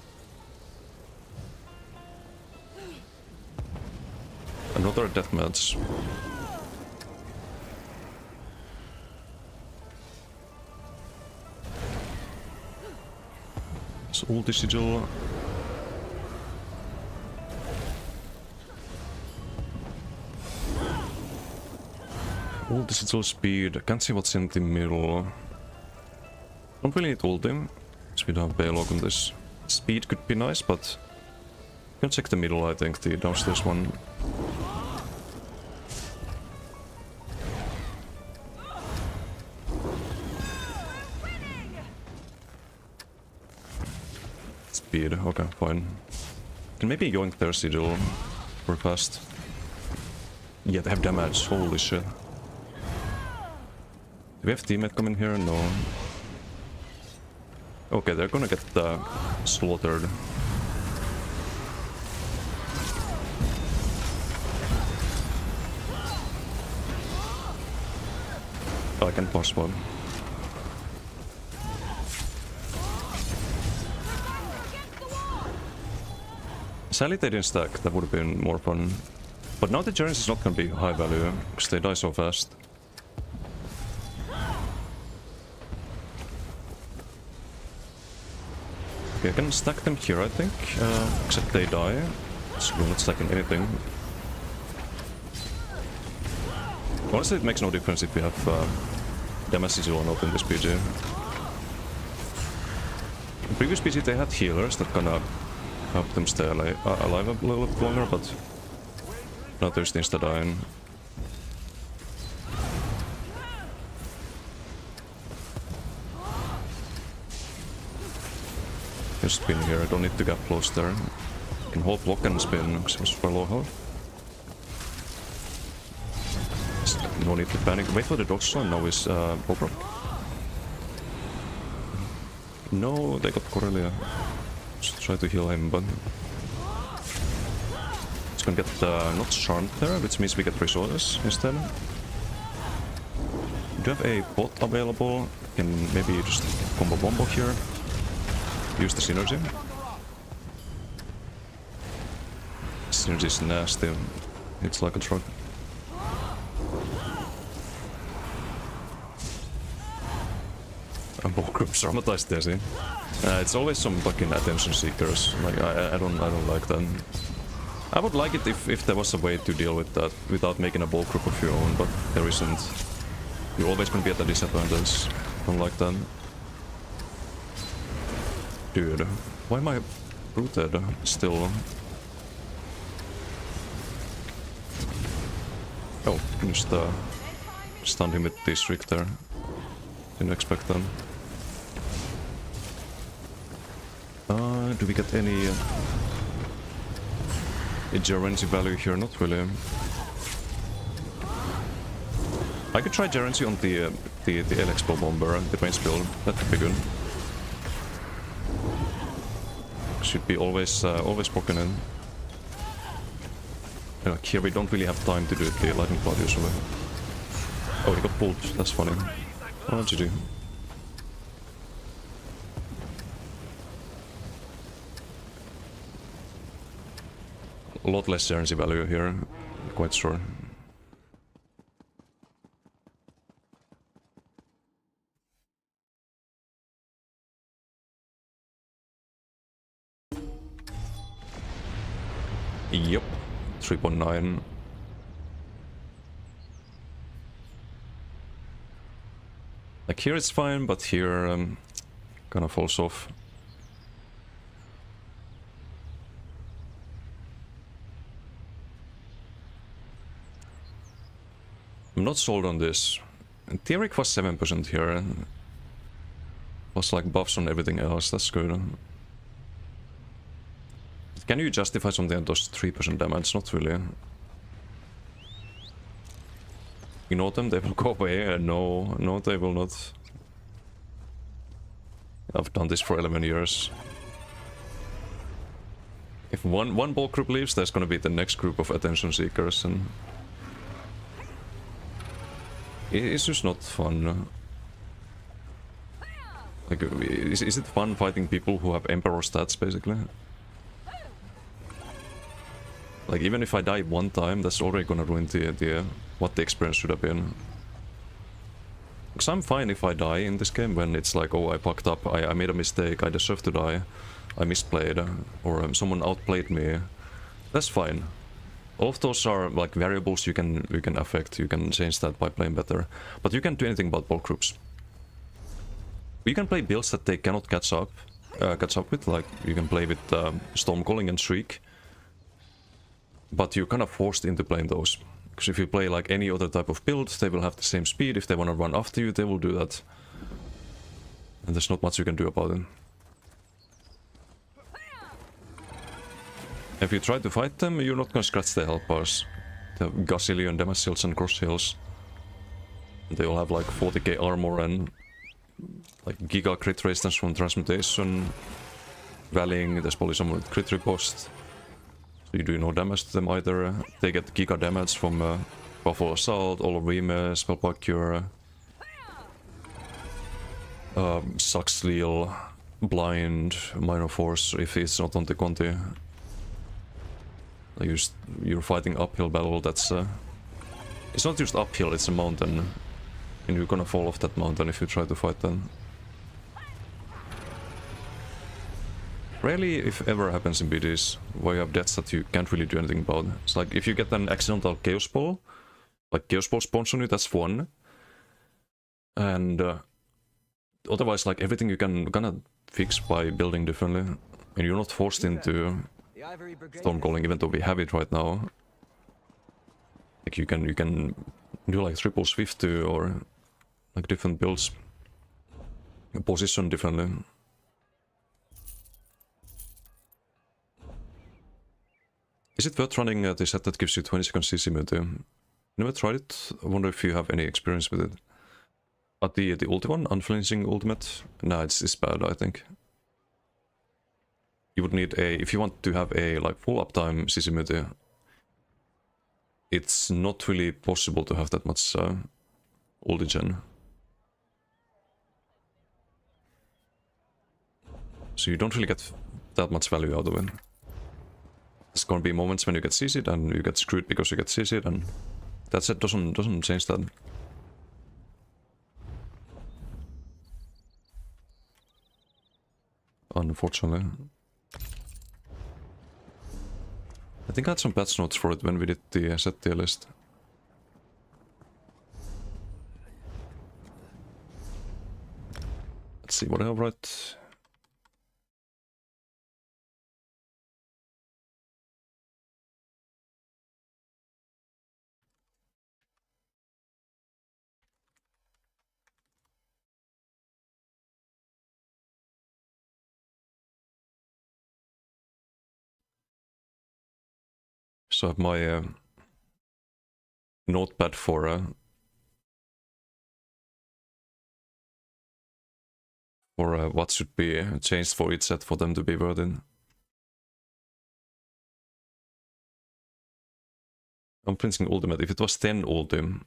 Another deathmatch. It's ulti sigil. Ulti sigil speed. I can't see what's in the middle. Don't really need ulti, because we don't have payload on this. Speed could be nice, but you can check the middle, I think, the downstairs one. Speed, okay, fine. Can maybe yoink their sigil for fast. Yeah, they have damage, holy shit. Do we have teammate coming here? No. Okay, they're gonna get slaughtered. I can pass one. Sadly they didn't stack, that would have been more fun. But now the Giants is not gonna be high value, because they die so fast. Okay, I can stack them here, I think. Except they die. So we're not stacking anything. Honestly, it makes no difference if we have damage sigil or not in this PG. In previous PG they had healers that kinda help them stay alive a little bit longer, but now there's things that dying. Just spin here, I don't need to get close there. Can hold block and spin, because I'm super low health. No need to panic. Wait for the dodge zone, now is Bobrock. No, they got Corellia. Just try to heal him, but... It's gonna get not charmed there, which means we get resources instead. Do you have a bot available? Can maybe just combo bombo here. Use the synergy. Synergy is nasty. It's like a truck. Ball groups traumatized there, see? It's always some fucking attention seekers. Like I don't like that. I would like it if there was a way to deal with that without making a ball group of your own, but there isn't. You're always gonna be at a disadvantage. Don't like that. Dude, why am I rooted still? Oh, just stunned him with district there. Didn't expect that. Do we get any Gerency value here? Not really. I could try Gerency on the LX bomber, the range build. That could be good. Should be always broken in. Like here we don't really have time to do the lightning cloud usually. Oh, he got pulled. That's funny. Oh, GG. A lot less currency value here, quite sure. Yep, 3.9. Like here it's fine, but here kind of falls off. I'm not sold on this. Theoric was 7% here. Was like buffs on everything else, that's good. Can you justify something that does 3% damage? Not really. Ignore them, they will go away. No, they will not. I've done this for 11 years. If one ball group leaves, there's gonna be the next group of attention seekers, and it's just not fun. Like, is it fun fighting people who have Emperor stats, basically? Like, even if I die one time, that's already gonna ruin what the experience should have been. Because I'm fine if I die in this game when it's like, oh, I fucked up, I made a mistake, I deserve to die, I misplayed, or someone outplayed me. That's fine. All of those are like variables you can affect, you can change that by playing better. But you can't do anything about ball groups. You can play builds that they cannot catch up with, like you can play with Stormcalling and Shriek. But you're kind of forced into playing those. Because if you play like any other type of build, they will have the same speed. If they want to run after you, they will do that. And there's not much you can do about it. If you try to fight them, you're not gonna scratch their health bars. They have gazillion damage shields and cross heals. They all have like 40k armor and like giga crit resistance from transmutation. Rallying, there's probably some with crit riposte. So you do no damage to them either. They get giga damage from Buffalo Assault, All of Rime, Spellbug Cure, Saxleal, Blind, Minor Force if it's not on the Conti. You're fighting uphill battle, that's... it's not just uphill, it's a mountain. And you're gonna fall off that mountain if you try to fight them. Rarely, if ever, happens in BDs, where you have deaths that you can't really do anything about. It's like, if you get an accidental Chaos Ball, like Chaos Ball spawns on you, that's one. And otherwise, like, everything you can gonna fix by building differently. And you're not forced into The Ivory Brigade. Stonecalling, even though we have it right now. Like you can do like triple swift too, or like different builds. Position differently. Is it worth running the set that gives you 20 seconds CC immunity? Never tried it. I wonder if you have any experience with it. But the ulti one, unflinching ultimate, nah, it's bad, I think. You would need a, if you want to have a like full uptime CC immunity, it's not really possible to have that much ulti gen. So you don't really get that much value out of it. There's gonna be moments when you get CC'd and you get screwed because you get CC'd, and that set doesn't change that. Unfortunately. I think I had some patch notes for it when we did the set tier list. Let's see what I have right. So I have my notepad for what should be changed for each set for them to be worth it. I'm printing ultimate. If it was 10 ulti,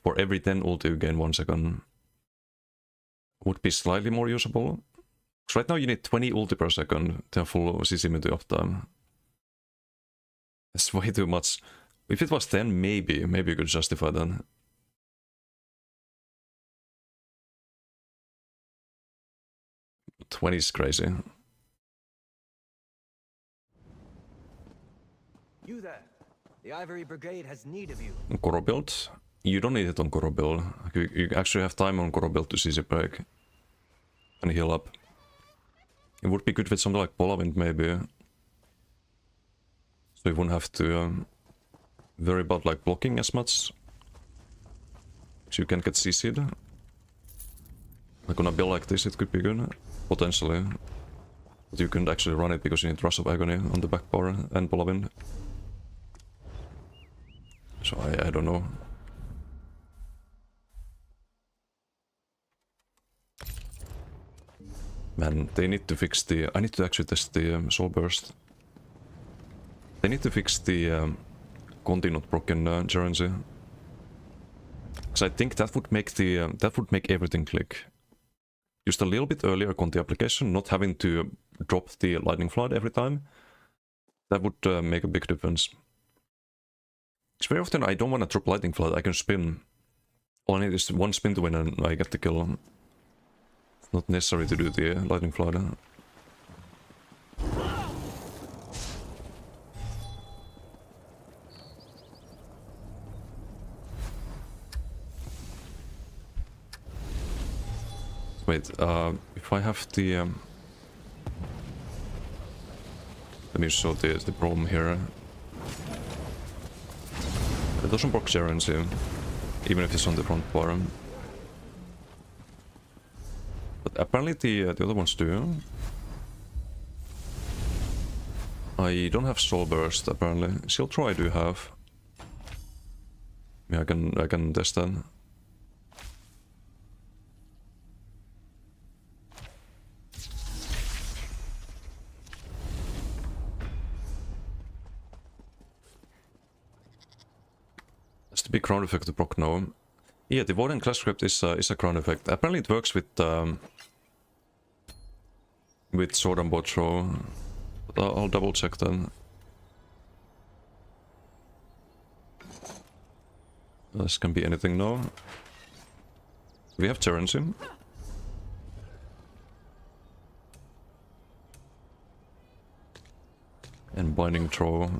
for every 10 ulti you gain 1 second, would be slightly more usable. Because right now you need 20 ulti per second to have full CC immunity uptime. That's way too much. If it was 10, maybe you could justify that. But 20 is crazy. You there. The Ivory Brigade has need of you. Koro build? You don't need it on Koro build. You actually have time on Koro build to CC break and heal up. It would be good with something like Polawind maybe. So you wouldn't have to worry about like blocking as much. So you can get CC'd. Like on a build like this it could be good, potentially. But you couldn't actually run it because you need Rush of Agony on the back bar and Polawind. So I don't know. Man, they need to fix the... I need to actually test the Soul Burst. They need to fix the Conti not broken currency. Because I think that would make the that would make everything click. Just a little bit earlier Conti application, not having to drop the Lightning Flood every time. That would make a big difference. Because very often I don't want to drop Lightning Flood, I can spin. All I need is one spin to win and I get the kill. It's not necessary to do the Lightning Flood. Wait, if I have the... let me show the problem here. It doesn't block currency, even if it's on the front bar. But apparently the other ones do. I don't have Soul Burst apparently. Shield Throw I do have. Yeah, I can test that. That's the big crown effect to proc now. Yeah, the Warden class script is a crown effect. Apparently it works with Sword and Bow Throw. But I'll double check that. This can be anything now. We have currency. And Binding Throw.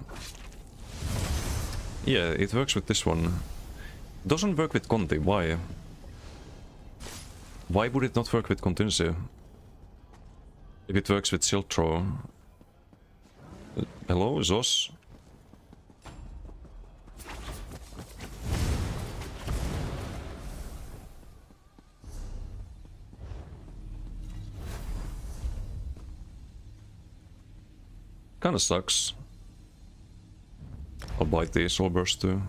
Yeah, it works with this one. Doesn't work with Conti, why? Why would it not work with Contingency? If it works with Shield Throw. Hello, Zos. Kinda sucks. I'll bite the soul burst too.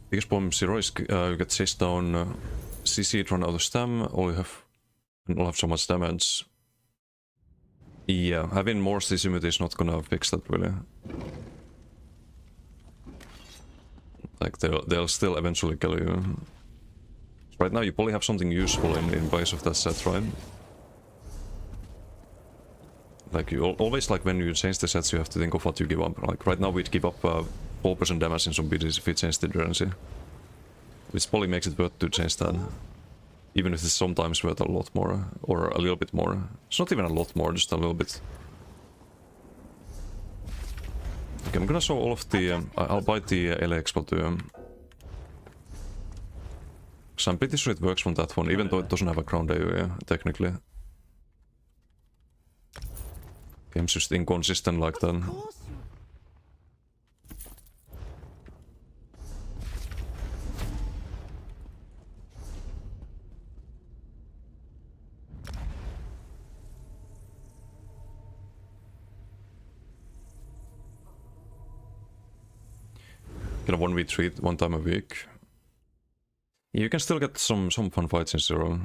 Biggest problem 0 is you get chased down, CC run out of stam, all have so much damage. Yeah, having more CC mute is not gonna fix that really. Like they'll still eventually kill you. Right now you probably have something useful in place of that set, right? Like you always, like when you change the sets, you have to think of what you give up. Like right now we'd give up 4% damage in zombies if we change the currency. Which probably makes it worth to change that. Even if it's sometimes worth a lot more, or a little bit more. It's not even a lot more, just a little bit. Okay, I'm gonna show all of the... I'll buy the LA Expo too. So I'm pretty sure it works from that one, even though it doesn't have a ground AoE, technically. Game's just inconsistent like that. Get a 1v3 one time a week. You can still get some fun fights in 0.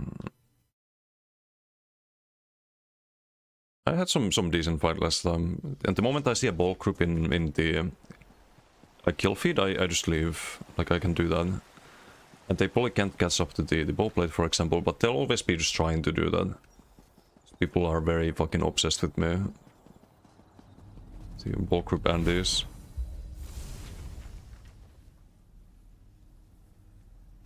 I had some decent fight last time. And the moment I see a ball group in the kill feed, I just leave. Like I can do that. And they probably can't catch up to the ball plate, for example, but they'll always be just trying to do that. People are very fucking obsessed with me. The ball group and this.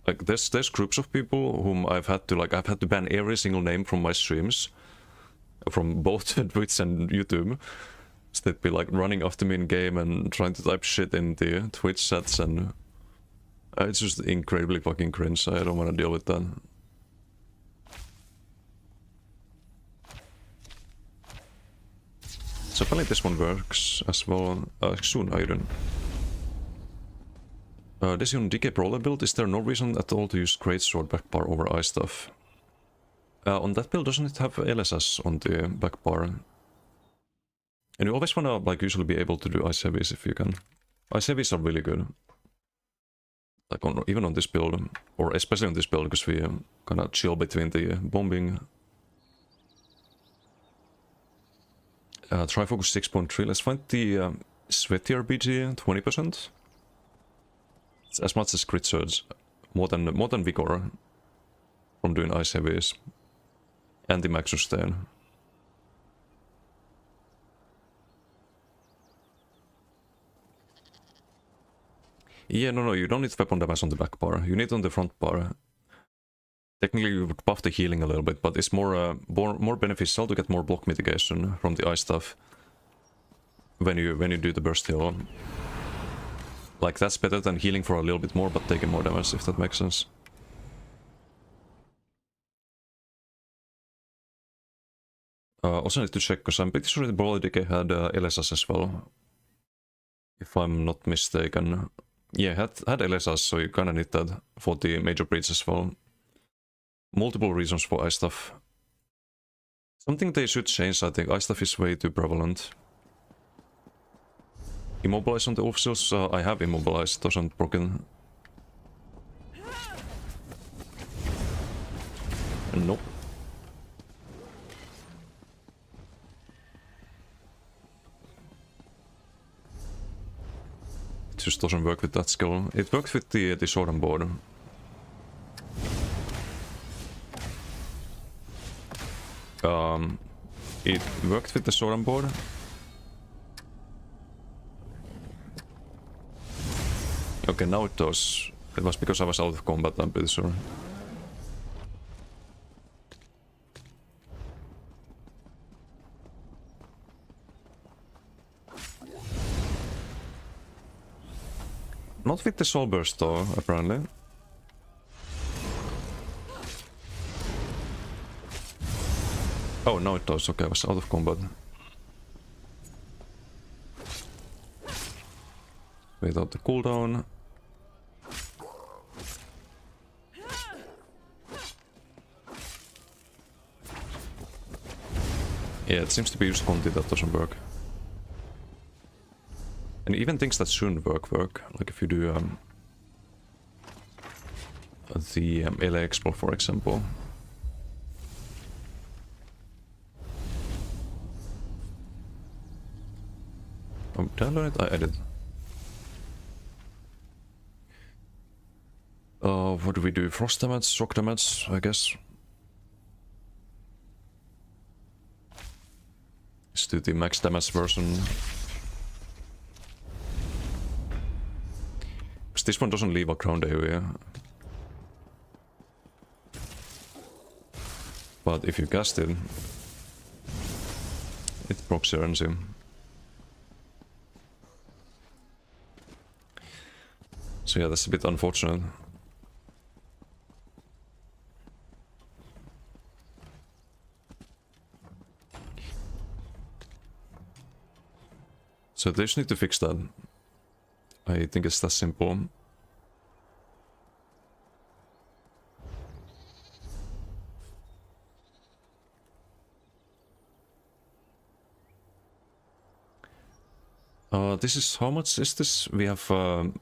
Like there's groups of people whom I've had to ban every single name from my streams, from both Twitch and YouTube. So they'd be like running after me in game and trying to type shit in the Twitch chats, and it's just incredibly fucking cringe. I don't want to deal with that. So apparently this one works as well. Soon iron. This on DK Brawler build, is there no reason at all to use Great Sword backbar over ice stuff? On that build, doesn't it have LSS on the backbar? And you always wanna like usually be able to do ice heavies if you can. Ice heavies are really good. Like even on this build, or especially on this build, because we kinda chill between the bombing. Trifocus 6.3, let's find the Sweaty RPG 20%. It's as much as crit surge, more than vigor from doing ice heavies, and the max sustain. Yeah, no, you don't need weapon damage on the back bar. You need it on the front bar. Technically, you would buff the healing a little bit, but it's more beneficial to get more block mitigation from the ice stuff when you do the burst heal. Like, that's better than healing for a little bit more, but taking more damage, if that makes sense. Also need to check, because I'm pretty sure the Brawler DK had LSS as well. If I'm not mistaken. Yeah, had LSS, so you kinda need that for the major breach as well. Multiple reasons for ice stuff. Something they should change, I think. Ice stuff is way too prevalent. Immobilize on the officials, I have immobilized, doesn't broken. Nope. It just doesn't work with that skill. It works with the sword and board. It worked with the sword and board. Okay, now it does. It was because I was out of combat, I'm pretty sure. Not with the soul burst though, apparently. Oh, no it does. Okay, I was out of combat. Wait out the cooldown. Yeah, it seems to be just Conti that doesn't work. And even things that shouldn't work. Like if you do the LA Expo, for example. Oh, did I learn it? I did. What do we do? Frost damage, shock damage, I guess. Let's do the max damage version. Because this one doesn't leave a ground area. But if you cast it, it procs your energy. So yeah, that's a bit unfortunate. So they just need to fix that. I think it's that simple. This is, how much is this? We have only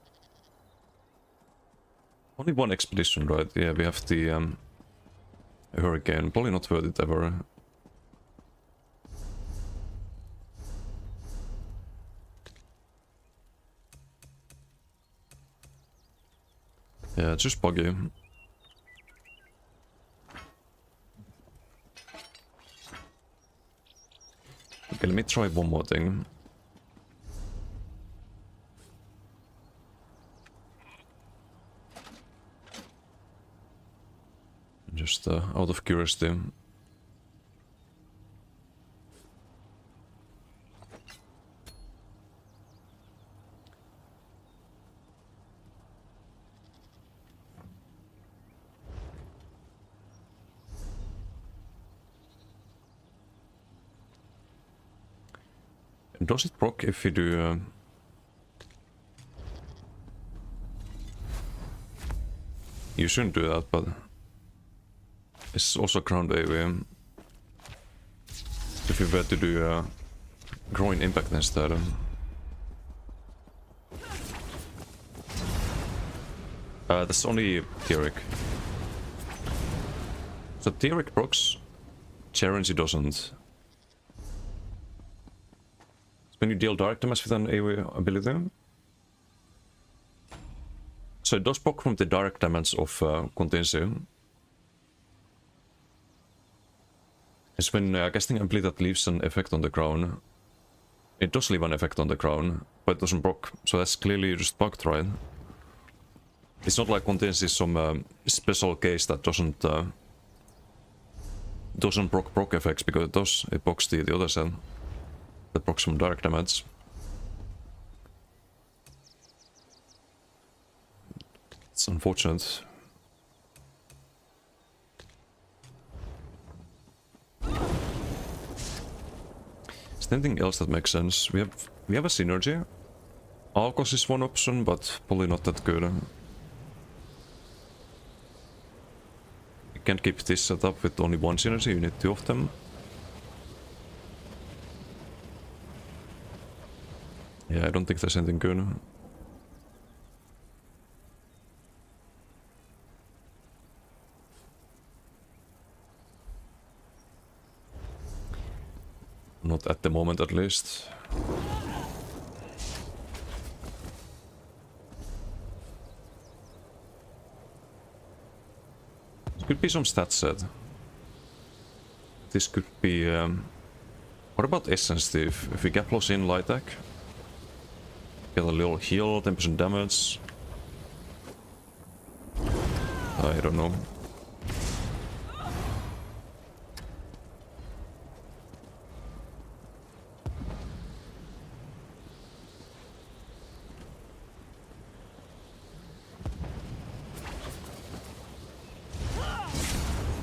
one expedition, right? Yeah, we have the hurricane. Probably not worth it ever. Yeah, it's just buggy. Okay, let me try one more thing. Just out of curiosity. Does it proc if you do... You shouldn't do that, but... It's also ground area. If you were to do groin impact instead. That's only Theoric. So Theoric procs, Charency doesn't. When you deal direct damage with an AoE ability. So it does proc from the direct damage of contingency. It's when casting an ability that leaves an effect on the crown. It does leave an effect on the crown, but it doesn't proc. So that's clearly just bugged, right? It's not like contingency is some special case that doesn't proc effects, because it does. It procs the other set. That procs some direct damage. It's unfortunate. Is there anything else that makes sense? We have a synergy. Arcos is one option, but probably not that good. You can't keep this set up with only one synergy, you need two of them. Yeah, I don't think there's anything good. Not at the moment, at least. This could be some stat set. This could be... What about Essence Thief? If we get plus in light attack, get a little heal, 10% damage. I don't know.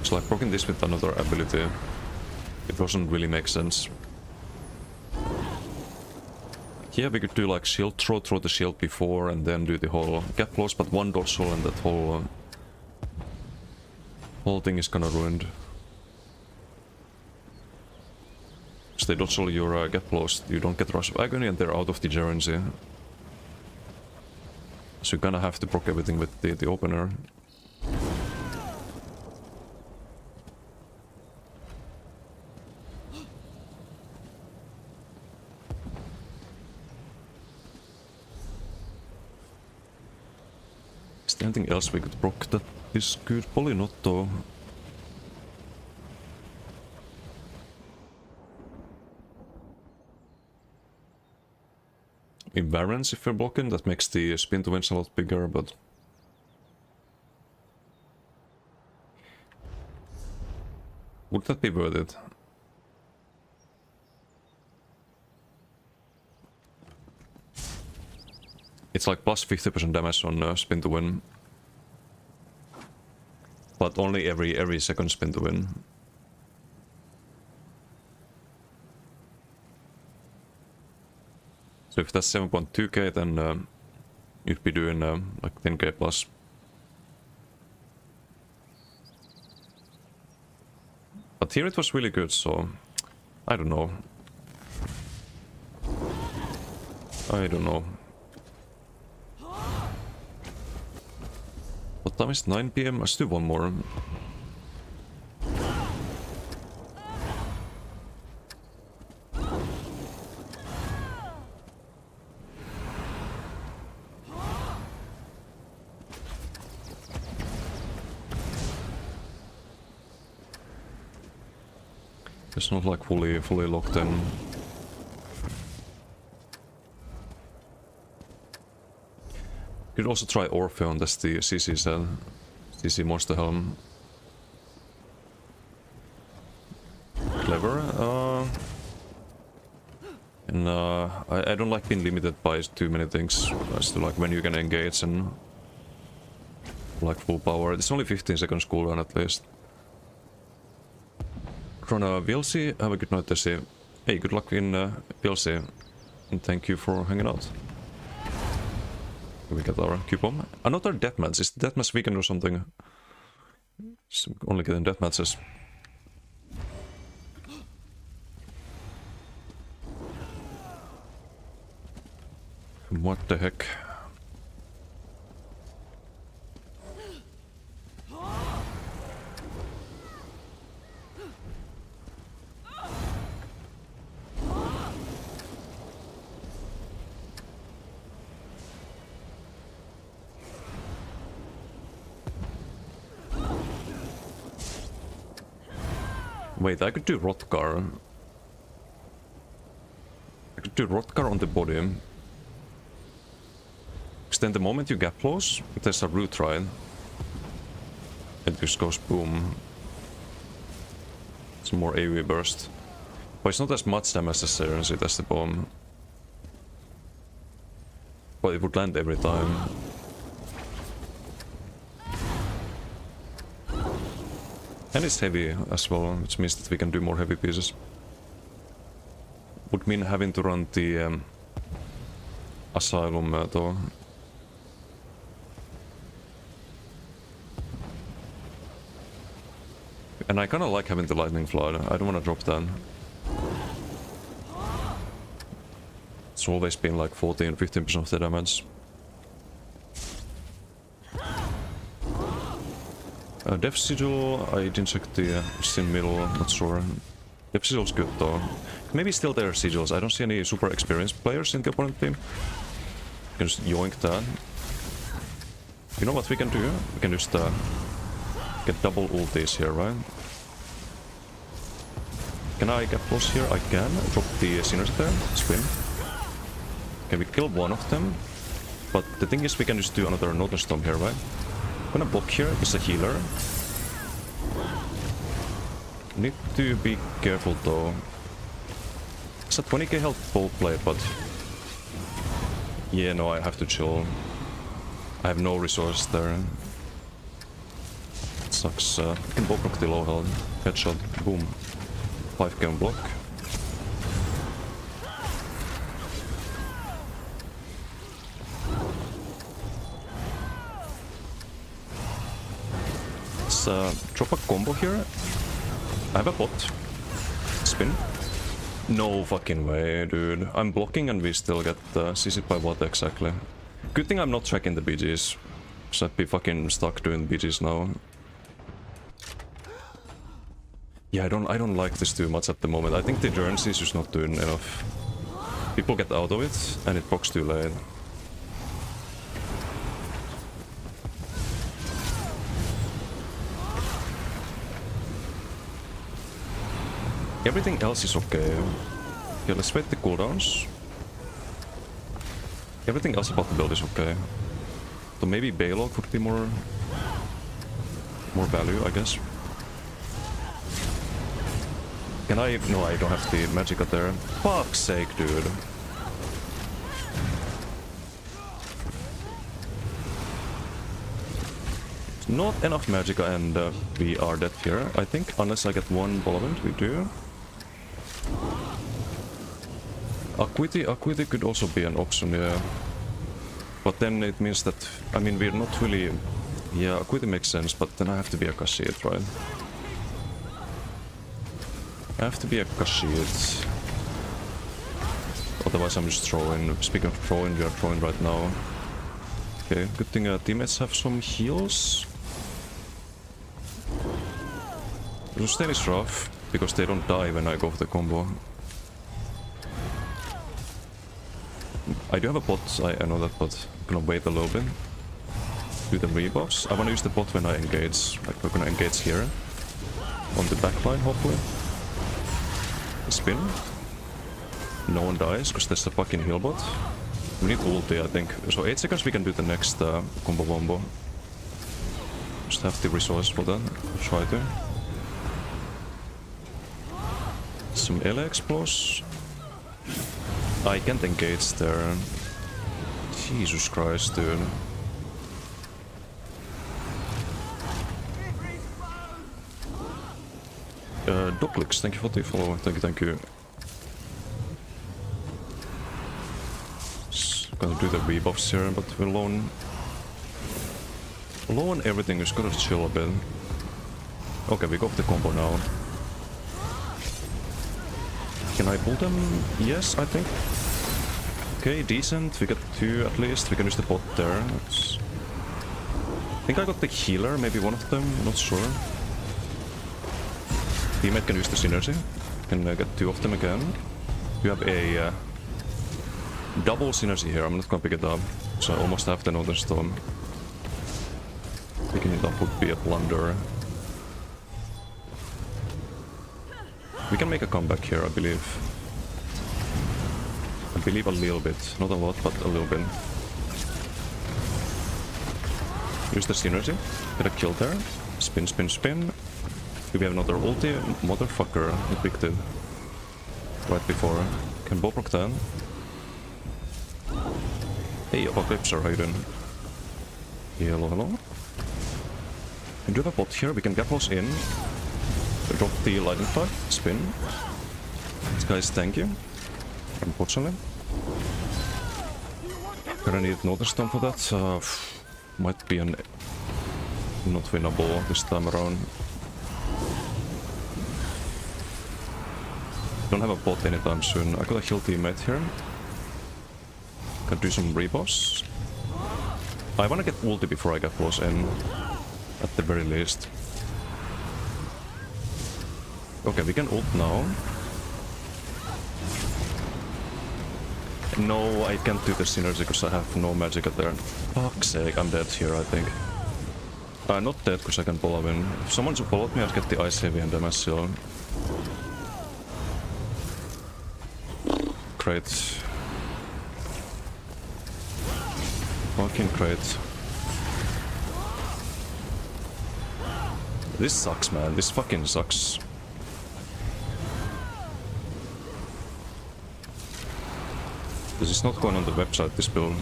It's like proccing this with another ability. It doesn't really make sense. Yeah, we could do like shield throw the shield before and then do the whole gap close, but one dorsal and that whole thing is kinda ruined. Stay dorsal, your gap close, you don't get Rush of Agony and they're out of the Gerency. So you kinda have to proc everything with the opener. Is there anything else we could proc that is good? Probably not though. In Varens, if we're blocking, that makes the spin to wins a lot bigger, but... would that be worth it? It's like plus 50% damage on spin to win. But only every second spin to win. So if that's 7.2k, then you'd be doing like 10k plus. But here it was really good, so I don't know. I don't know. What time is 9 PM? Let's do one more. It's not like fully locked in. You could also try Orpheon, that's the CC cell. CC Monster Helm. Clever. And I don't like being limited by too many things as to like when you can engage and like full power. It's only 15 seconds cooldown at least. Rona VLC, have a good night, Tessie. Hey, good luck in VLC. And thank you for hanging out. We get our coupon. Another deathmatch. Is the deathmatch weekend or something? Just only getting deathmatches. What the heck? Wait, I could do Rotkar. I could do Rotkar on the body. Because then the moment you gap close, there's a root right. It just goes boom. Some more AoE burst. But it's not as much damage as Serency, that's the bomb. But it would land every time. And it's heavy as well, which means that we can do more heavy pieces. Would mean having to run the Asylum though. And I kinda like having the Lightning Flood, I don't wanna drop that. It's always been like 14-15% of the damage. Death Sigil, I didn't check the Sin middle, not sure. Death Sigil's good though. Maybe still there are Sigils, I don't see any super experienced players in the opponent team. You can just yoink that. You know what we can do? We can just get double ultis here, right? Can I get close here? I can. Drop the Sinners there, swim. Okay, we kill one of them. But the thing is we can just do another Northern Storm here, right? I'm gonna block here, it's a healer. Need to be careful though. It's a 20k health bolt play, but... yeah, no, I have to chill. I have no resources there. It sucks. I can bolt knock the low health. Headshot, boom. 5k on block. Let's drop a combo here. I have a bot. Spin. No fucking way, dude. I'm blocking and we still get CC'd by what exactly? Good thing I'm not tracking the BGs. So I'd be fucking stuck doing BGs now. Yeah, I don't like this too much at the moment. I think the Journey is just not doing enough. People get out of it and it procs too late. Everything else is okay. Okay, let's wait the cooldowns. Everything else about the build is okay. So maybe Baylog would be more value, I guess. Can I? No, I don't have the magic up there. Fuck's sake, dude. Not enough magicka and we are dead here, I think. Unless I get one Bolavent, we do. Acuity could also be an option, yeah. But then it means that, I mean, we're not really... Yeah, Acuity makes sense, but then I have to be a Kashid, right? I have to be a Kashid. Otherwise I'm just throwing. Speaking of throwing, we are throwing right now. Okay, good thing teammates have some heals. The sustain is rough, because they don't die when I go for the combo. I do have a bot, I know that, but I'm gonna wait a little bit. Do the rebuffs. I wanna use the bot when I engage. Like, we're gonna engage here. On the backline, hopefully. Spin. No one dies, because there's a fucking heal bot. We need ulti, I think. So 8 seconds we can do the next combo bombo. Just have the resource for that. Try to. Some LA explos. I can't engage there. Jesus Christ, dude. Doclix, thank you for the follow. Thank you. Just gonna do the rebuffs here, but we're low on everything. Just gotta chill a bit. Okay, we got the combo now. Can I pull them? Yes, I think. Okay, decent. We got 2 at least. We can use the bot there. I think I got the healer, maybe one of them, not sure. Teammate can use the synergy. Can get 2 of them again. You have a double synergy here. I'm not gonna pick it up, so I almost have the Northern Storm. Picking it up would be a blunder. We can make a comeback here, I believe. I believe a little bit. Not a lot, but a little bit. Use the synergy. Get a kill there. Spin, spin, spin. Do we have another ulti? Motherfucker. I picked it. Right before. Can Boproc that? Hey, Apocalypse, how you doing? Hello, hello. And do we have a bot here? We can get close in. Drop the lightning flag, spin. This guy's tanky, unfortunately. Gonna need another stone for that. Might be an not winnable this time around. Don't have a bot anytime soon. I got a heal teammate here. Can do some rebuffs. I wanna get ulti before I get close in, at the very least. Okay, we can ult now. No, I can't do the synergy because I have no magic at there. Fuck's sake, I'm dead here, I think. Not dead because I can pull up in. If someone followed me, I'd get the ice heavy and damage seal. Great. Fucking great. This sucks, man. This fucking sucks. This is not going on the website, this build.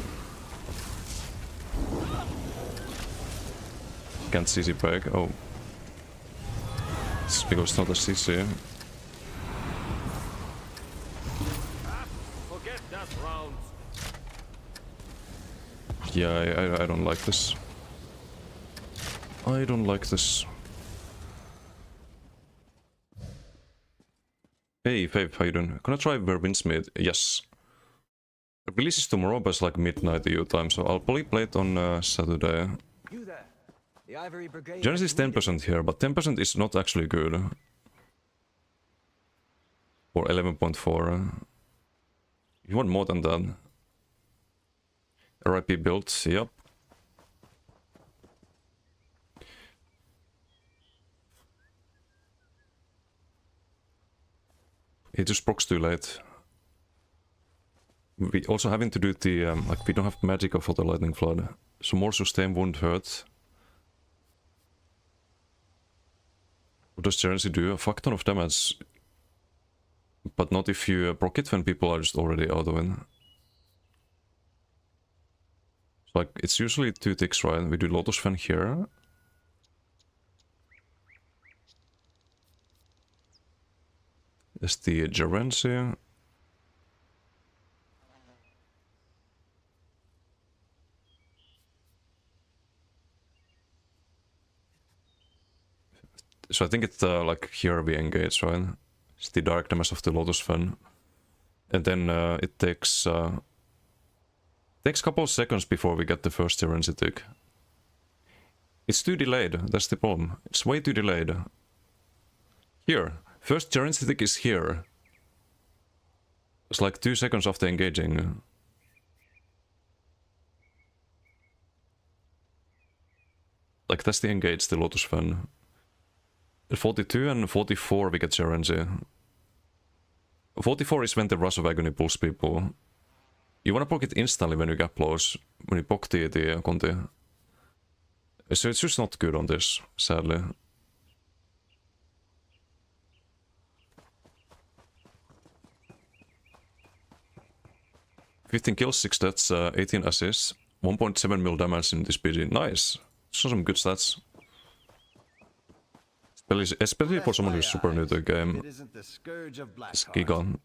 Can't CC break. Oh. It's because it's not a CC. Yeah, I don't like this. I don't like this. Hey, Faith, how you doing? Gonna try Where Winds Meet? Yes. It releases tomorrow, but it's like midnight EU time, so I'll probably play it on Saturday. You there. The Ivory Brigade Genesis has is need of 10% here, but 10% is not actually good. Or 11.4. You want more than that. RIP build, yep. It just procs too late. We also having to do the, like, we don't have magic for the lightning flood. So more sustain won't hurt. What does Gerency do? A fuck ton of damage. But not if you proc it when people are just already out of it. So, like, it's usually 2 ticks, right? We do Lotus Fan here. There's the Gerency. So I think it's like here we engage, right? It's the dark damage of the Lotus Fan. And then it takes a couple of seconds before we get the first Gerency tick. It's too delayed, that's the problem. It's way too delayed. Here. First Gerency tick is here. It's like 2 seconds after engaging. Like that's the engage, the Lotus Fan. At 42 and 44 we get Gerency. 44 is when the Rush of Agony pulls people. You wanna poke it instantly when you get close. When you poke the Conti. So it's just not good on this, sadly. 15 kills, 6 deaths, 18 assists, 1.7 mil damage in this PG. Nice. So some good stats. Especially for someone who's super new to the game. It's Giga.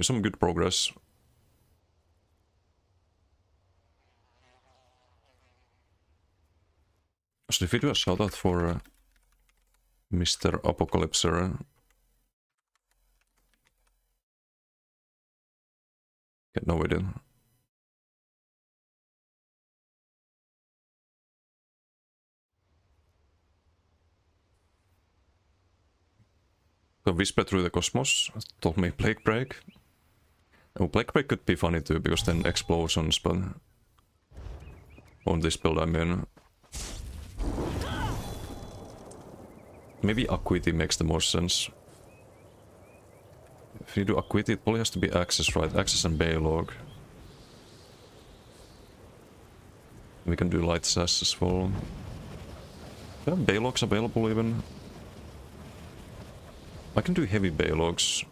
Some good progress. So if we do a shout out for Mr. Apocalypser. Yeah, no we didn't. So Whisper Through the Cosmos told me Plague Break. Oh, Plague Break could be funny too, because then explosions, but on this build I mean. Maybe Acuity makes the most sense. If you do Acuity, it probably has to be Access, right? Access and Baylog. We can do Light Sash as well. Yeah, Baylogs available even. I can do heavy Baylogs.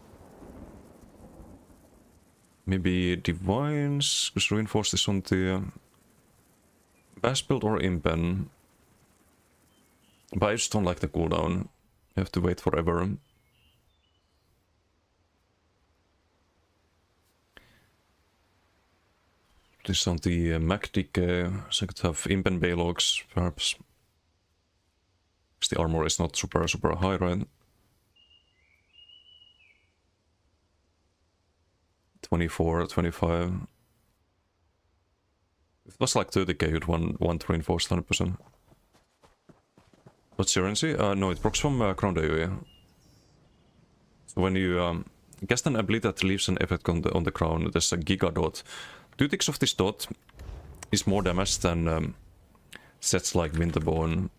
Maybe Divines, because reinforce this on the Bash build or Impen. But I just don't like the cooldown. You have to wait forever. This on the Mac Decay, so I could have Impen Baylogs, perhaps. Because the armor is not super high, right? 24, 25. If it was like 30k, you'd want to reinforce 100%. What's Gerency? No, it procs from Crown AoE. So when you cast an ability that leaves an effect on the crown, there's a Giga Dot. 2 ticks of this dot is more damage than sets like Winterborn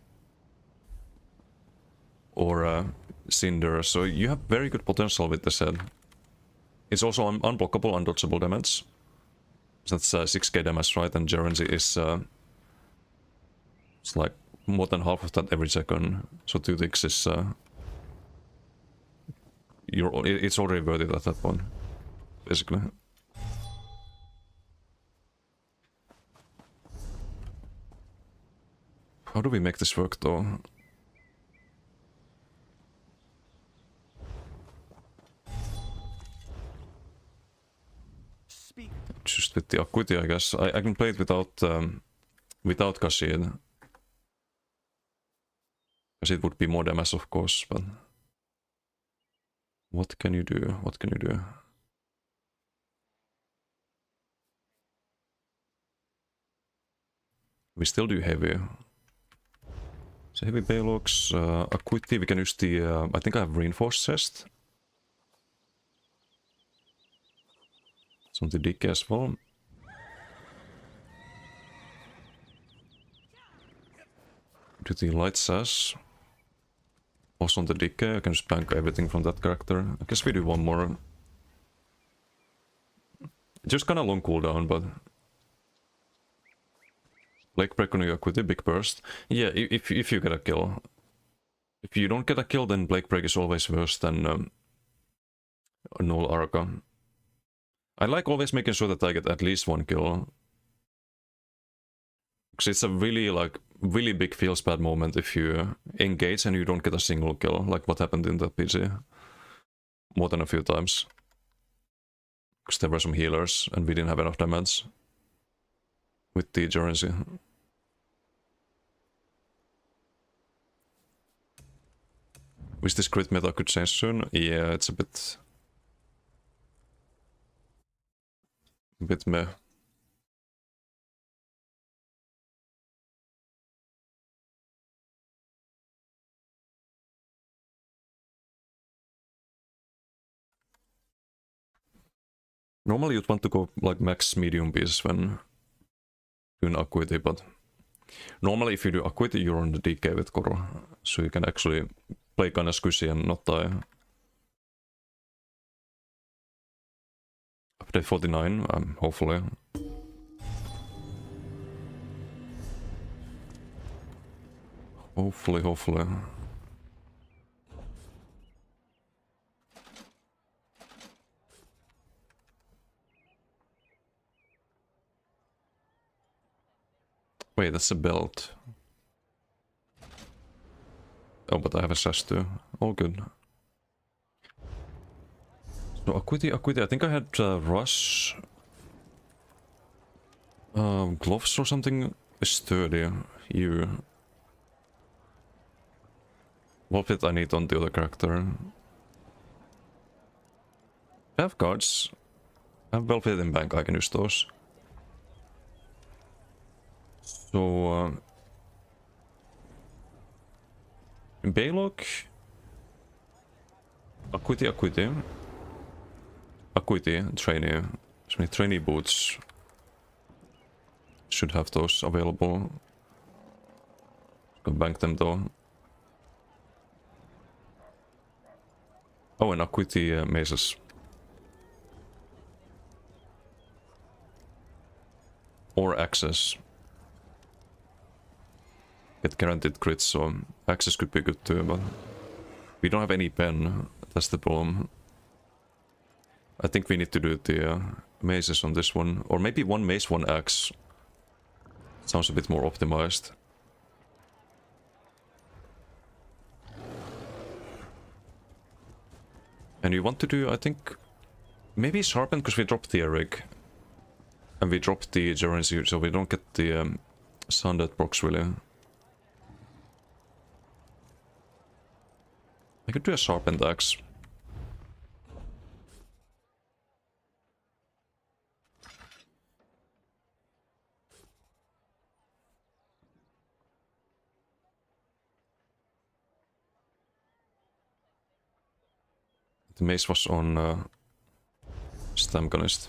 or Cinder, so you have very good potential with the set. It's also unblockable, undodgeable damage. So that's 6k damage, right? And Gerency is it's like more than half of that every second. So 2 ticks is it's already worth it at that point, basically. How do we make this work though? best with the Acuity, I guess. I can play it without Kashid. Because it would be more damage, of course, but... What can you do? What can you do? We still do heavy. So heavy Baylogs, Acuity, we can use the... I think I have reinforced chest. Some the DK as well. Do the light sash. Also on the DK, I can just bank everything from that character. I guess we do one more. Just kinda long cooldown, but... Blake Break on you with a big burst. Yeah, if you get a kill. If you don't get a kill, then Blake Break is always worse than Null Arca. I like always making sure that I get at least one kill. Because it's a really big feels bad moment if you engage and you don't get a single kill, like what happened in the PG. More than a few times. Because there were some healers and we didn't have enough damage. With the currency. Wish this crit meta could change soon. Yeah, it's a bit meh. Normally you'd want to go like max medium beast when doing Acuity, but normally if you do Acuity you're on the DK with Koro, so you can actually play kinda squishy and not die. Update 49, hopefully. Hopefully. Wait, that's a belt. Oh, but I have a sash too. All good. So Acuity, I think I had Rush. Gloves or something. Sturdy. You. What fit I need on the other character? I have cards. I have Velvet in bank, I can use those. So... Baylog... Acuity, trainee. So many trainee boots. Should have those available. Go bank them though. Oh, and Acuity maces. Or access. Get guaranteed crits, so access could be good too, but we don't have any pen, that's the problem. I think we need to do the maces on this one, or maybe one mace, one axe. Sounds a bit more optimized. And you want to do, I think, maybe sharpen, because we dropped the Eric. And we dropped the Gerency, so we don't get the Sundead procs really. I could do a sharpened axe. The mace was on Stamgunist.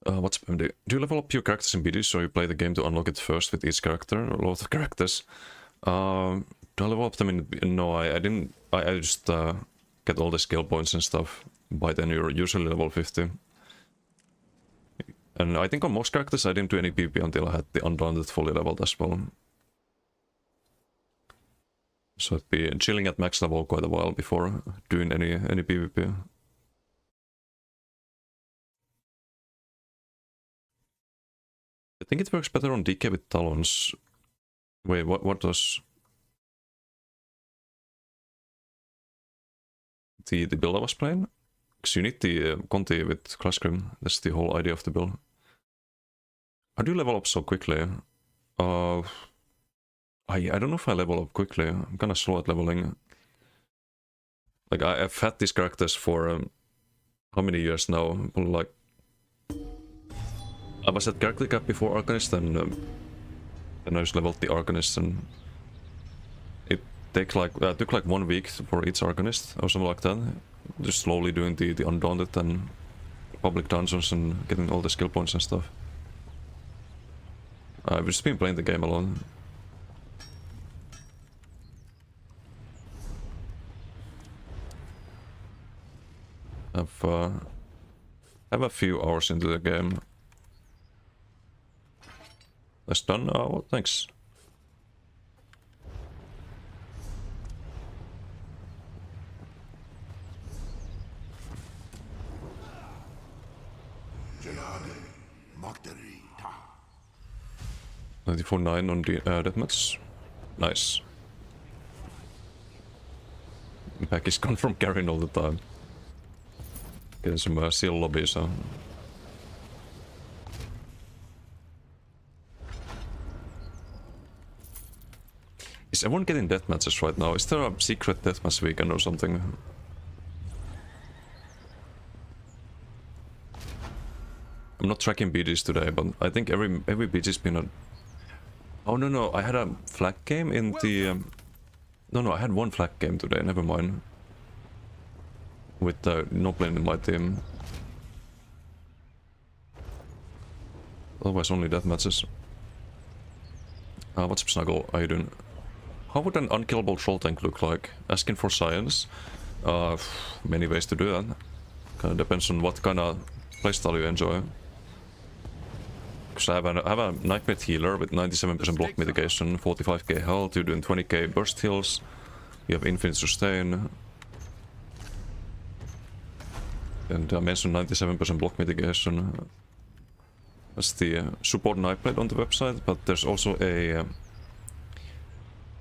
What's PMD? Do you level up your characters in BD so you play the game to unlock it first with each character? A lot of characters. Do I level up them in... No, I didn't... I just get all the skill points and stuff. By then you're usually level 50. And I think on most characters I didn't do any PvP until I had the Undaunted fully leveled as well. So I'd be chilling at max level quite a while before doing any PvP. I think it works better on DK with Talons. Wait, what does... The build I was playing? Because you need the Conti with Class Scream. That's the whole idea of the build. How do you level up so quickly? I don't know if I level up quickly. I'm kinda slow at leveling. Like, I've had these characters for how many years now? Like, I was at character cap before Arcanist, and I just leveled the Arcanist, and it took like 1 week for each Arcanist or something like that. Just slowly doing the Undaunted and public dungeons and getting all the skill points and stuff. I've just been playing the game alone. Have a few hours into the game. That's done? Oh, well, thanks. Gelade, Magdari, Ta. 94.9 on the deathmatch. Nice. Back is gone from Garen all the time. Getting some seal lobbies, so. Is everyone getting deathmatches right now? Is there a secret deathmatch weekend or something? I'm not tracking BGs today, but I think every BG's been a... Oh no, I had a flag game in the... No, I had one flag game today, never mind. With Noblin in my team. Otherwise only deathmatches. What's up, Snuggle? How you doing? How would an unkillable troll tank look like? Asking for science? Many ways to do that. Kinda depends on what kind of playstyle you enjoy. Because I have a Nightmare healer with 97% block mitigation, 45k health, you're doing 20k burst heals, you have infinite sustain. And I mentioned 97% block mitigation. That's the support Nightblade on the website, but there's also a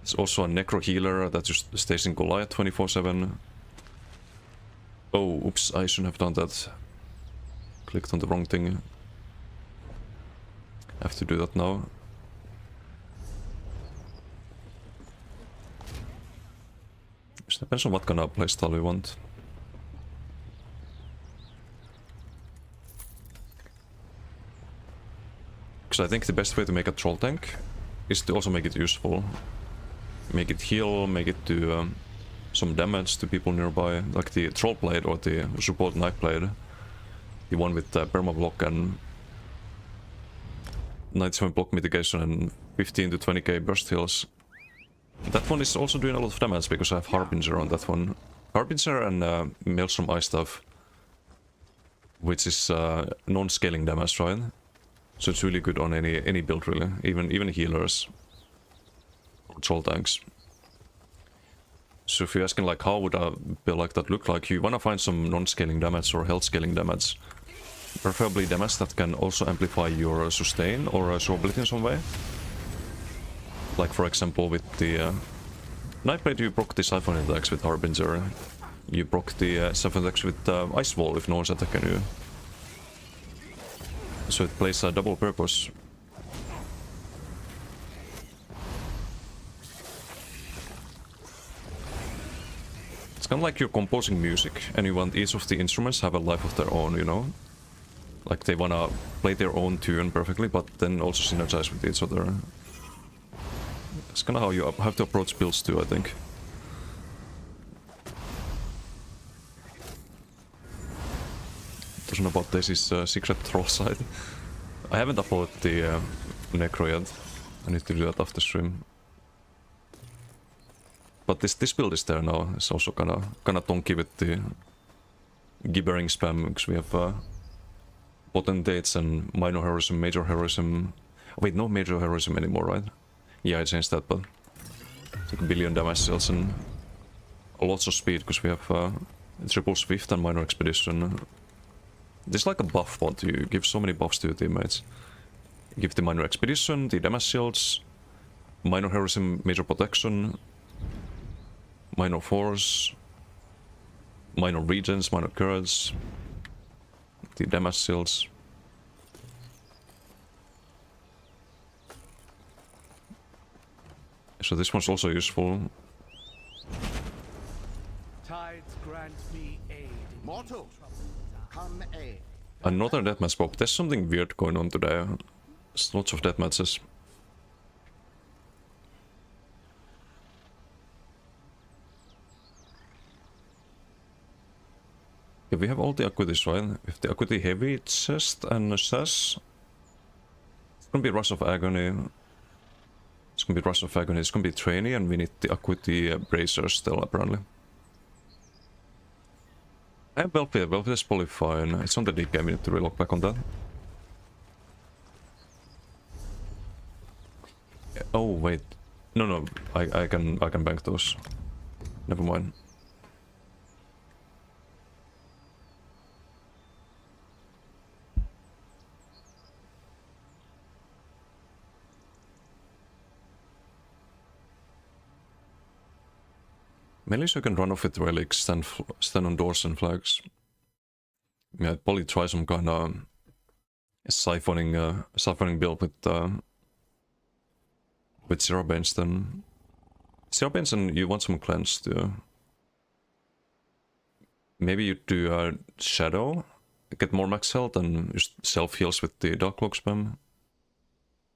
necro healer that just stays in Goliath 24/7. Oh, oops, I shouldn't have done that. Clicked on the wrong thing. I have to do that now. Just depends on what kind of playstyle we want. Because I think the best way to make a troll tank is to also make it useful. Make it heal, make it do some damage to people nearby, like the troll blade or the support knife blade. The one with perma block and 97 block mitigation and 15 to 20k burst heals. That one is also doing a lot of damage because I have Harbinger on that one. Harbinger and Maelstrom Ice Staff, which is non-scaling damage, right? So it's really good on any build, really, even healers or troll tanks. So if you're asking like how would a build like that look like, you wanna find some non-scaling damage or health scaling damage. Preferably damage that can also amplify your sustain or survivability in some way. Like for example with the Nightblade, you broke the Siphon attacks with Harbinger. You broke the Siphon attacks with Ice Wall if no one's attacking you. So it plays a double purpose. It's kind of like you're composing music and you want each of the instruments to have a life of their own, you know? Like they wanna play their own tune perfectly, but then also synergize with each other. That's kind of how you have to approach builds too, I think. Doesn't know about Daisy's secret troll site. I haven't uploaded the necro yet. I need to do that after stream. But this build is there now. It's also kind of donkey with the gibbering spam because we have potentates and minor heroism, major heroism. Wait, no major heroism anymore, right? Yeah, I changed that, but it's like a billion damage cells and lots of speed because we have triple swift and minor expedition. This is like a buff mod. You give so many buffs to your teammates. You give the minor expedition, the damage shields, minor heroism, major protection, minor force, minor regions, minor cards, the damage shields. So this one's also useful. Tides grant me aid. Mortal, come aid. Another deathmatch pop. There's something weird going on today. There's lots of deathmatches. Yeah, we have all the equities, right? We have the equity heavy chest and a sash. It's gonna be Rush of Agony. It's gonna be Rush of Agony. It's gonna be Trainee, and we need the equity bracers still, apparently. And Belfield is probably fine. It's on the DK, we need to relock back on that. Oh wait, no, I can bank those. Never mind. Mainly so you can run off with relics, stand on doors and flags. Yeah, I'd probably try some kind of siphoning build with Zero Banes then. Zero Banes, and you want some cleanse too. Maybe you do Shadow, get more max health, and just self-heals with the Dark Cloak spam.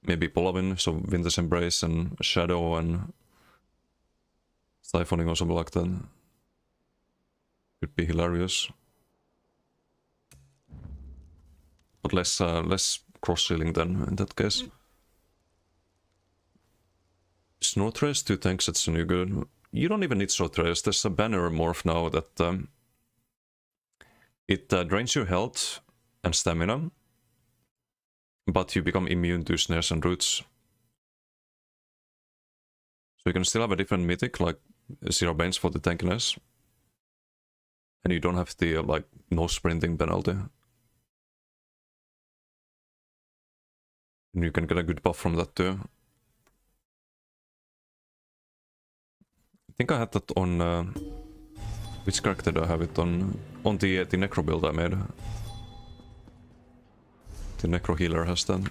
Maybe Polavin, so Winter's Embrace and Shadow and siphoning or something like that. Could be hilarious. But less cross-healing then, in that case. Snortrace, 2 tanks, that's a new good. You don't even need Snortrace, there's a banner morph now that it drains your health and stamina, but you become immune to snares and roots. So you can still have a different mythic, like Zero Banes for the tankiness. And you don't have the, like, no sprinting penalty. And you can get a good buff from that too. I think I had that on... which character do I have it on? On the Necro build I made. The Necro healer has that.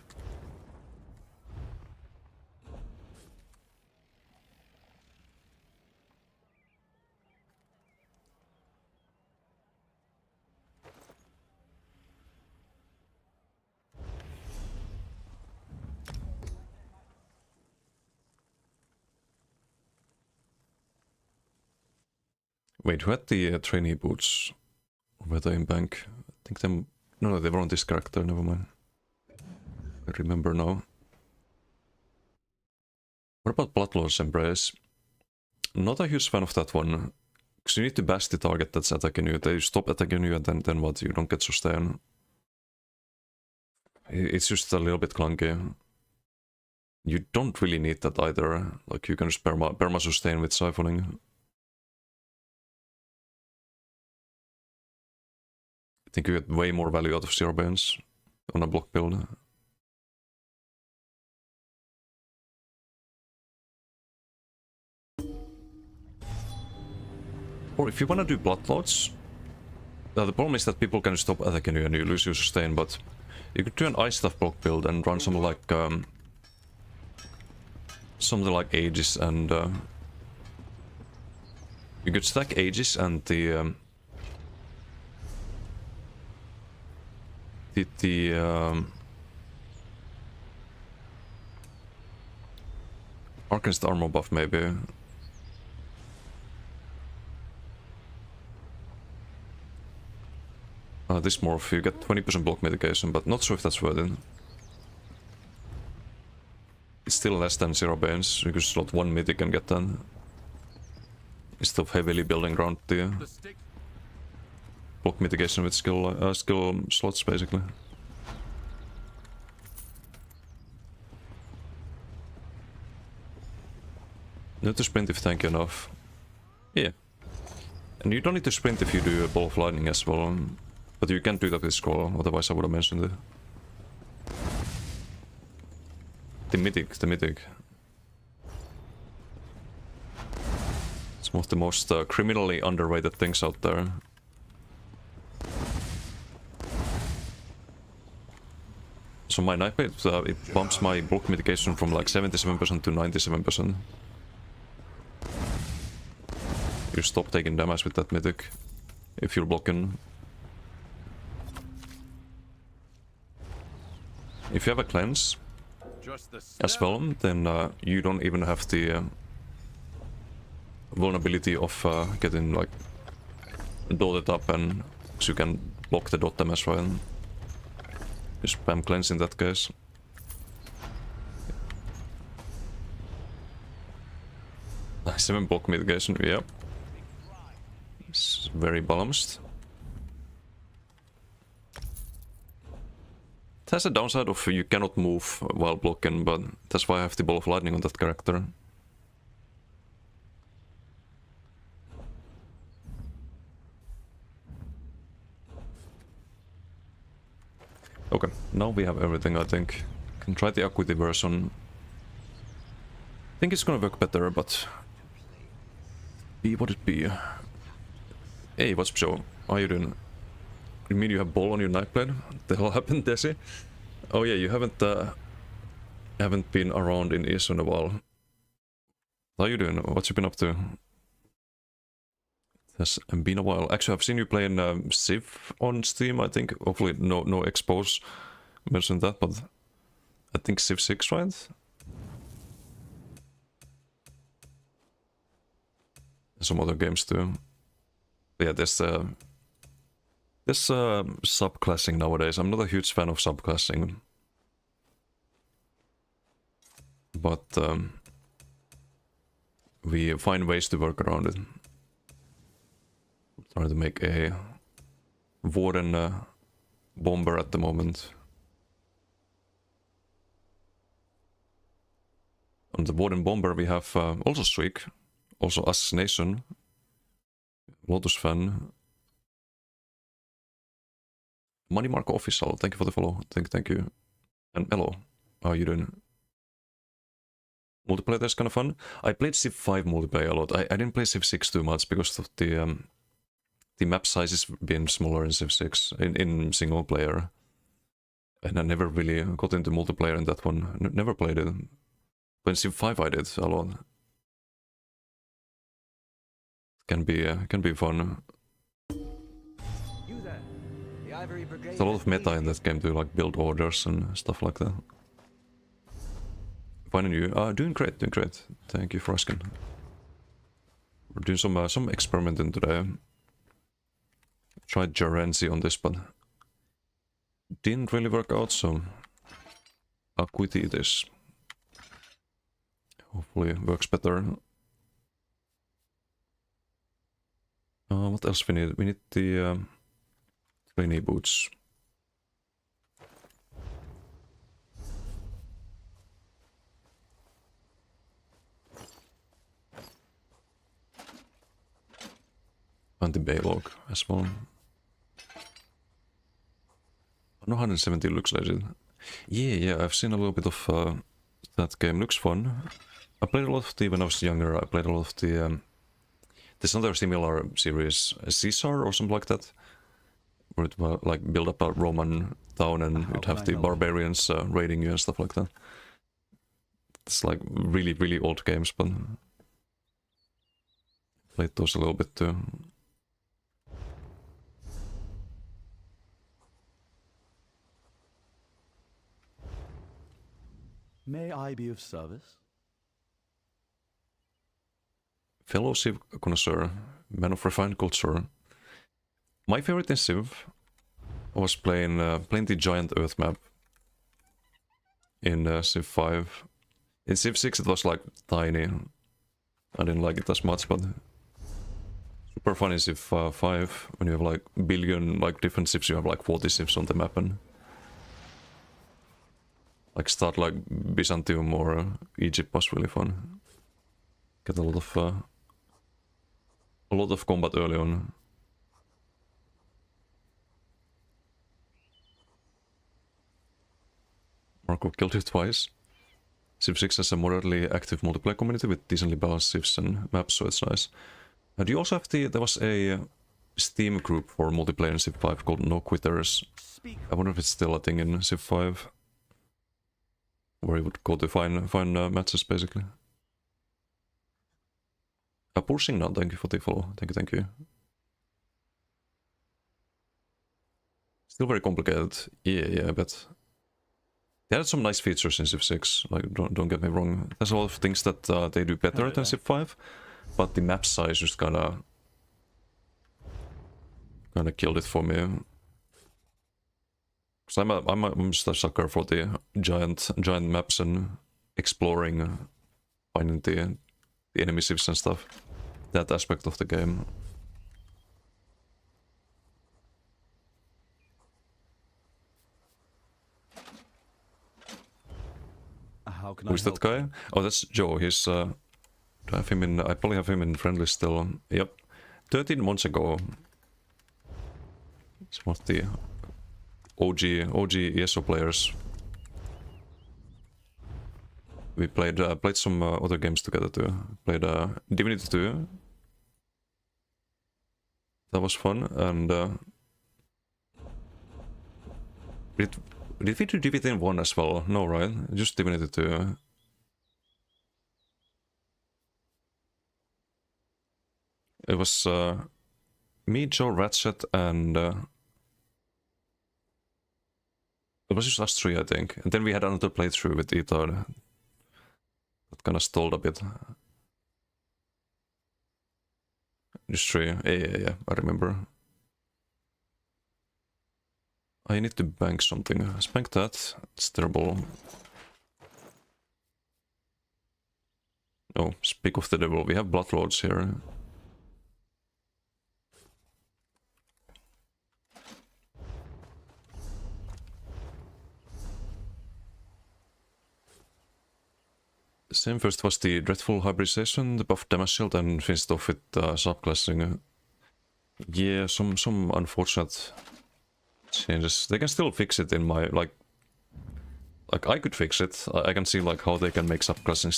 Wait, who had the trainee boots? Or were they in bank? I think them... No, they were on this character, never mind. I remember now. What about Bloodlord's Embrace? Not a huge fan of that one. Because you need to bash the target that's attacking you. They stop attacking you and then what? You don't get sustain. It's just a little bit clunky. You don't really need that either. Like, you can just perma sustain with siphoning. I think you get way more value out of Zero Banes on a block build. Or if you want to do Bloodlords, the problem is that people can stop attacking you and you lose your sustain, but you could do an Ice Staff block build and run something like Aegis, and you could stack Aegis and the Arcanist armor buff maybe. This morph, you get 20% block mitigation, but not sure if that's worth it. It's still less than Zero Banes, you could slot 1 mythic and get that. Instead of heavily building around the block mitigation with skill slots, basically. Need to sprint if tanky enough. Yeah. And you don't need to sprint if you do a Ball of Lightning as well. But you can't do that with Scroll, otherwise I would have mentioned it. The Mythic. It's one of the most criminally underrated things out there. So my knife blade, it bumps my block mitigation from like 77% to 97%. You stop taking damage with that mythic if you're blocking. If you have a cleanse as well, then you don't even have the vulnerability of getting like dotted up, and so you can block the dot damage right. You spam cleanse in that case. Nice 7 block mitigation, yeah. It's very balanced. It has a downside of you cannot move while blocking, but that's why I have the ball of lightning on that character. Okay, now we have everything, I think. Can try the equity version. I think it's gonna work better, but be what it be. Hey, what's up, Joe? How are you doing? You mean you have ball on your knife blade? What the hell happened, Desi? Oh yeah, you haven't been around in ESO in a while. How are you doing? What you been up to? It has been a while. Actually, I've seen you playing Civ on Steam, I think. Hopefully no expos mentioned that, but I think Civ 6, right? Some other games too. But yeah, there's subclassing nowadays. I'm not a huge fan of subclassing, but we find ways to work around it. I'm trying to make a Warden bomber at the moment. On the Warden bomber we have also Streak, also Assassination, Lotus Fan, Money Marco Official, thank you for the follow, thank you. And hello, how are you doing? Multiplayer is kind of fun. I played Civ 5 multiplayer a lot. I didn't play Civ 6 too much because of the map sizes being smaller in Civ 6 in single player. And I never really got into multiplayer in that one. Never played it. But in Civ 5 I did a lot. Can be fun. There's a lot of meta in that game to like build orders and stuff like that. Finding you, doing great. Thank you for asking. We're doing some experimenting today. Tried Gerency on this, but didn't really work out, so I'll quit it is. Hopefully it works better. What else we need? We need the trainee boots. And the Baylog as well. 170 looks legit. Yeah, I've seen a little bit of that game. Looks fun. I played a lot of the, when I was younger, I played a lot of the, there's another similar series, Caesar or something like that, where it would like build up a Roman town and you'd have the barbarians raiding you and stuff like that. It's like really old games, but played those a little bit too. May I be of service? Fellow Civ connoisseur, man of refined culture. My favorite in Civ was playing the giant Earth map in Civ 5. In Civ 6 it was like tiny. I didn't like it as much, but super fun in Civ 5 when you have like billion like different civs. You have like 40 civs on the map and like start like Byzantium or Egypt was really fun. Get a lot of combat early on. Marco killed you twice. Civ 6 has a moderately active multiplayer community with decently balanced civs and maps, so it's nice. Do you also have there was a Steam group for multiplayer in Civ 5 called No Quitters. I wonder if it's still a thing in Civ 5. where you would go to find matches basically. Pushing now, thank you for the follow. Thank you. Still very complicated. Yeah, but they had some nice features in Civ 6. Like, don't get me wrong. There's a lot of things that they do better than Civ 5, but the map size just kinda killed it for me. Cause I'm just a sucker for the giant maps and exploring, finding the enemy civs and stuff. That aspect of the game. How can Who's I that help? guy? Oh, that's Joe. He's do I have him in? I probably have him in friendly still. Yep, 13 months ago. It's one of the OG ESO players. We played some other games together too. Played Divinity 2. That was fun, and did we do Divinity 1 as well? No, right? Just Divinity 2. It was me, Joe, Ratchet, and it was just us three, I think. And then we had another playthrough with Ethan. That kind of stalled a bit. Just three. Yeah, I remember. I need to bank something. Let's bank that. It's terrible. Oh, speak of the devil. We have Bloodlords here. Same first was the Dreadful Hybridization, the buff damage shield, and finished off with subclassing. Yeah, some unfortunate changes. They can still fix it in my, like I could fix it. I can see like how they can make subclassing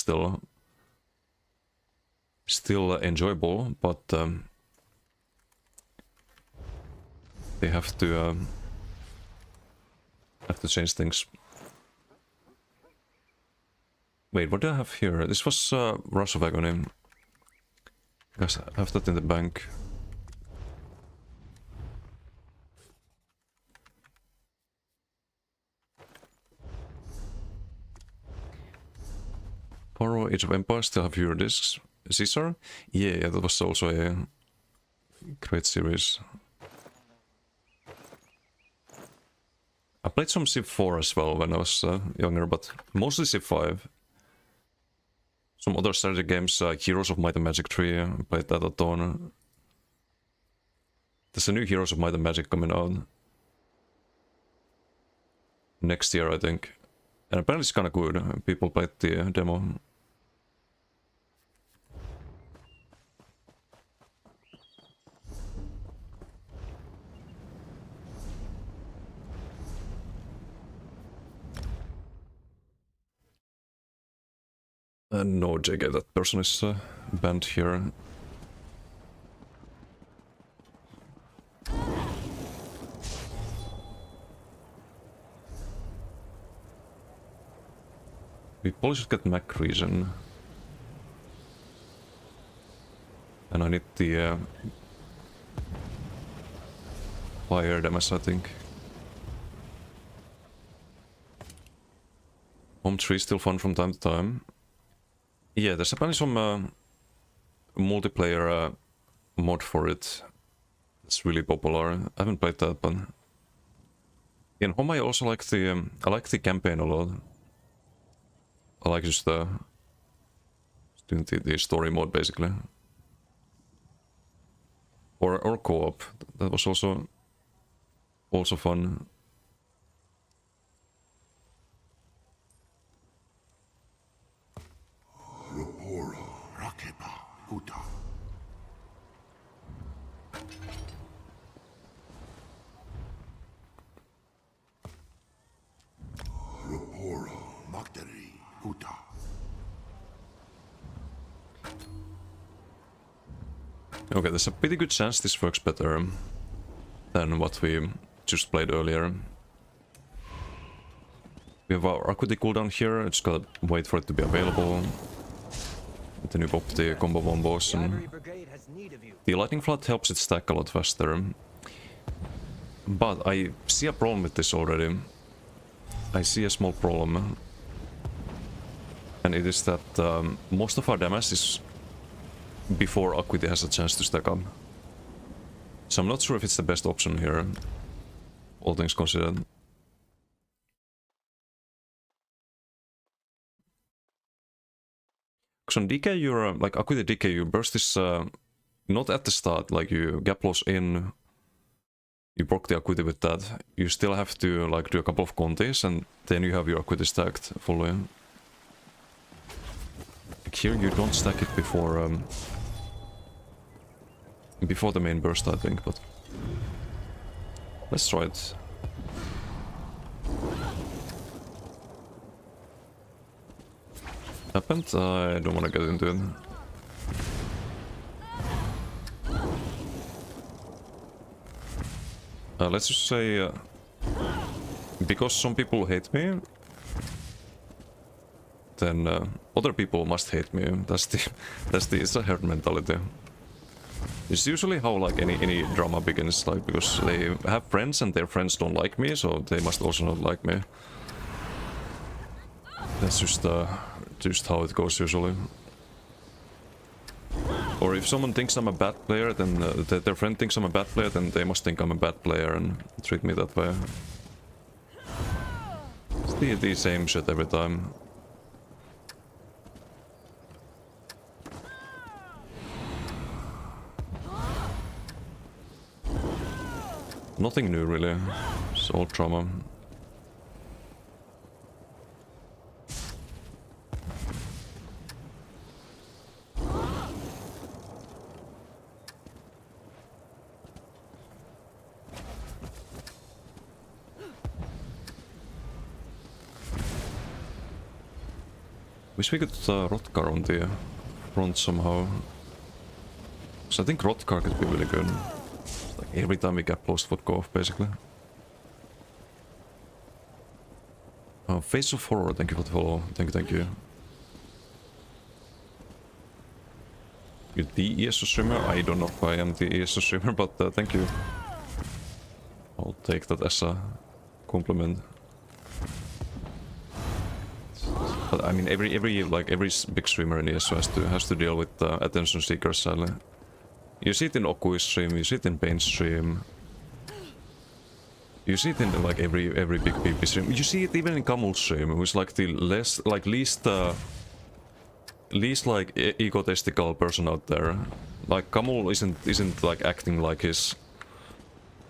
still enjoyable, but they have to change things. Wait, what do I have here? This was Rush of Agony. Guys, I have that in the bank. Paro, Age of Empires, still have fewer discs. Caesar? Yeah, that was also a great series. I played some Civ 4 as well when I was younger, but mostly Civ 5. Some other strategy games, Heroes of Might and Magic 3, I played that a ton. There's a new Heroes of Might and Magic coming out next year, I think. And apparently it's kinda good. People played the demo. No, JK, that person is banned here. We probably should get Mac region. And I need the fire damage, I think. Home 3 is still fun from time to time. Yeah, there's apparently some multiplayer mod for it. It's really popular. I haven't played that, but in home I also like the I like the campaign a lot. I like just doing the story mode basically, or co-op. That was also fun. Okay, there's a pretty good chance this works better than what we just played earlier. We have our Acuity cooldown here, just gotta wait for it to be available. Then we pop the combo bombos The and Ivory Brigade has need of you. the lightning flood helps it stack a lot faster. But I see a problem with this already. I see a small problem. And it is that most of our damage is before Acuity has a chance to stack up. So I'm not sure if it's the best option here, all things considered. Because on DK, you're like Acuity DK, your burst is not at the start, like you gap loss in, you proc the Acuity with that. You still have to like do a couple of contes and then you have your Acuity stacked fully. Like here you don't stack it before before the main burst, I think, but let's try it. Happened? I don't want to get into it. Let's just say, because some people hate me, then other people must hate me. It's a herd mentality. It's usually how like any drama begins, like because they have friends and their friends don't like me, so they must also not like me. That's just how it goes usually. Or if someone thinks I'm a bad player, then their friend thinks I'm a bad player, then they must think I'm a bad player and treat me that way. It's the same shit every time. Nothing new really, it's all trauma. Wish we could Rotkar on the front somehow. So I think Rotkar could be really good. Like every time we get post would go off basically. Face of Horror, thank you for the follow. Thank you. You're the ESO streamer? I don't know if I am the ESO streamer, but thank you. I'll take that as a compliment. But I mean, every big streamer in ESO has to deal with attention seekers, sadly. You see it in Okui's stream, you see it in Pain's stream. You see it in like every big PvP stream. You see it even in Kamul's stream, who's like the least like egotistical person out there. Like Kamul isn't like acting like he's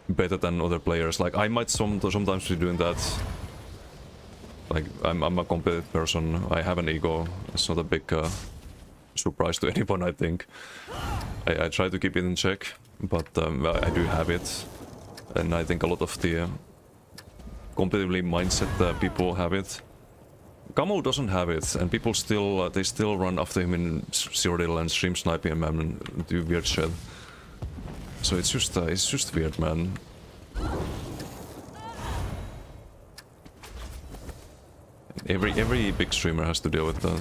better than other players. Like I might sometimes be doing that. Like I'm a competitive person. I have an ego. It's not a big surprise to anyone, I think. I try to keep it in check, but I do have it, and I think a lot of the competitively mindset people have it. Kamul doesn't have it, and people still they still run after him in Cyrodiil and stream sniping him and do weird shit. So it's just weird, man. Every big streamer has to deal with that.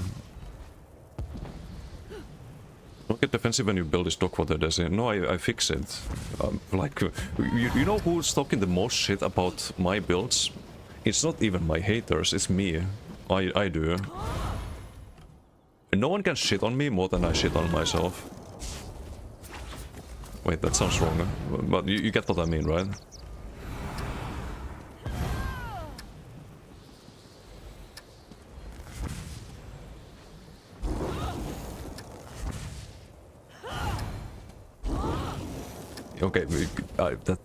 Don't get defensive when you build this dogwater, Desi. No, I fix it. Like, you know who's talking the most shit about my builds? It's not even my haters, it's me. I do. No one can shit on me more than I shit on myself. Wait, that sounds wrong. But you get what I mean, right? Okay, that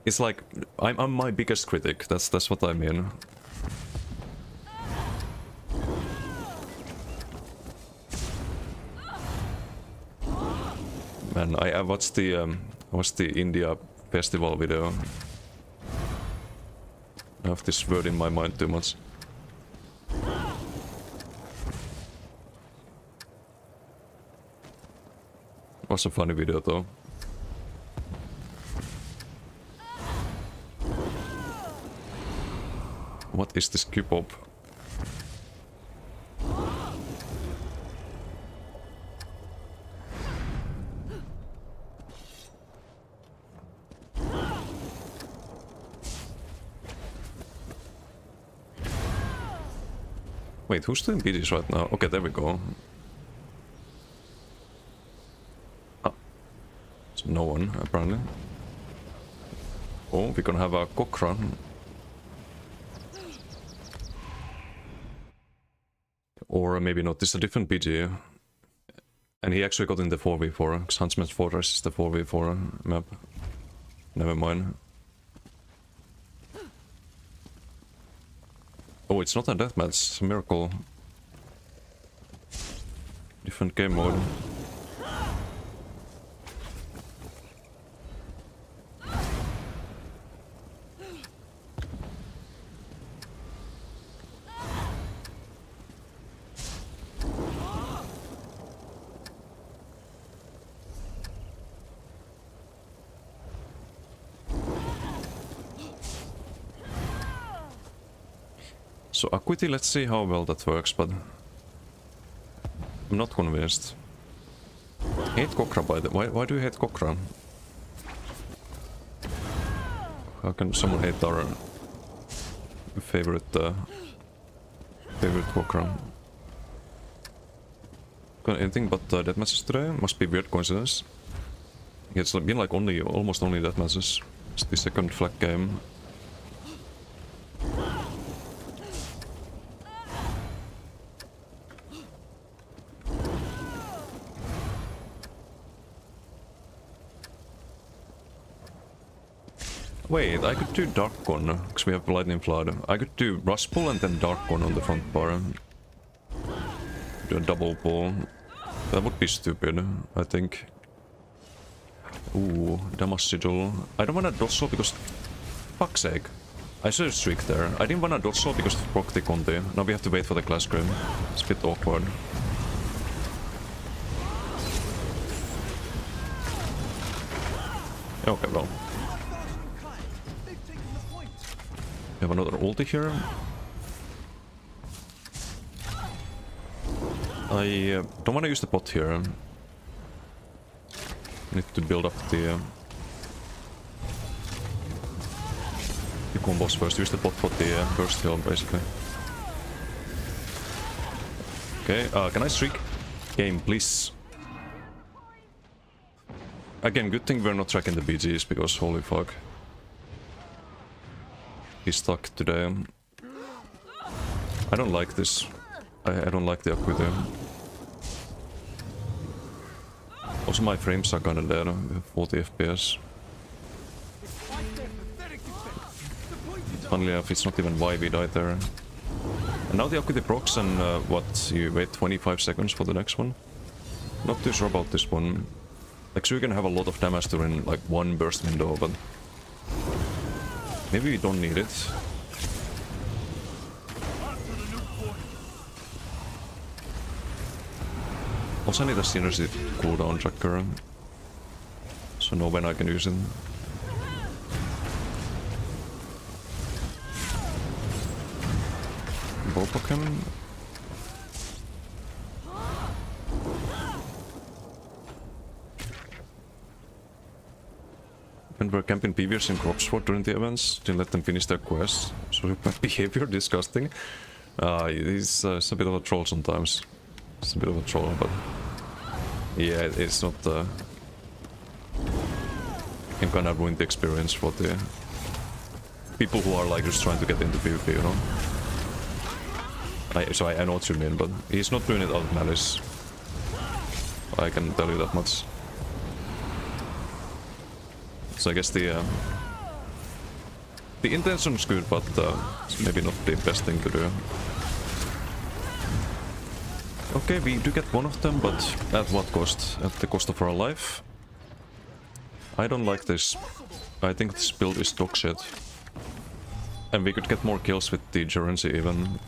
it's like I'm my biggest critic. That's what I mean. Man, I watched the India festival video. I have this word in my mind too much. Was a funny video though. What is this Q-pop? Wait, who's doing BDs right now? Okay, there we go. Ah. So no one, apparently. Oh, we're gonna have a cock run. Or maybe not, this is a different BG. And he actually got in the 4v4, because Huntsman's Fortress is the 4v4 map. Never mind. Oh, it's not a deathmatch, it's a miracle. Different game mode. So Acuity, let's see how well that works, but I'm not convinced. Hate Kokra by the why do you hate Kokra? How can someone hate our favorite Kokra? Got anything but deathmatches today? Must be weird coincidence. It's been like almost only deathmatches. It's the second flag game. Wait, I could do Darkon, because we have Lightning Flood. I could do Rush Pull and then Darkon on the front bar. Do a double pull. That would be stupid, I think. Ooh, damage sigil. I don't wanna dodge roll because... Fuck's sake. I should have streaked there. I didn't wanna dodge roll because of proc the Conti. Now we have to wait for the class grim. It's a bit awkward. Okay, well. We have another ulti here. I don't want to use the pot here. Need to build up the combos first. Use the pot for the burst heal, basically. Okay, can I streak? Game, please. Again, good thing we're not tracking the BGs, because holy fuck. He's stuck today. I don't like this. I don't like the Acuity. Also my frames are kinda dead, 40 FPS. Funnily enough, it's not even why we died there. And now the Acuity procs and what, you wait 25 seconds for the next one? Not too sure about this one. Like, so you can have a lot of damage during like one burst window, but maybe we don't need it. Also, I need a synergy cooldown tracker, so know when I can use it. Bopok him. When we're camping beavers in Cropsford during the events, didn't let them finish their quests. So behavior disgusting. He's a bit of a troll sometimes. It's a bit of a troll, but yeah, it's not. Him kind of ruined the experience for the people who are like just trying to get into PvP, you know. I know what you mean, but he's not doing it out of malice. I can tell you that much. So I guess the intention is good, but it's maybe not the best thing to do. Okay, we do get one of them, but at what cost? At the cost of our life? I don't like this. I think this build is dog shit. And we could get more kills with the Gerency even.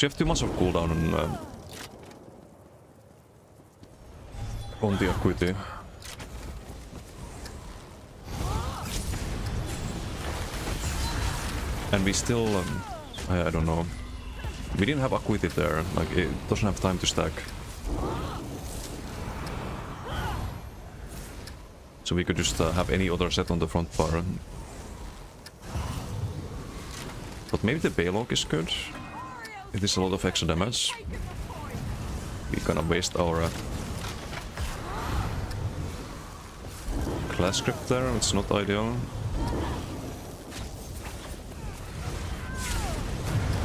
We have too much of cooldown on the Acuity. And we still, I don't know. We didn't have Acuity there, like it doesn't have time to stack. So we could just have any other set on the front bar. But maybe the Baylog is good. It is a lot of extra damage. We're gonna waste our class script there, it's not ideal.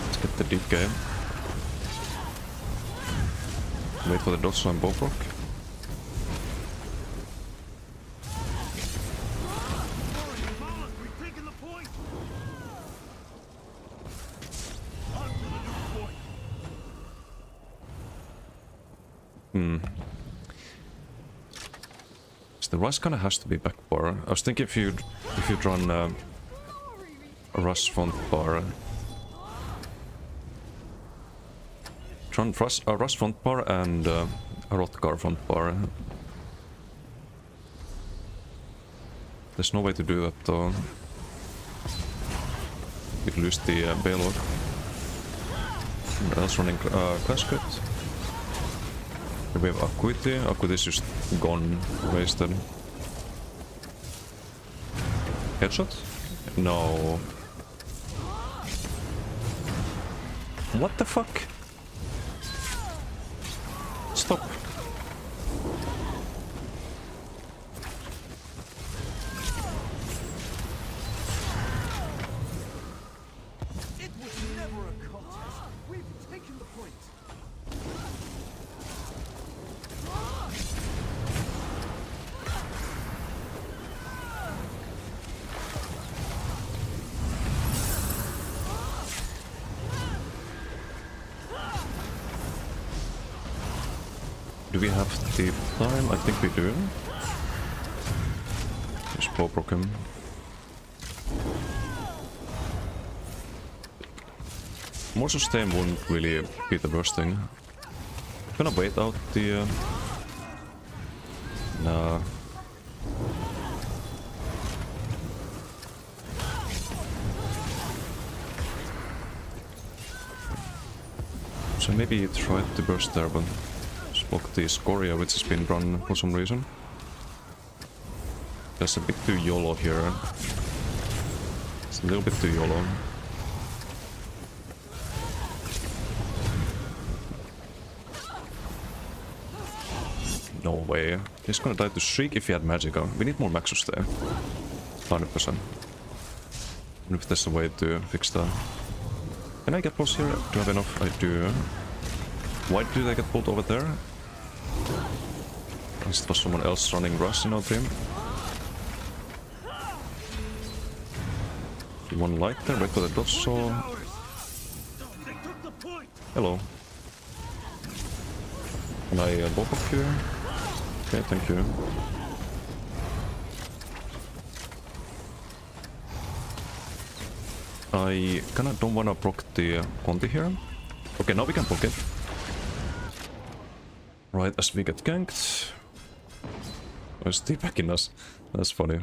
Let's get the deep game. Wait for the dodge on Boprock. So the rush kinda has to be back bar. I was thinking if you'd run a rush front bar. Run a rush front bar and a Rothgar front bar. There's no way to do that though. We'd lose the Baylog. What else running class script? We have Acuity. Acuity is just gone, wasted. Headshot? No. What the fuck? Stop. It was never a contest. We've taken the point. Do we have the time? I think we do. Just Boprock him. More sustain wouldn't really be the worst thing. Gonna wait out the... Nah. So maybe try to burst there, but just block the Scoria, which has been run for some reason. That's a bit too YOLO here. It's a little bit too YOLO. No way. He's gonna die to Shriek if he had Magicka. We need more Maxus there. 100%. And if there's a way to fix that. Can I get pulls here? Do I have enough? I do. Why do they get pulled over there? Is it was someone else running Rush in our team? One light there, wait for the dodge saw. Hello. Can I bulk up here? Okay, thank you. I kinda don't wanna proc the Conti here. Okay, now we can proc it. Right, as we get ganked. Oh, it's teabagging us. That's funny.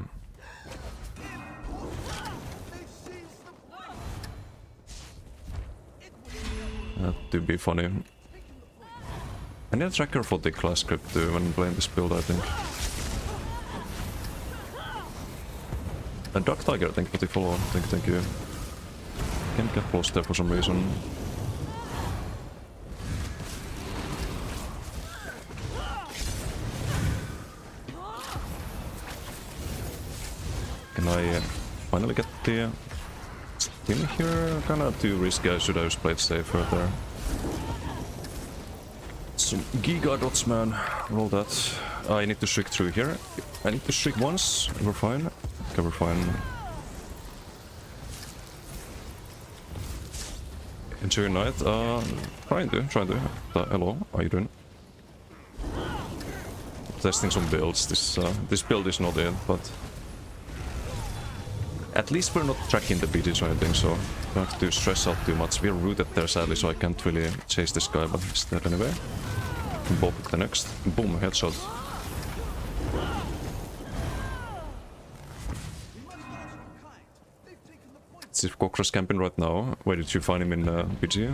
That would be funny. I need a tracker for the class script too when playing this build, I think. And Dark Tiger, thank you for the follow. Thank you. Can't get close there for some reason. Can I finally get the steam here? Kinda too risky, I should have just played safer there. Some Giga dots, man. Roll that. I need to shriek through here. I need to shriek once. We're fine. Okay, we're fine. Enjoy your night. Trying to. Hello, how are you doing? Testing some builds. This build is not it, but at least we're not tracking the beaches or anything, so don't have to stress out too much. We're rooted there sadly, so I can't really chase this guy, but he's dead anyway. Bob the next. Boom, headshot. Is this Cockroach camping right now? Where did you find him in PG?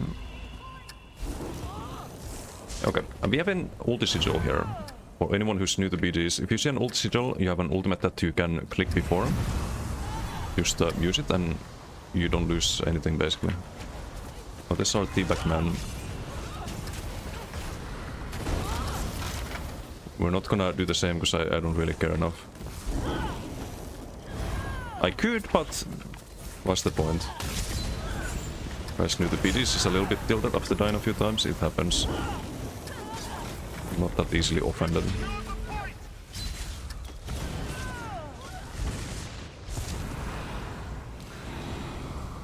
Okay, we have an ulti sigil here. For anyone who's new to BGs, if you see an ulti sigil, you have an ultimate that you can click before. Just use it and you don't lose anything basically. Oh, this is our teabag man. We're not gonna do the same because I don't really care enough. I could, but what's the point? Guys new to BGs is a little bit tilted after dying a few times, it happens. Not that easily offended.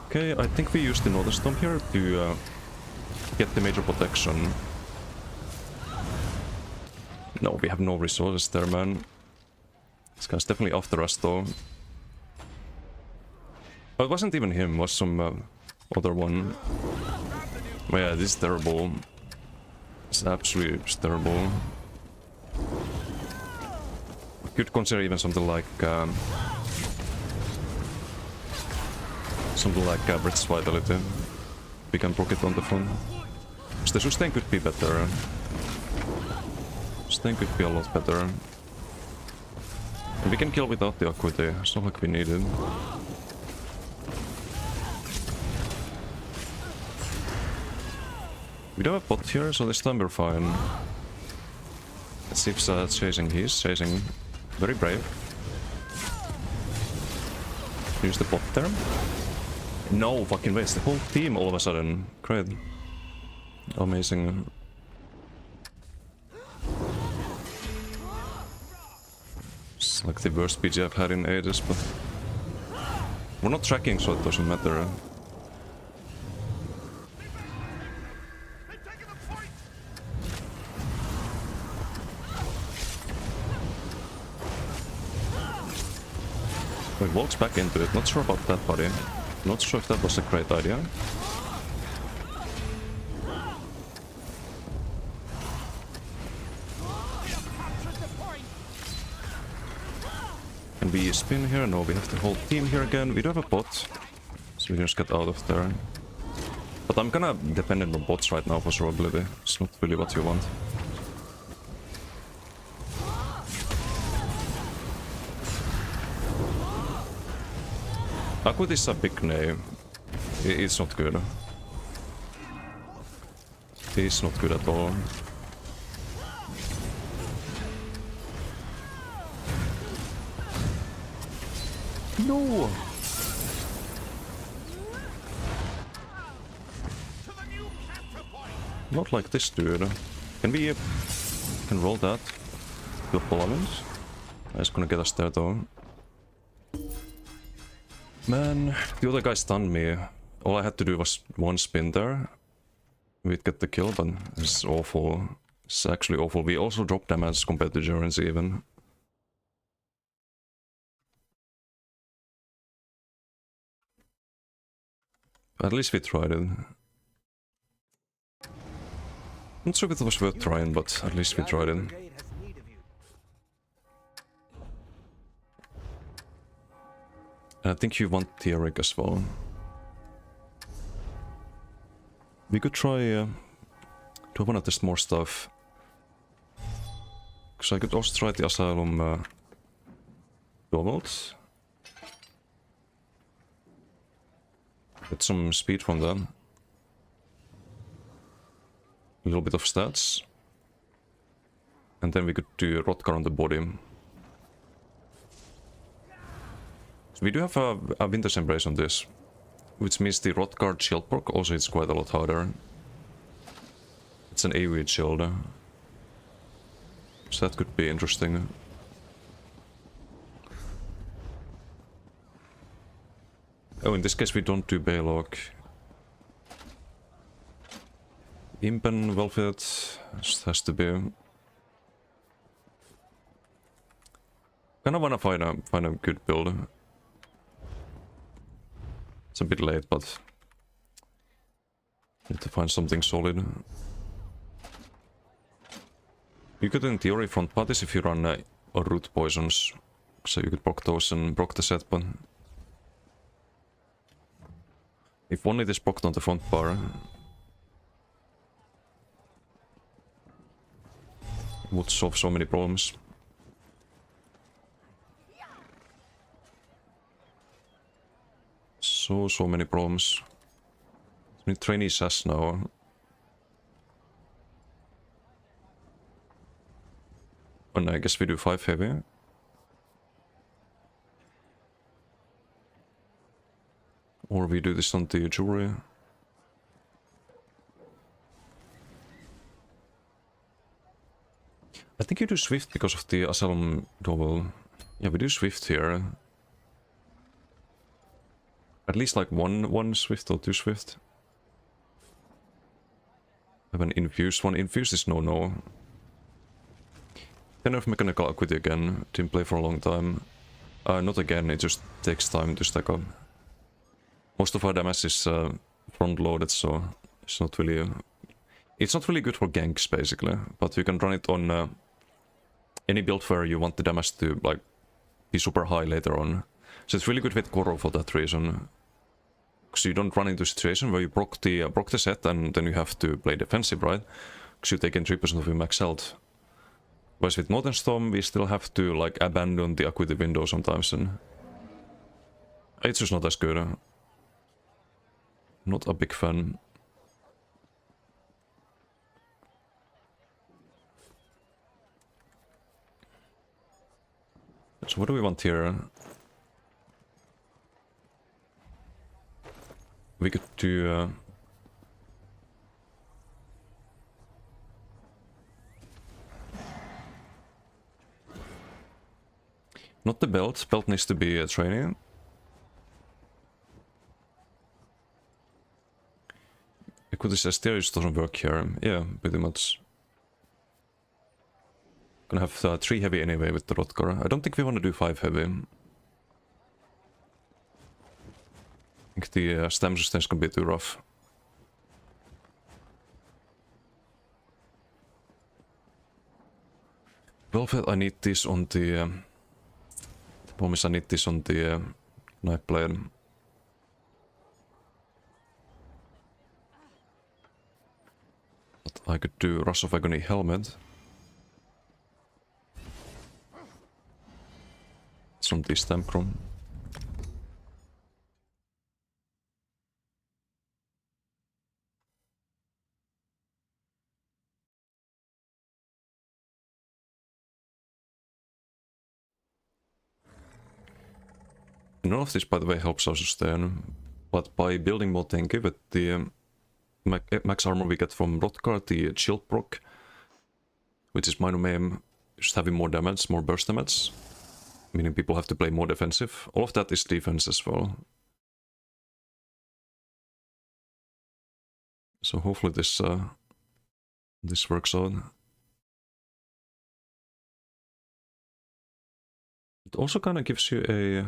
Okay, I think we used the Northern Storm here to get the major protection. No, we have no resources there, man. This guy's definitely after us, though. Oh, it wasn't even him, it was some other one. But yeah, this is terrible. It's absolutely terrible. Could consider even something like Brett's Vitality. We can proc it on the front. The sustain could be better. Sustain could be a lot better. And we can kill without the equity. It's not like we need it. We don't have a bot here, so this time we're fine. Let's see if chasing. He's chasing. Very brave. Use the bot there. No fucking waste. The whole team all of a sudden. Great. Amazing. It's like the worst PG I've had in ages, but we're not tracking, so it doesn't matter. He walks back into it. Not sure about that, buddy. Not sure if that was a great idea. Can we spin here? No, we have the whole team here again. We don't have a bot, so we can just get out of there. But I'm kinda dependent on bots right now for survivability. It's not really what you want. Akut is a big name. It's not good. It's not good at all. No! Not like this dude. Can we can roll that? Your pollens? It's gonna get us there though. Man, the other guy stunned me. All I had to do was one spin there. We'd get the kill, but it's awful. It's actually awful. We also drop damage compared to Jurens even. At least we tried it. Not sure if it was worth trying, but at least we tried it. I think you want Theoric as well. We could try do I want to test more stuff? Because I could also try the Asylum Dual. Get some speed from them. A little bit of stats. And then we could do Rotgar on the body. So we do have a Winter's Embrace on this. Which means the Rotguard shield proc also is quite a lot harder. It's an AoE shield. So that could be interesting. Oh, in this case we don't do Baylock. Impen, Welfit, just has to be. Kinda wanna find a good build. It's a bit late, but need to find something solid. You could in theory front parties if you run root poisons, so you could proc those and proc the set, but If only this procced on the front bar. It would solve so many problems. So many problems. I need trainee sass now. And I guess we do 5 heavy. Or we do this on the jewelry. I think you do Swift because of the Asylum double. Yeah, we do Swift here. At least like one Swift or 2 Swift. I have an Infused one. Infused is no. Kind of Mechanical Equity again. Didn't play for a long time. Not again, it just takes time to stack up. Most of our damage is front loaded, so it's not really... It's not really good for ganks, basically. But you can run it on any build where you want the damage to like be super high later on. So it's really good with Koro for that reason. Because you don't run into a situation where you proc the set and then you have to play defensive, right? Because you take in 3% of your max health. Whereas with Northern Storm, we still have to like abandon the equity window sometimes, and it's just not as good. Not a big fan. So what do we want here? We could do... Not the belt. Belt needs to be a trainee. Equity says just doesn't work here. Yeah, pretty much. Gonna have 3 heavy anyway with the Rotkar. I don't think we want to do 5 heavy. I think the stam sustain is gonna be too rough. Well, I need this on the... promise I need this on the knife blade. But I could do Rush of Agony helmet. It's from the stamp chrome. None of this, by the way, helps our sustain, but by building more tanky with the max armor we get from Rotkar, the shield proc, which is minor maim, just having more damage, more burst damage, meaning people have to play more defensive. All of that is defense as well. So hopefully this this works out. It also kind of gives you a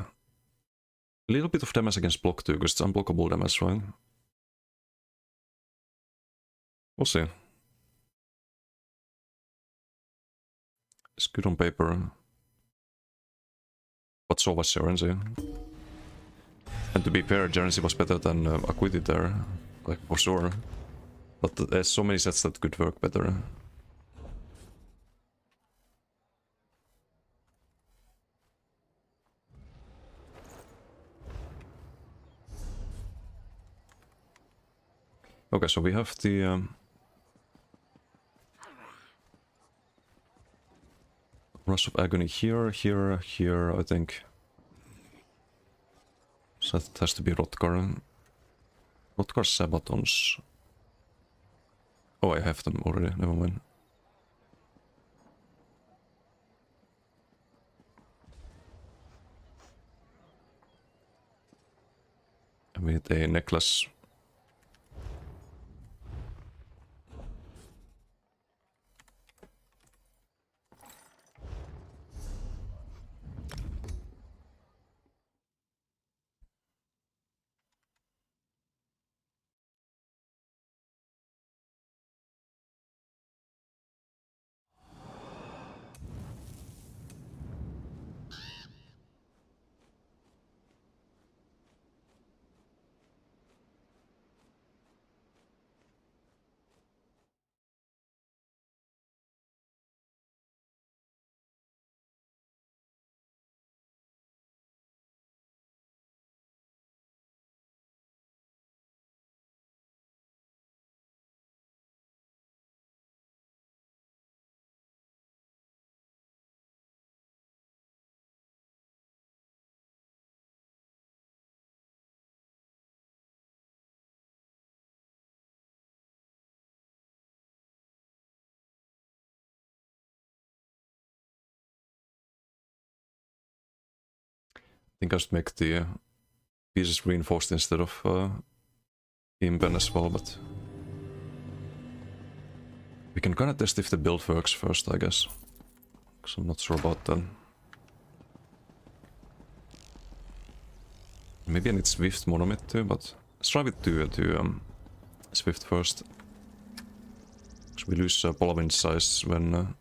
little bit of damage against block too, because it's unblockable damage, right? We'll see. It's good on paper. But so was Gerency. And to be fair, Gerency was better than Acuity there, like for sure. But there's so many sets that could work better. Okay, so we have the Rush of Agony here, here, I think. So that has to be Rotkar. Rotkar Sabatons. Oh, I have them already, never mind. We need a necklace. think I should make the pieces reinforced instead of impen as well, but we can kinda test if the build works first, I guess. Because I'm not sure about that. Maybe I need Swift monomyth too, but let's try with to Swift first. Because we lose Polawind size when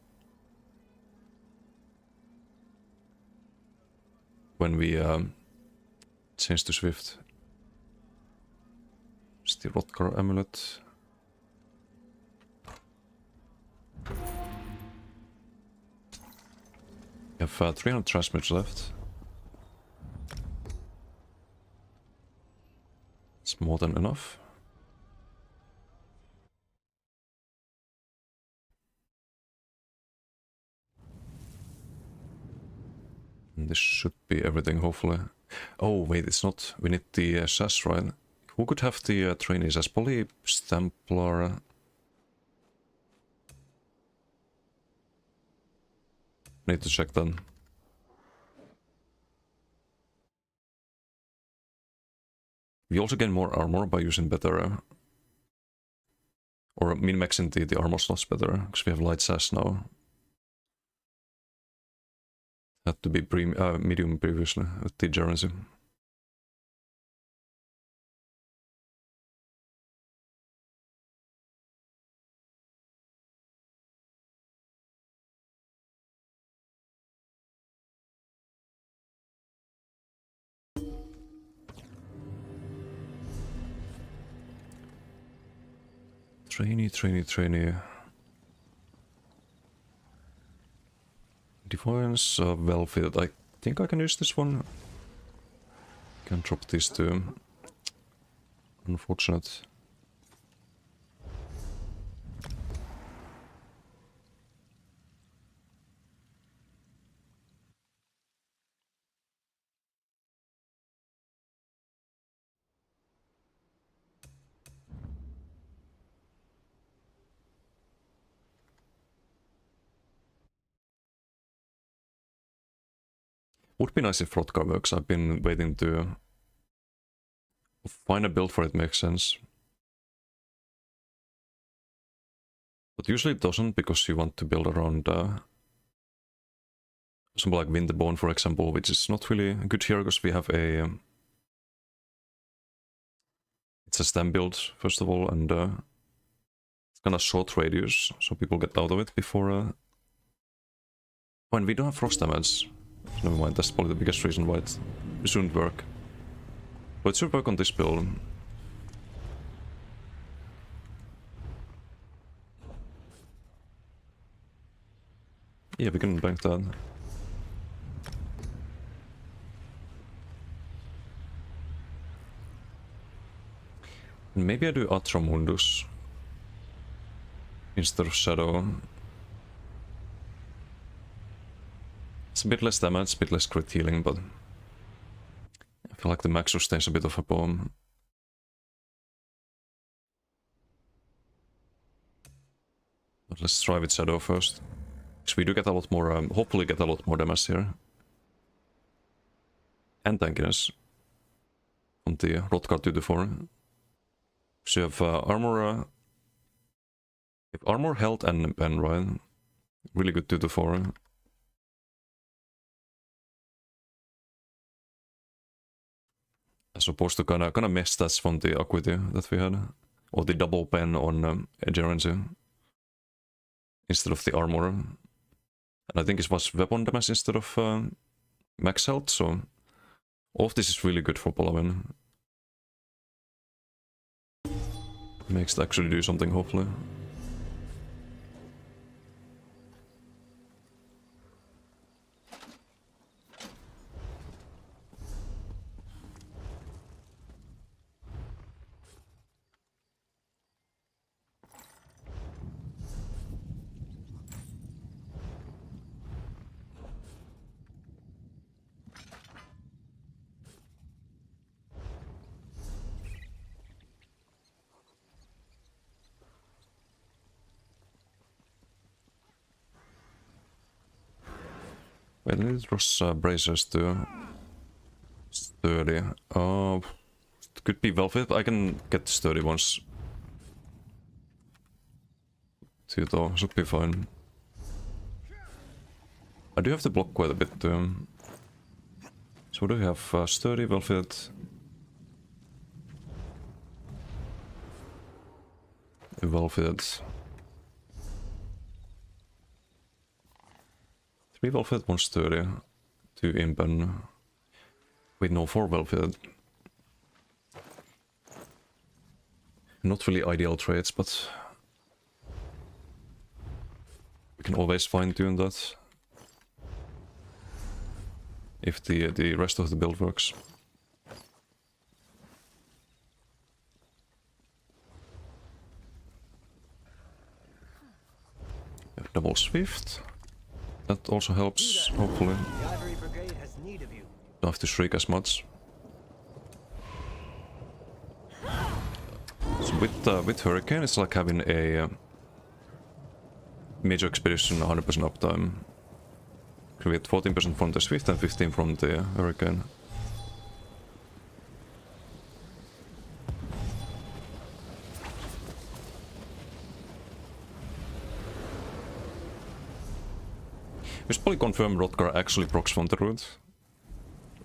we change to Swift. Still Rotkar Amulet. We have 300 transmitters left. It's more than enough. And this should be everything, hopefully. Oh, wait, it's not. We need the SAS, right? Who could have the trainees as Poly, Stamplar? Need to check that. We also gain more armor by using better... or min-maxing the armor slots better, because we have light SAS now. Had to be medium previously with the Gerency. Trainee. Defiance, well fitted. I think I can use this one. Can drop this too. Unfortunate. Would be nice if Rotkar works. I've been waiting to find a build for it makes sense. But usually it doesn't, because you want to build around something like Winterbone, for example, which is not really good here because we have a... it's a stem build, first of all, and it's kind of short radius, so people get out of it before... Oh, and we don't have frost damage. Never mind, that's probably the biggest reason why it shouldn't work. But it should work on this build. Yeah, we can bank that. And maybe I do Atramundus instead of Shadow. It's a bit less damage, a bit less crit healing, but I feel like the max sustains a bit of a bomb. But let's try with Shadow first. Because we do get a lot more, hopefully get a lot more damage here. And tankiness. On the Rotkar 2-4. So you have armor... if armor, health and pen, right? Really good 2-4. As opposed to kind of mess stats from the Acuity that we had. Or the double pen on Gerency. Instead of the armor. And I think it was weapon damage instead of max health, so... all of this is really good for Polawind. Makes it actually do something, hopefully. Wait, I need Ross bracers too. 30. It could be well fit. I can get sturdy ones. 2 though, should be fine. I do have to block quite a bit too. So what do we have? Sturdy, well fit. Well fit. 3 well fit, 1 sturdy. 2 impen. Wait, no, 4 well fit. Not really ideal traits, but we can always fine tune that if the rest of the build works. Double Swift. That also helps, hopefully. The Ivory Brigade has need of you. Don't have to shriek as much. So with Hurricane, it's like having a major expedition 100% uptime. We get 14% from the Swift and 15% from the Hurricane. We should probably confirm Rothgar actually procs from the route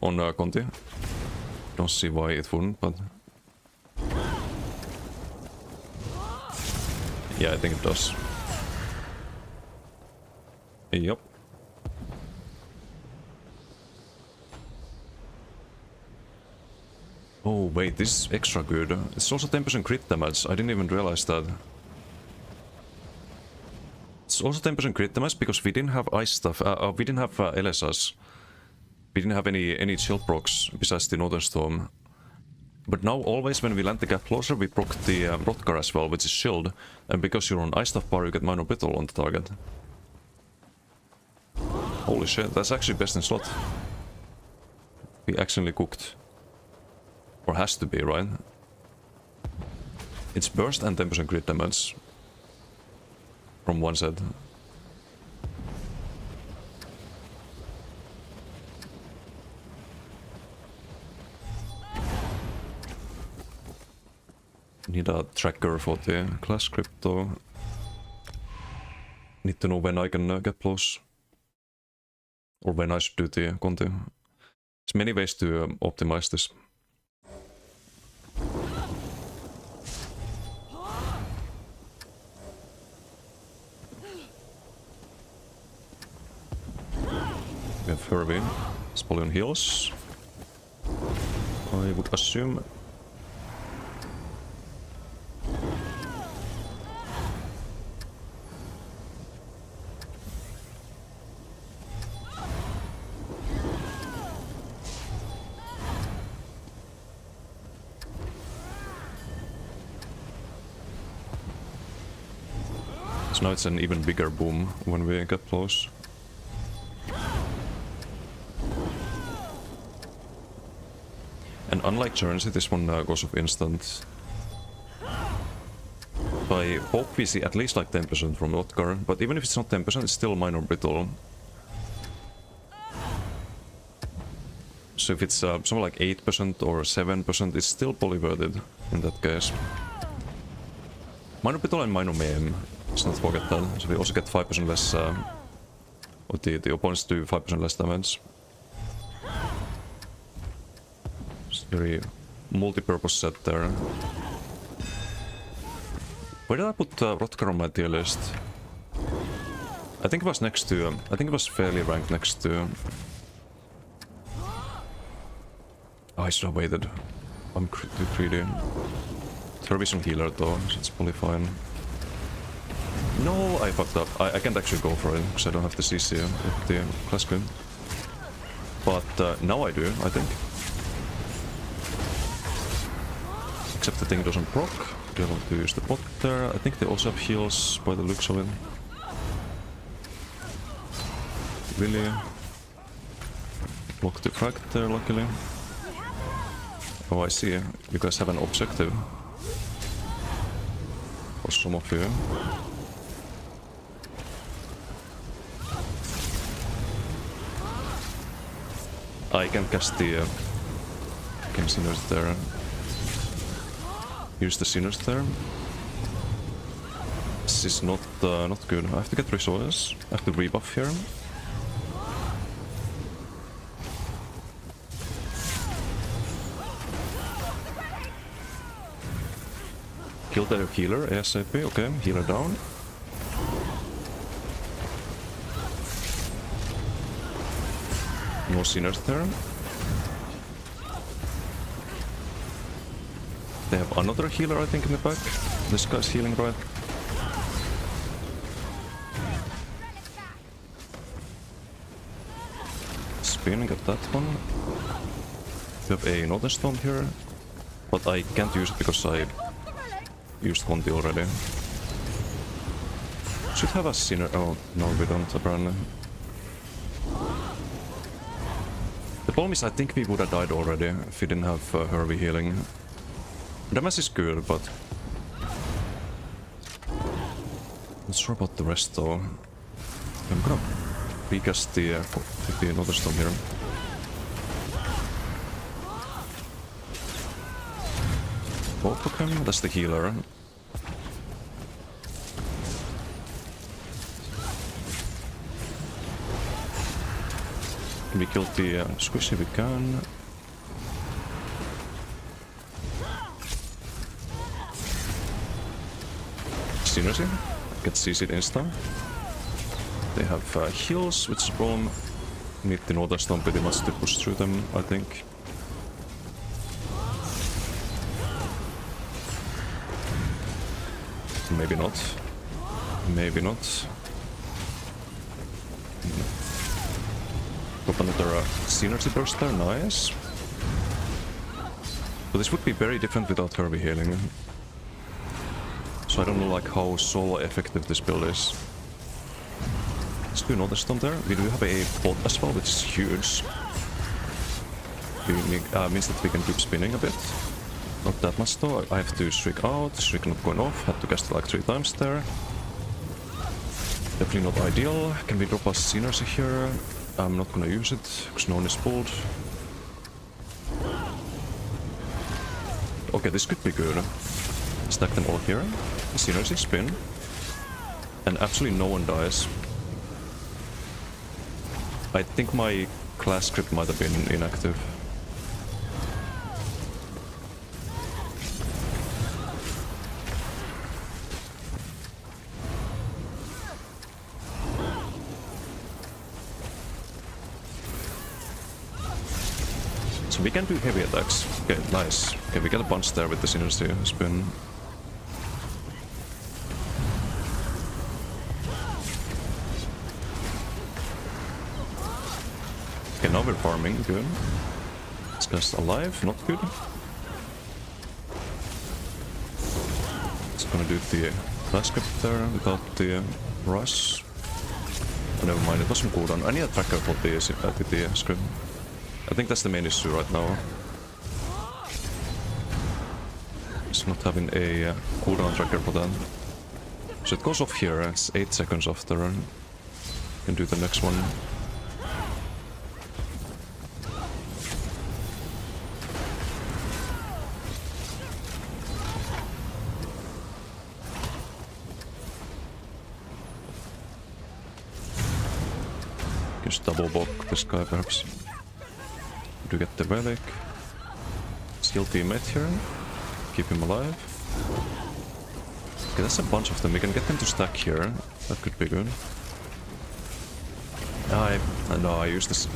on Conti. Don't see why it wouldn't, but yeah, I think it does. Yep. Oh wait, this is extra good. It's also 10% crit damage. I didn't even realize that. It's also 10% crit damage because we didn't have ice stuff. We didn't have LSS. We didn't have any chill procs besides the Northern Storm. But now always when we land the gap closer, we proc the Rothgar as well, which is shield. And because you're on ice stuff bar, you get minor brittle on the target. Holy shit, that's actually best in slot. We accidentally cooked. Or has to be, right? It's burst and 10% crit damage. From one set. Need a tracker for the class crypto. Need to know when I can get close. Or when I should do the Conti. There's many ways to optimize this. We have Hervey. Spolion heals. I would assume. So now it's an even bigger boom when we get close. And unlike Journey, this one goes off instant. So I hope we see at least like 10% from Rothgar, but even if it's not 10%, it's still minor brittle. So if it's something like 8% or 7%, it's still probably worth it in that case. Minor brittle and minor meme, let's not forget that. So we also get 5% less, or the opponents do 5% less damage. Very multi-purpose set there. Where did I put Rothgar on my tier list? I think it was next to. I think it was fairly ranked next to. Oh, I should have waited. I'm too greedy. Television healer though, so it's probably fine. No, I fucked up. I can't actually go for it because I don't have the CC with the class queen. But now I do, I think. Except the thing doesn't proc. They'll have to use the bot there. I think they also have heals by the looks of it. Really? Block the frag there, luckily. Oh, I see. You guys have an objective. For some of you. I can cast the Sinners there. Use the Sinners there. This is not good. I have to get resources. I have to rebuff here. Kill the healer ASAP. Okay, healer down. No Sinners there. They have another healer, I think, in the back. This guy's healing, right? Spin, get that one. We have another storm here, but I can't use it because I used Conti already. Should have a Sinner. Oh, no, we don't, apparently. The problem is, I think we would have died already if we didn't have Hervey healing. Damage is good, but not sure about the rest though. I'm gonna recast the another storm here. Both of them, that's the healer. Can we kill the squish if we can? Synergy. Get CC'd insta. They have heals, which is a problem. Need the Northern Storm pretty much to push through them, I think. Maybe not. Maybe not. Got another Synergy burst there, nice. But this would be very different without Hervey healing. So I don't know like how solo effective this build is. Let's do another storm there. We do have a bot as well, which is huge. Means that we can keep spinning a bit. Not that much though. I have to Shriek out, Shriek not going off. Had to cast it like 3 times there. Definitely not ideal. Can we drop a Synergy here? I'm not gonna use it, because no one is pulled. Okay, this could be good. Stack them all here. Synergy, spin. And absolutely no one dies. I think my class script might have been inactive. So we can do heavy attacks. Okay, nice. Okay, we get a bunch there with the Synergy spin. Okay, now we're farming, good. This guy's alive, not good. It's gonna do the class script there without the rush. Oh, never mind, it was some cooldown. I need a tracker for the script. I think that's the main issue right now. It's not having a cooldown tracker for that. So it goes off here, it's 8 seconds after. You can do the next one. Just double block this guy perhaps. To get the relic. Skill teammate here. Keep him alive. Okay, that's a bunch of them. We can get them to stack here. That could be good. No, I used this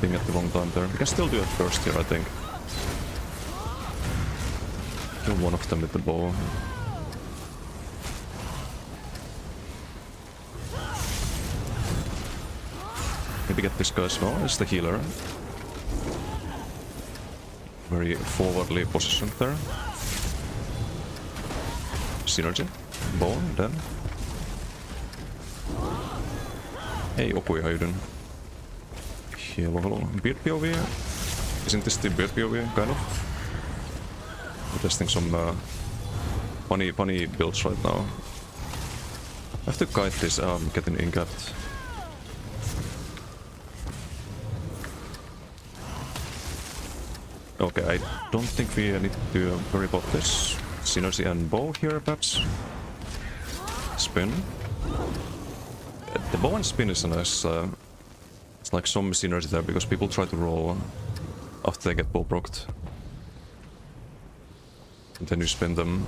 thing at the wrong time there. We can still do it first here, I think. Kill one of them with the bow. Maybe get this guy as well, it's the healer. Very forwardly positioned there. Synergy. Bone, then. Hey Opui, how you doing? Hello. Beard POV? Isn't this the beard POV, kind of? I'm testing some funny builds right now. I have to kite this, getting incapped. Okay, I don't think we need to worry about this. Synergy and bow here, perhaps. Spin. The bow and spin is a nice... it's like some synergy there, because people try to roll after they get bow procced. And then you spin them.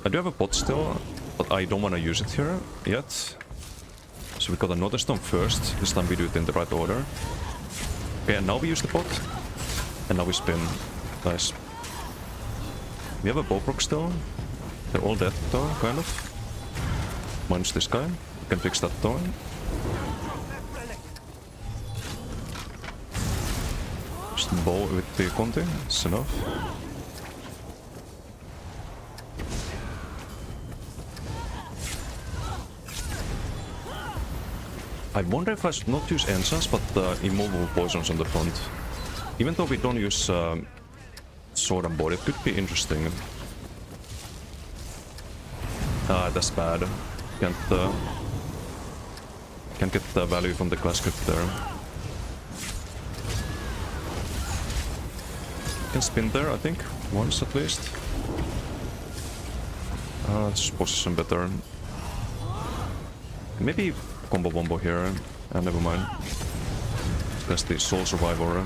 I do have a pot still, but I don't want to use it here yet. So we got another stone first. This time we do it in the right order. Okay, and now we use the pot. And now we spin. Nice. We have a bow proc still. They're all dead though, kind of. Minus this guy. We can fix that though. Just bow with the Conti. It's enough. I wonder if I should not use Enchants, but immovable poisons on the front. Even though we don't use sword and board, it could be interesting. Ah, that's bad. Can't get the value from the class script there. Can spin there, I think. Once at least. Let's position better. Maybe combo bombo here. Never mind. That's the soul survivor.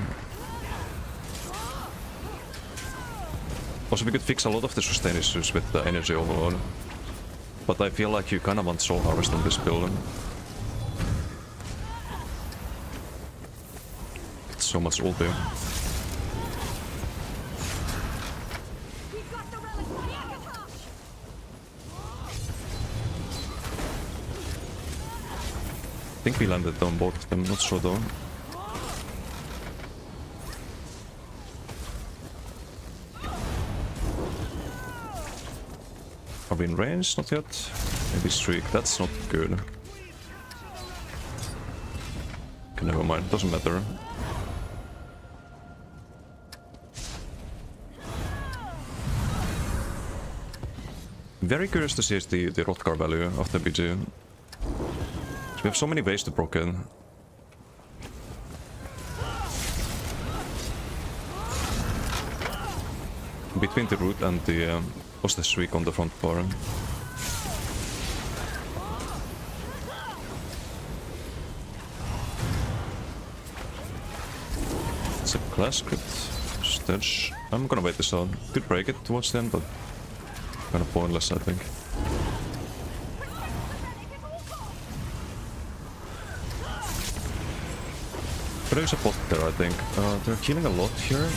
Also, we could fix a lot of the sustain issues with the energy overload. But I feel like you kinda want soul harvest on this build. It's so much ulti. I think we landed on both of them, not sure though. Are we in range? Not yet. Maybe streak, that's not good. Okay, never mind, doesn't matter. Very curious to see the Rothgar value of the BG. We have so many ways to proc it. Between the root and the was the streak on the front bar. It's a class script. Stage. I'm gonna wait this out. Could break it towards the end, but kind of pointless, I think. But there's a pot there, I think. They're killing a lot here.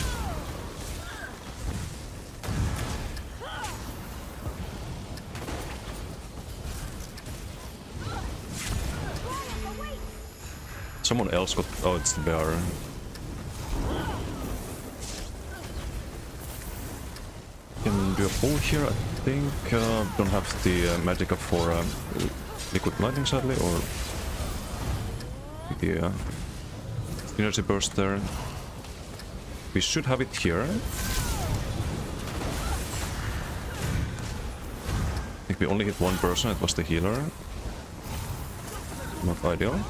Someone else got... Oh, it's the bear. Can do a pull here, I think. Don't have the magic up for liquid lightning, sadly, or... Yeah. Energy burst there. We should have it here. I think we only hit one person, it was the healer. Not ideal.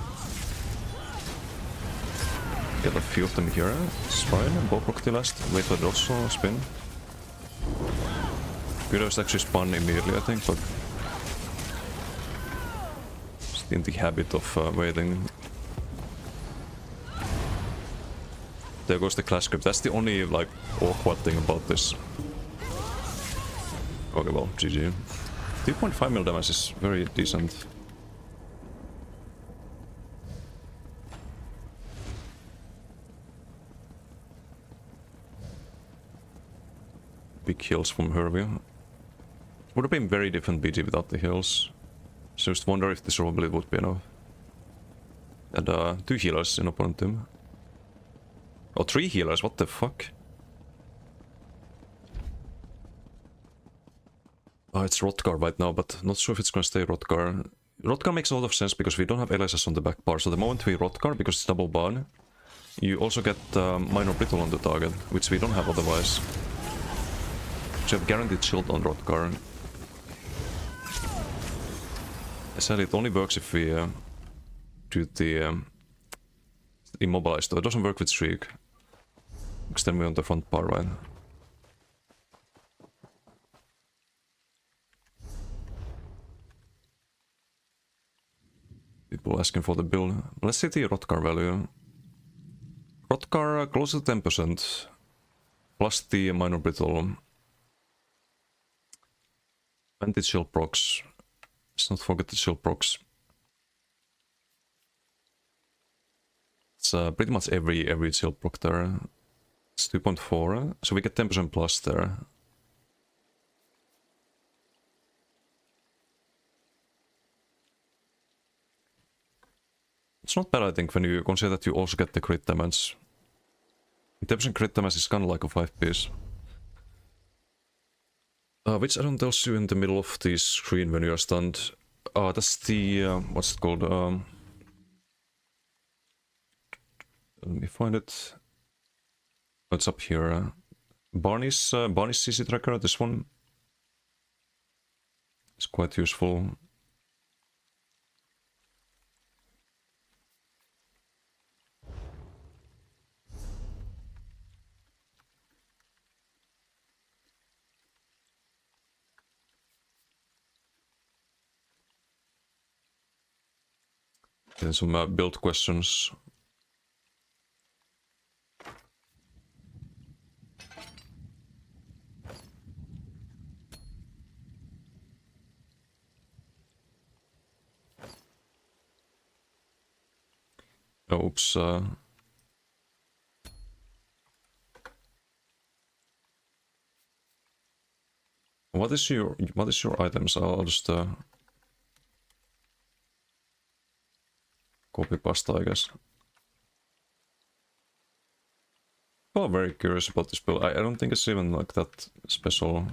Get a few of them here. It's fine. Bow proc the last. Wait for the also spin. Gyros actually spawn immediately, I think, but just in the habit of waiting. There goes the class script. That's the only, like, awkward thing about this. Okay, well, GG. 2.5 mil damage is very decent. Big heals from Hervey. Would have been very different BG without the heals. So just wonder if the survivability would be enough. And 2 healers in opponent team. Oh, 3 healers, what the fuck? Oh, it's Rothgar right now, but not sure if it's gonna stay Rothgar. Rothgar makes a lot of sense because we don't have LSS on the back bar, so the moment we Rothgar, because it's double ban, you also get minor brittle on the target, which we don't have otherwise. So you have guaranteed shield on Rothgar. I said it only works if we do the immobilize, though it doesn't work with streak. Because then we're on the front bar, right? People asking for the build. Let's see the Rotcar value. Rotcar close to 10%. Plus the minor brittle. And the chill procs. Let's not forget the chill procs. It's pretty much every chill proc there. It's 2.4, so we get 10% plus there. It's not bad, I think, when you consider that you also get the crit damage. 10% crit damage is kind of like a 5-piece. Which add-on tells you in the middle of the screen when you are stunned. That's the, what's it called? Let me find it. What's up here? Barney's CC tracker, this one. It's quite useful. Then some build questions. Oops. What is your items? I'll just copy pasta, I guess. Well, very curious about this build. I don't think it's even like that special.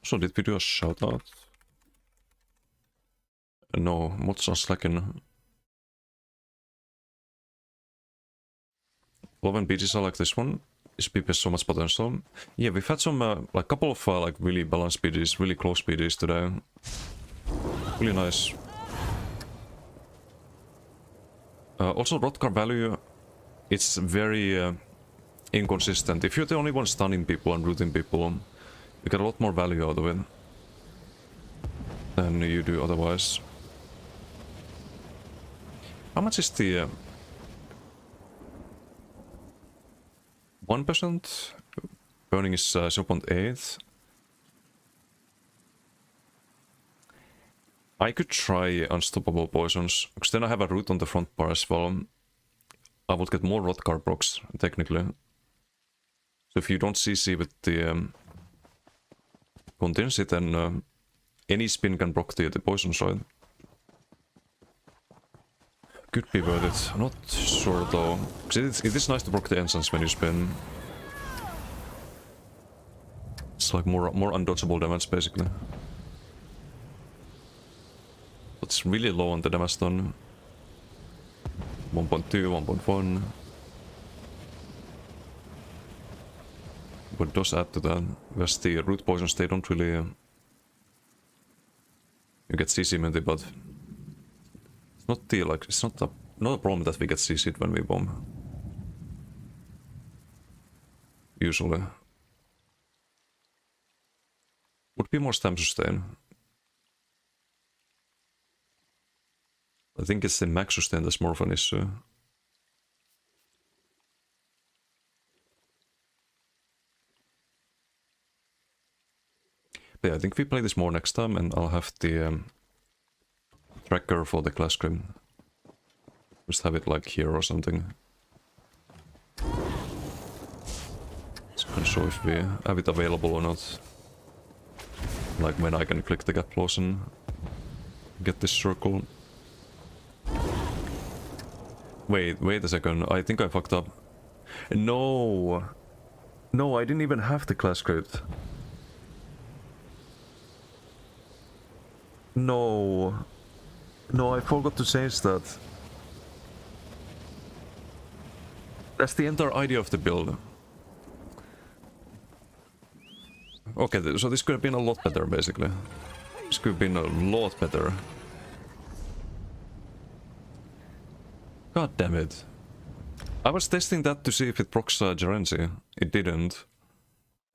So did we do a shout out? No, mods are slacking. Love and BGs are like this one. This PP has so much potential. Yeah, we've had some like couple of like really balanced BGs, really close BGs today. Really nice. Also, Rotcar value, it's very inconsistent. If you're the only one stunning people and rooting people, you get a lot more value out of it than you do otherwise. How much is the 1%? Burning is 0.8. I could try Unstoppable Poisons, because then I have a root on the front bar as well. I would get more Rotcar procs, technically. So if you don't CC with the contingency, then any spin can proc the poisons, right? Could be worth it. I'm not sure though. Because it is nice to proc the ensigns when you spin. It's like more undodgeable damage, basically. But it's really low on the damage done. 1.2, 1.1. But does add to that. Whereas the root poisons, they don't really... you get CC immunity, but... it's not the, like, it's not a problem that we get CC'd when we bomb. Usually. Would be more stam sustain. I think it's the max sustain that's more of an issue. But yeah, I think we play this more next time, and I'll have the tracker for the class scrim. Just have it like here or something. So I can show if we have it available or not. Like when I can click the gap close and get this circle. Wait a second, I think I fucked up. No! No, I didn't even have the class script. No. No, I forgot to change that. That's the entire idea of the build. Okay, so this could have been a lot better, basically. This could have been a lot better. God damn it. I was testing that to see if it procs Gerency. It didn't.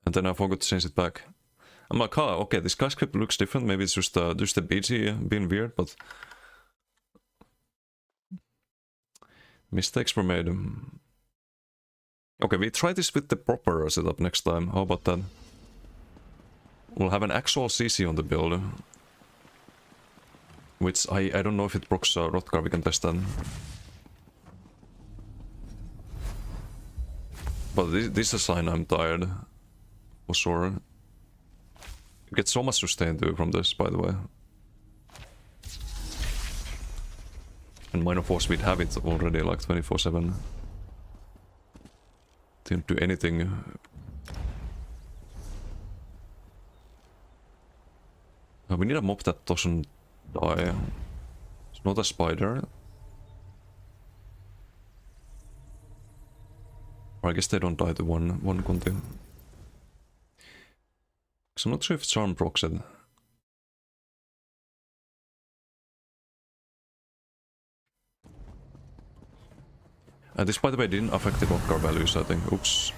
And then I forgot to change it back. I'm like, oh, okay, this guy script looks different. Maybe it's just the BG being weird, but... Mistakes were made. Okay, we try this with the proper setup next time. How about that? We'll have an actual CC on the build. Which I don't know if it procs Rotkar, we can test that. But this is a sign I'm tired. For sure. You get so much sustain too from this, by the way. And minor force we'd have it already like 24/7. Didn't do anything. We need a mob that doesn't die. It's not a spider. Or I guess they don't die to one conti. So I'm not sure if Charm procs it. This, by the way, didn't affect the Rotkar values, I think. Oops.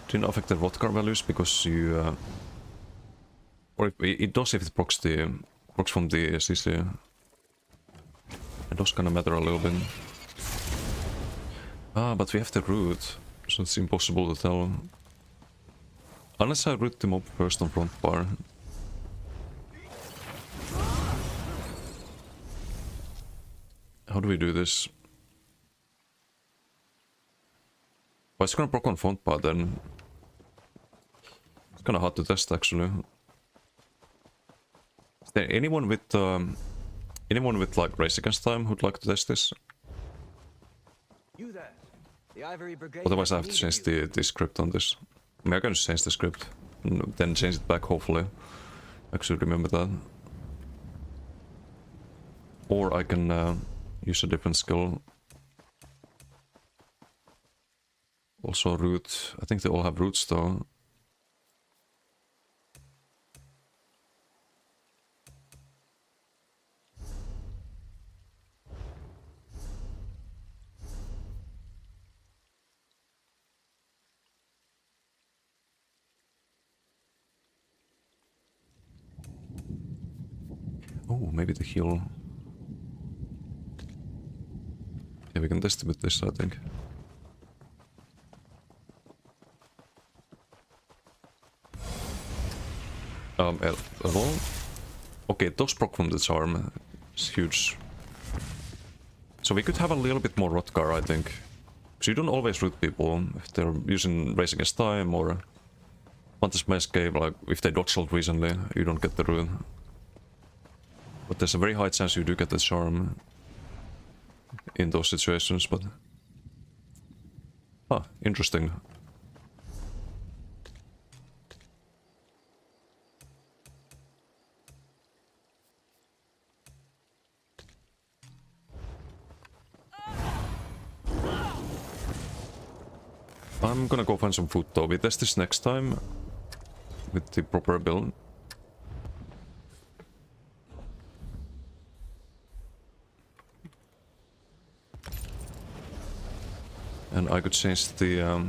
Didn't affect the Rotkar values because you... or it does if it procs from the CC. It does kind of matter a little bit. Ah, but we have the root, so it's impossible to tell. Unless I root the mob first on front bar. How do we do this? Well, it's gonna proc on front bar then. It's kinda hard to test actually. Is there anyone with like race against time who'd like to test this? You there. The Ivory Brigade. Otherwise I have to has change need of the script on this. I mean, I can just change the script and then change it back, hopefully. I should remember that. Or I can use a different skill. Also root. I think they all have roots though. Oh, maybe the heal. Yeah, we can test it with this, I think. Hello? Okay, those proc from the charm is huge. So we could have a little bit more Rotkar, I think. So you don't always root people if they're using Race Against Time or Fantasma Escape, like if they dodge ult recently, you don't get the root. But there's a very high chance you do get the charm in those situations, but... Ah, interesting. I'm gonna go find some food though. We test this next time with the proper build. And I could change the...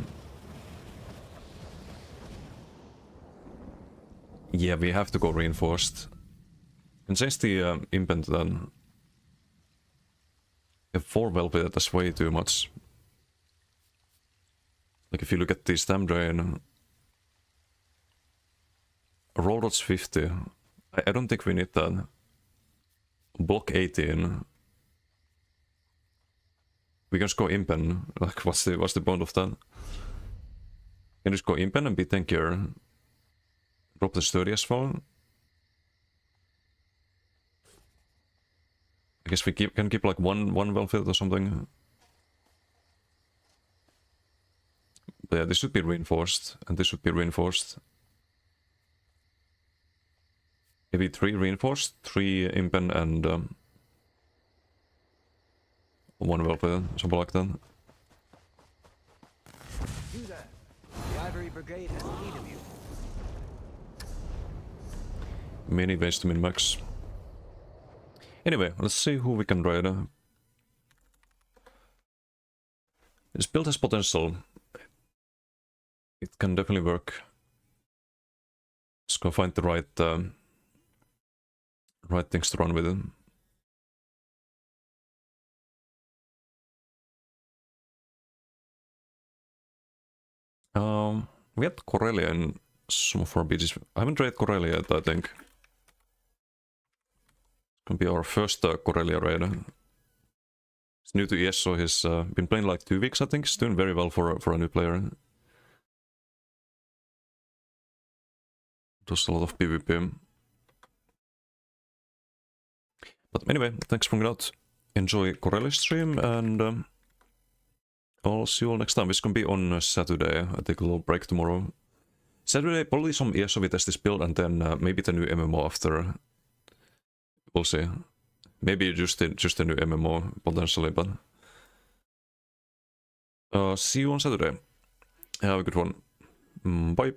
Yeah, we have to go reinforced. And change the impent then. Yeah, 4 Velvet, that's way too much. Like if you look at the stam drain... Roll dodge 50. I don't think we need that. Block 18. We can just go impen. Like what's the point of that? We can just go impen and be tankier. Drop the sturdy as well. I guess we can keep like one well-filled or something. But yeah, this should be reinforced, and this should be reinforced. Maybe 3 reinforced, 3 impen, and 1 well-filled, something like that. You there. The Ivory Brigade has need of you. Many ways to min-max. Anyway, let's see who we can raid. This build has potential. It can definitely work. Just go find the right things to run with it. We had Corellia in some of our beaches. I haven't raided Corellia yet, I think. It's gonna be our first Corellia raid. He's new to ESO, he's been playing like 2 weeks, I think. He's doing very well for a new player. Does a lot of PvP. But anyway, thanks for hanging out. Enjoy Corellia's stream, and I'll see you all next time. It's gonna be on Saturday. I take a little break tomorrow. Saturday, probably some ESO we test this build, and then maybe the new MMO after. We'll see. Maybe just a new MMO potentially, but see you on Saturday. Have a good one. Bye.